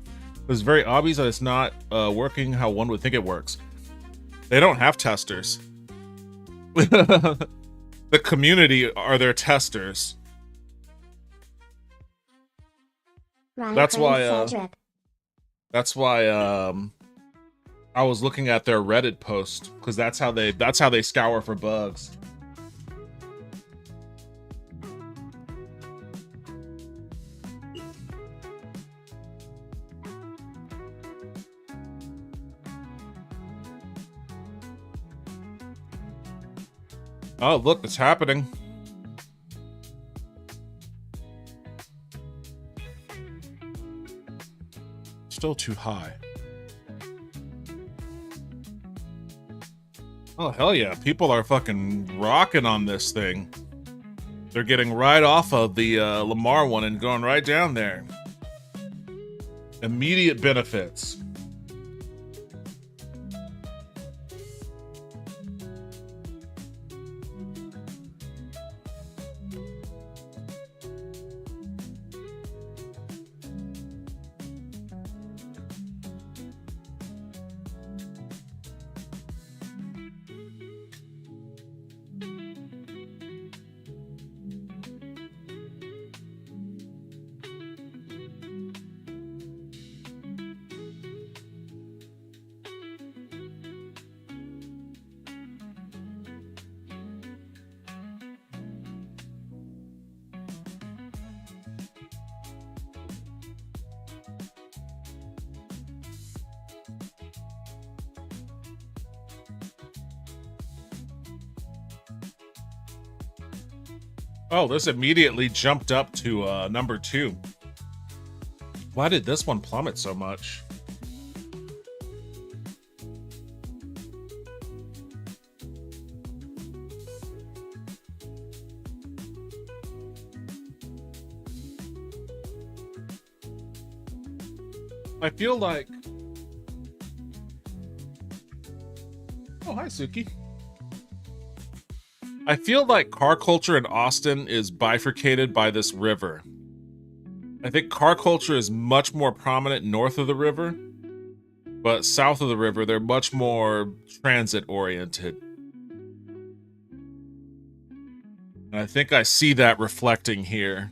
It's very obvious that it's not working how one would think it works. They don't have testers. The community are their testers. Ryan That's Crane why. said drip. That's why. I was looking at their Reddit post because that's how they scour for bugs. Oh, look, it's happening. Still too high. Oh, hell yeah. People are fucking rocking on this thing. They're getting right off of the Lamar one and going right down there. Immediate benefits. Oh, this immediately jumped up to number 2. Why did this one plummet so much? I feel like... Oh, hi, Suki. I feel like car culture in Austin is bifurcated by this river. I think car culture is much more prominent north of the river, but south of the river, they're much more transit-oriented. And I think I see that reflecting here.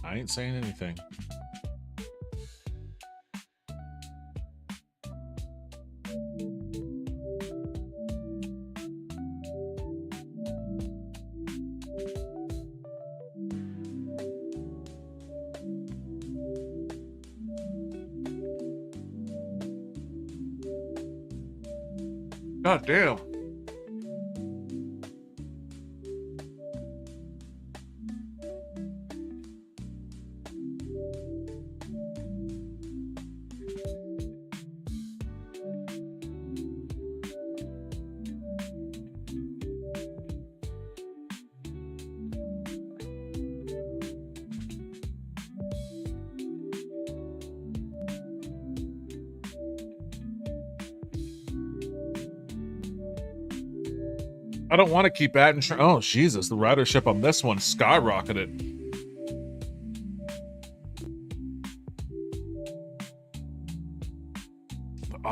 I ain't saying anything. God damn. I don't want to keep adding. Oh, Jesus. The ridership on this one skyrocketed.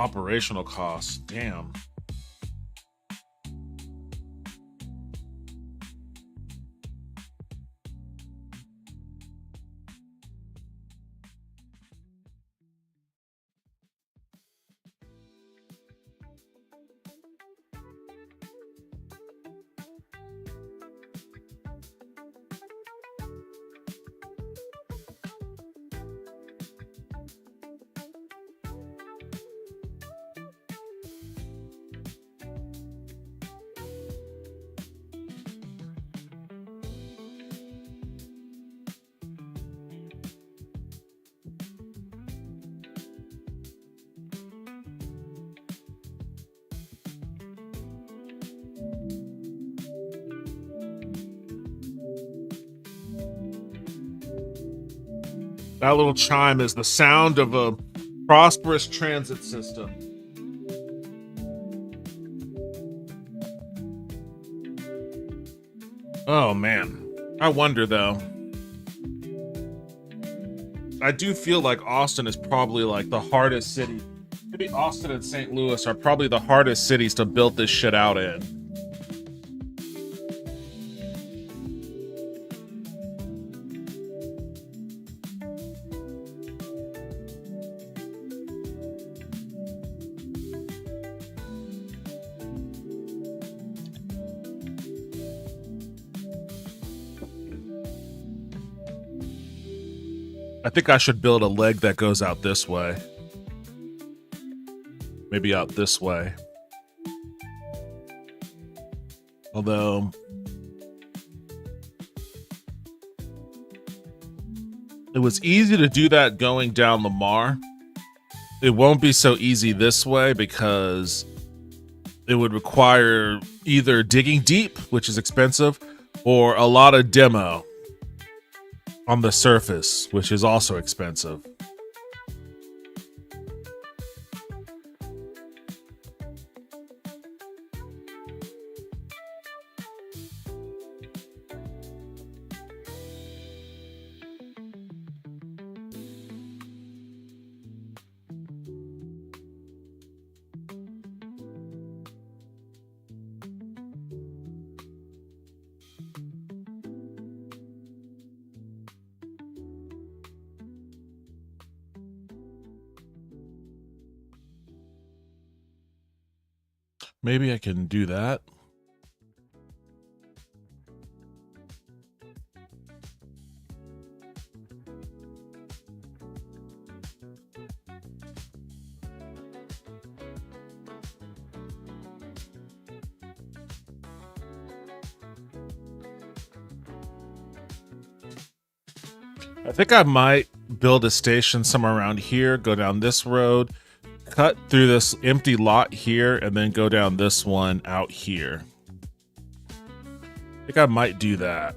operational costs. Damn. That little chime is the sound of a prosperous transit system. Oh man, I wonder though. I do feel like Austin is probably like the hardest city. Maybe Austin and St. Louis are probably the hardest cities to build this shit out in. I think I should build a leg that goes out this way. Maybe out this way. Although it was easy to do that going down Lamar. It won't be so easy this way because it would require either digging deep, which is expensive, or a lot of demo on the surface, which is also expensive. Maybe I can do that. I think I might build a station somewhere around here, go down this road, cut through this empty lot here, and then go down this one out here. I think I might do that.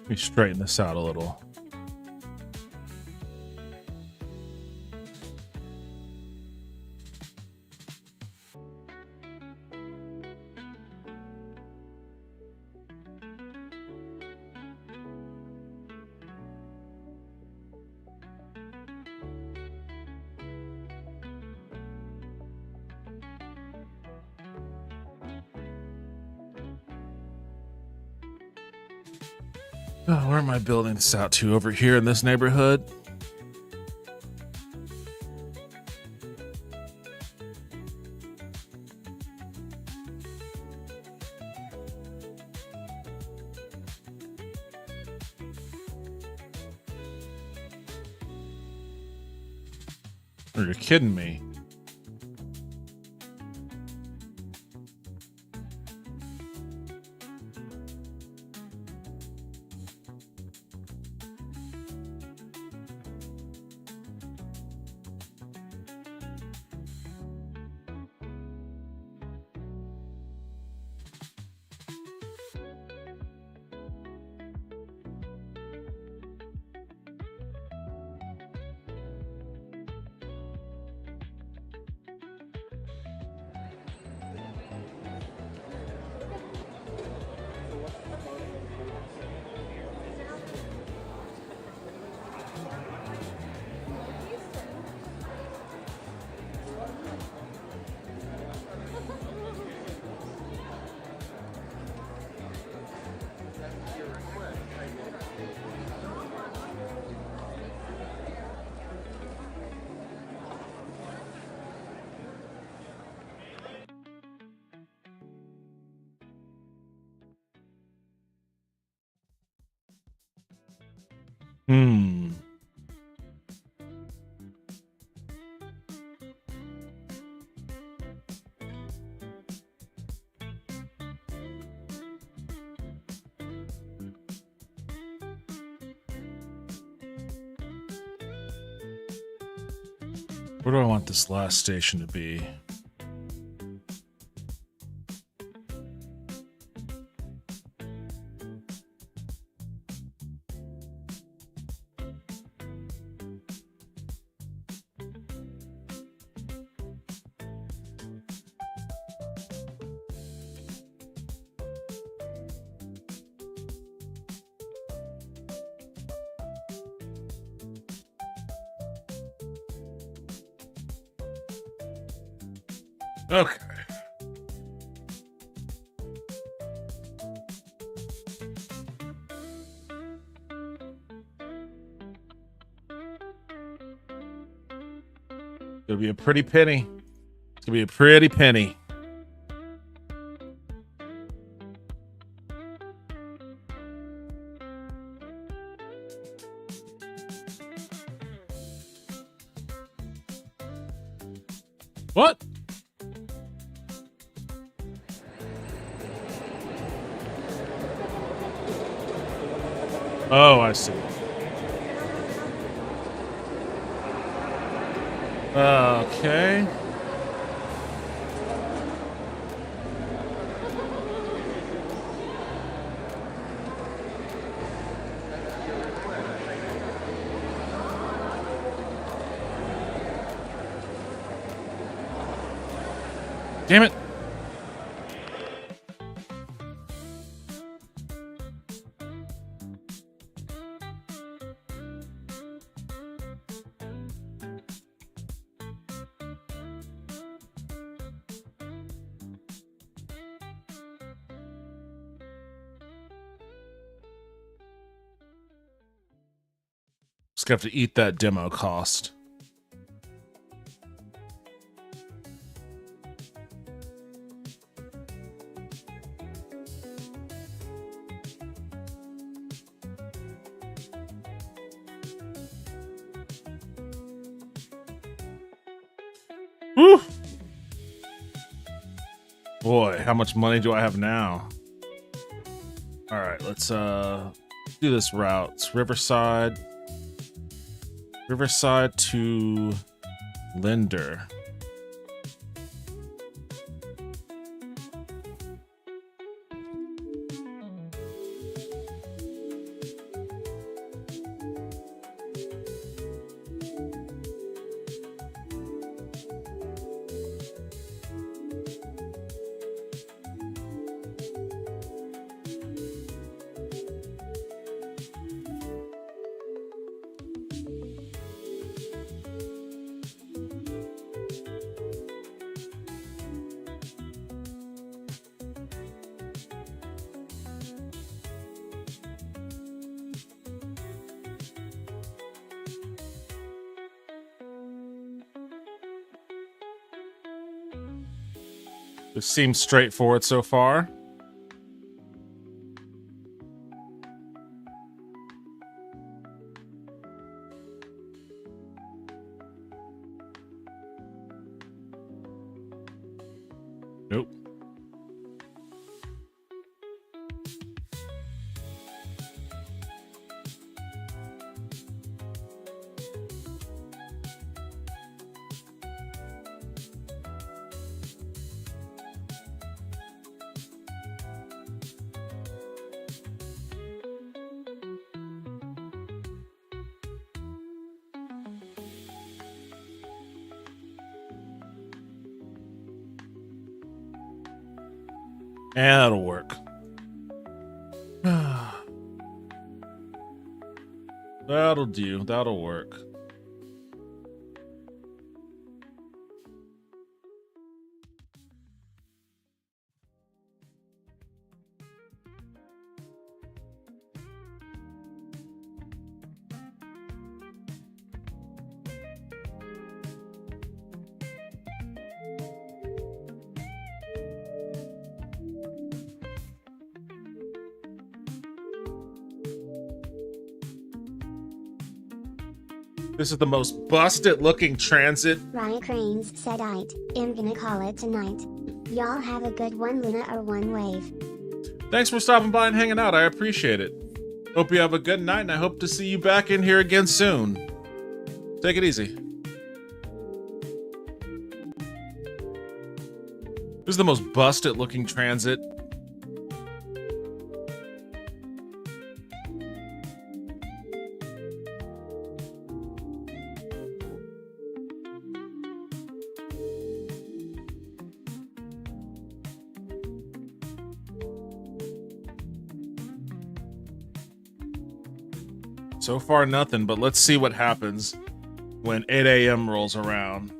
Let me straighten this out a little. Oh, where am I building this out to? Over here in this neighborhood? Or you're kidding me. Hmm. Where do I want this last station to be? Okay. It'll be a pretty penny. It's gonna be a pretty penny. What? Oh, I see. Okay. Damn it. Just gonna have to eat that demo cost. Woo! Boy, how much money do I have now? All right, let's do this route. It's Riverside to Linder. This seems straightforward so far. Nope. And that'll work. That'll do. That'll work. This is the most busted looking transit. Ryan Cranes said I'm gonna call it tonight. Y'all have a good one, Luna or One Wave. Thanks for stopping by and hanging out. I appreciate it. Hope you have a good night, and I hope to see you back in here again soon. Take it easy. This is the most busted looking transit. So far, nothing, but let's see what happens when 8 a.m. rolls around.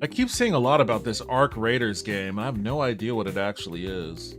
I keep seeing a lot about this Ark Raiders game. I have no idea what it actually is.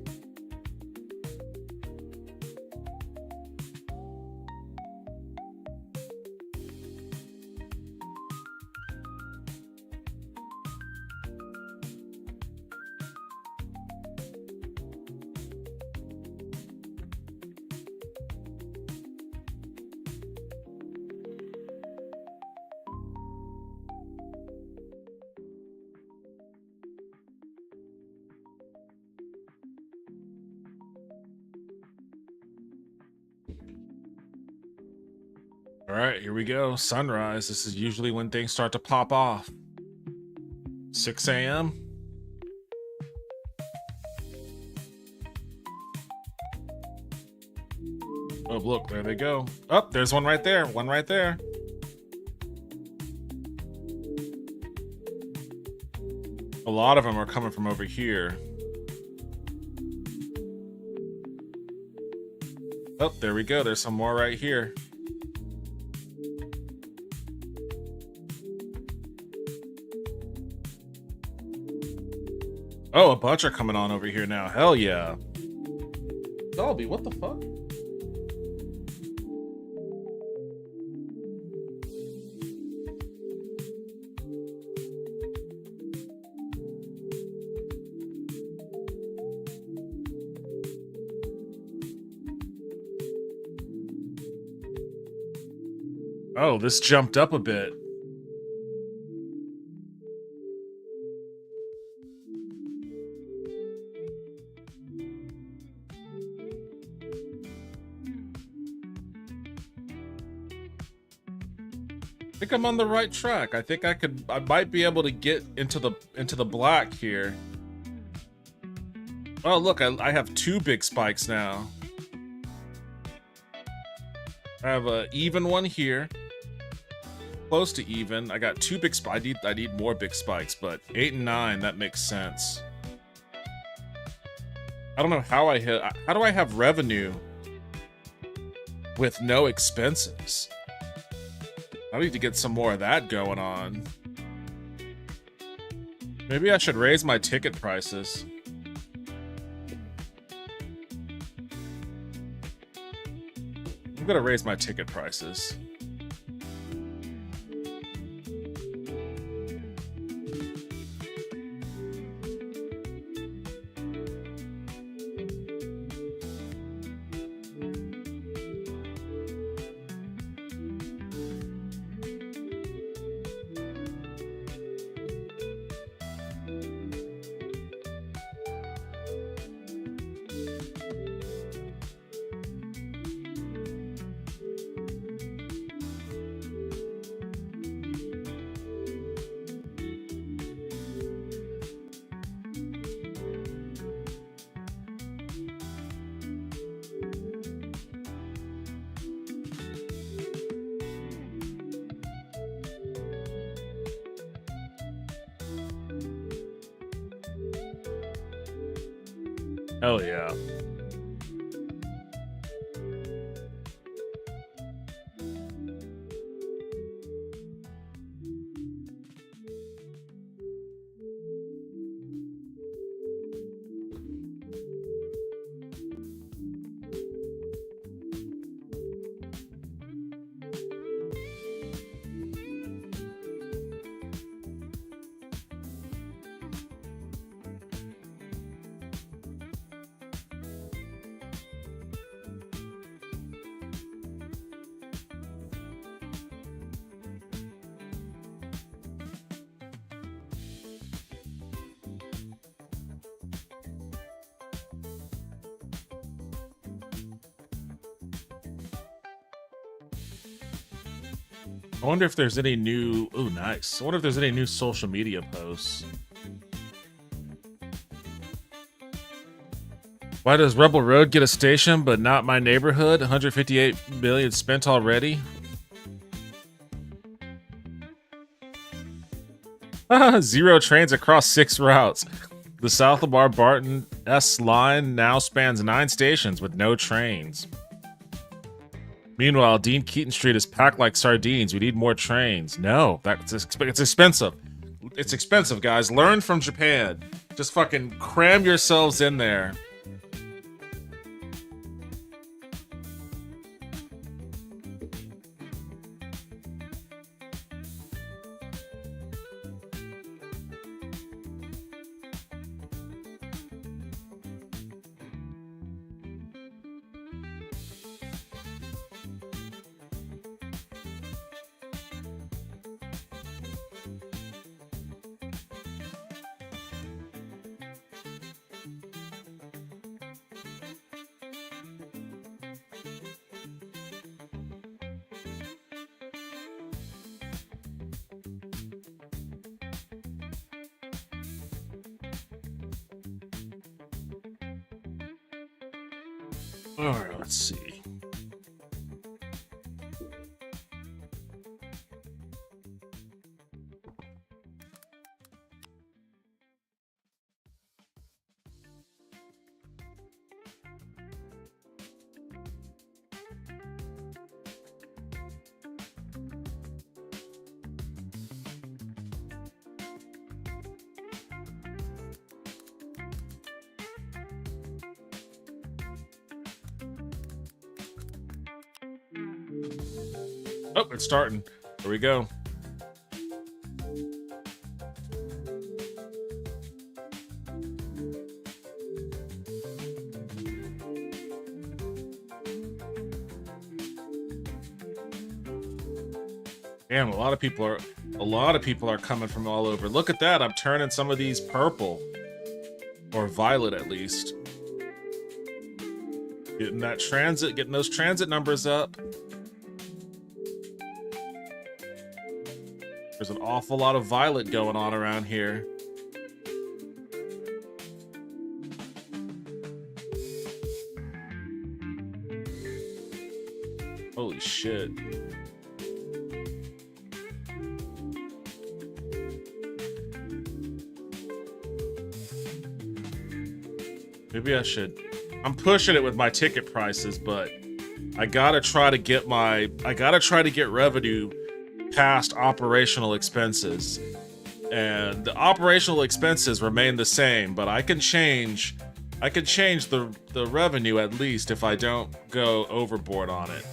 All right, here we go. Sunrise. This is usually when things start to pop off. 6 a.m. Oh, look, there they go. Oh, there's one right there. One right there. A lot of them are coming from over here. Oh, there we go. There's some more right here. Oh, a bunch are coming on over here now. Hell yeah. Dolby, what the fuck? Oh, this jumped up a bit. I think I'm on the right track. I think I might be able to get into the black here. Oh, look, I have two big spikes now. I have an even one here. close to even. I got 2 big spikes. I need more big spikes, but 8 and 9, that makes sense. I don't know how I hit. How do I have revenue with no expenses? I need to get some more of that going on. Maybe I should raise my ticket prices. I'm gonna raise my ticket prices. Hell yeah. I wonder if there's any new... Ooh, nice. I wonder if there's any new social media posts. Why does Rebel Road get a station, but not my neighborhood? 158 million spent already? Zero trains across 6 routes. The South Lamar Barton S line now spans 9 stations with no trains. Meanwhile, Dean Keaton Street is packed like sardines. We need more trains. No, it's expensive. It's expensive, guys. Learn from Japan. Just fucking cram yourselves in there. All right, let's see. Oh, it's starting. Here we go. Damn, a lot of people are coming from all over. Look at that. I'm turning some of these purple or violet at least. Getting those transit numbers up. There's an awful lot of violet going on around here. Holy shit. Maybe I should. I'm pushing it with my ticket prices, but I gotta try to get revenue past operational expenses. And the operational expenses remain the same, but I can change the revenue at least if I don't go overboard on it.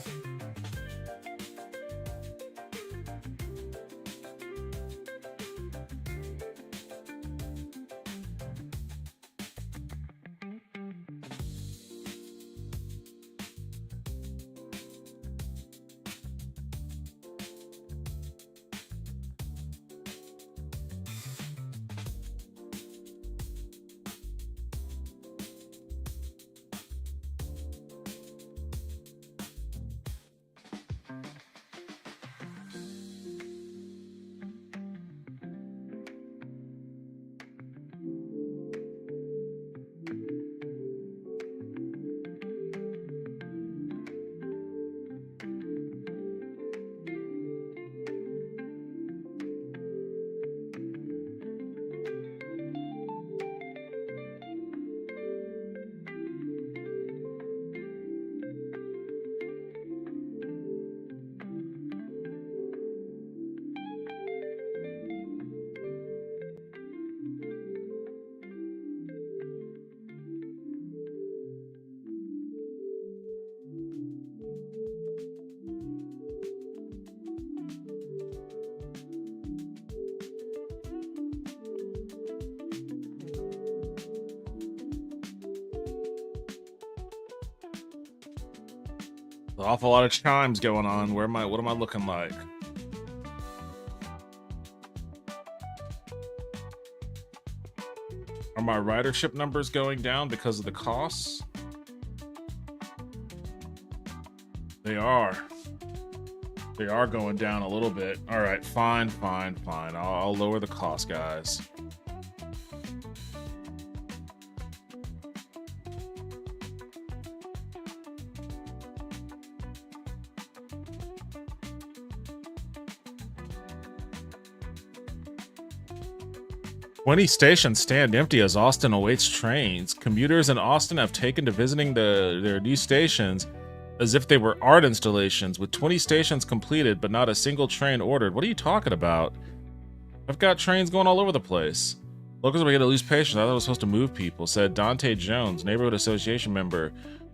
An awful lot of chimes going on. What am I looking like? Are my ridership numbers going down because of the costs? They are. They are going down a little bit. All right, fine. I'll lower the cost, guys. Twenty stations stand empty as Austin awaits trains. Commuters in Austin have taken to visiting their new stations as if they were art installations, with 20 stations completed but not a single train ordered. What are you talking about? I've got trains going all over the place. Locals are going to lose patience. I thought I was supposed to move people, said Dante Jones, neighborhood association member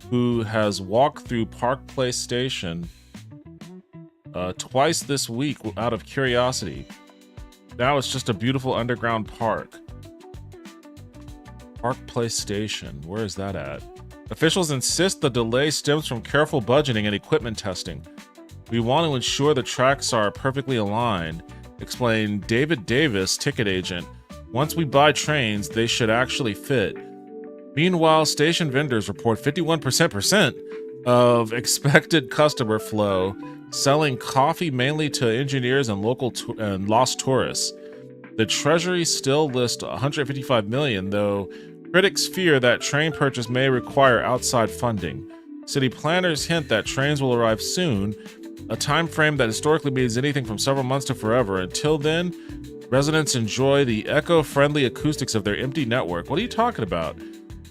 who has walked through Park Place Station twice this week out of curiosity. Now it's just a beautiful underground park. Park Place Station. Where is that at? Officials insist the delay stems from careful budgeting and equipment testing. We want to ensure the tracks are perfectly aligned, explained David Davis, ticket agent. Once we buy trains, they should actually fit. Meanwhile, station vendors report 51% of expected customer flow, selling coffee mainly to engineers and local and lost tourists. The Treasury still lists $155 million, though critics fear that train purchase may require outside funding. City planners hint that trains will arrive soon, a time frame that historically means anything from several months to forever. Until then, residents enjoy the eco-friendly acoustics of their empty network. What are you talking about?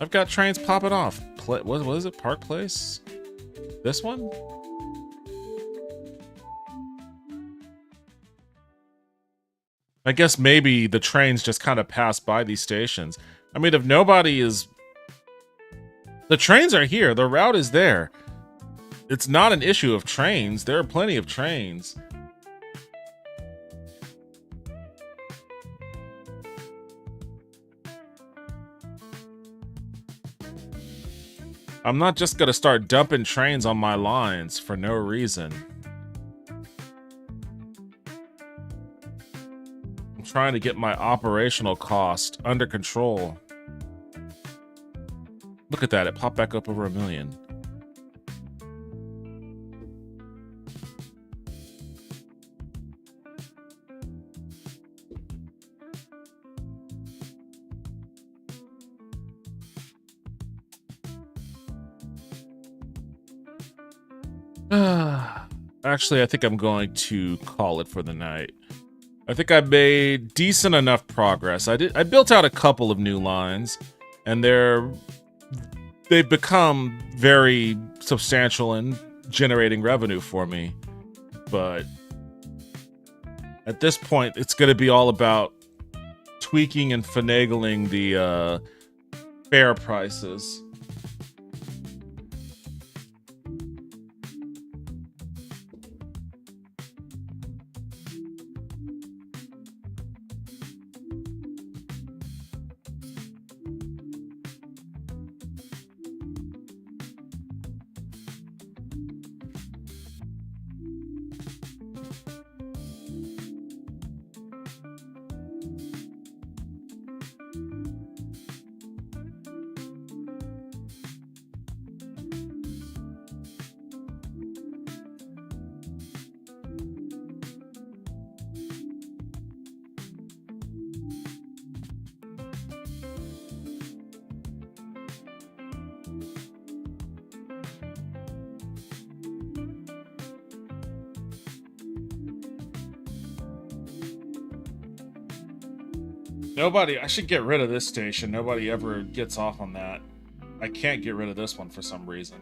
I've got trains popping off. What is it? Park Place? This one? I guess maybe the trains just kind of pass by these stations. I mean, if nobody is... The trains are here. The route is there. It's not an issue of trains. There are plenty of trains. I'm not just gonna start dumping trains on my lines for no reason. I'm trying to get my operational cost under control. Look at that, it popped back up over 1 million. Actually, I think I'm going to call it for the night. I think I made decent enough progress. I built out a couple of new lines, and they're they've become very substantial in generating revenue for me. But at this point, it's going to be all about tweaking and finagling the fare prices. I should get rid of this station. Nobody ever gets off on that. I can't get rid of this one for some reason.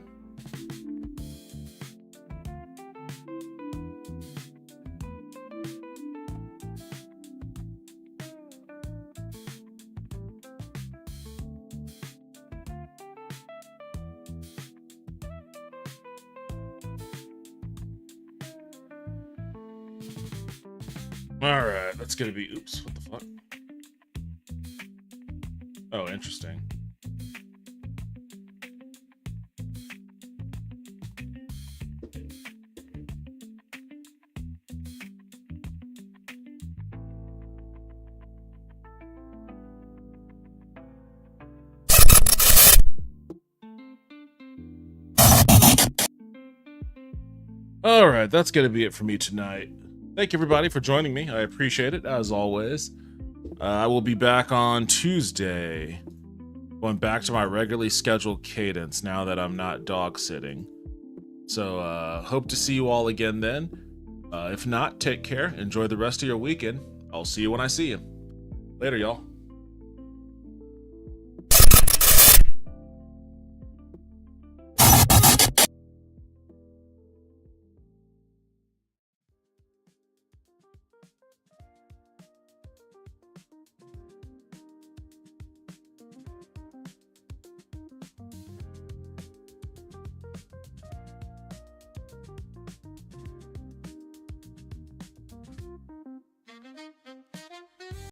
Alright, that's gonna be... Oops, what the fuck? Oh, interesting. Alright, that's gonna be it for me tonight. Thank you everybody for joining me. I appreciate it, as always. I will be back on Tuesday, going back to my regularly scheduled cadence now that I'm not dog sitting. So hope to see you all again then. If not, take care, enjoy the rest of your weekend. I'll see you when I see you. Later, y'all.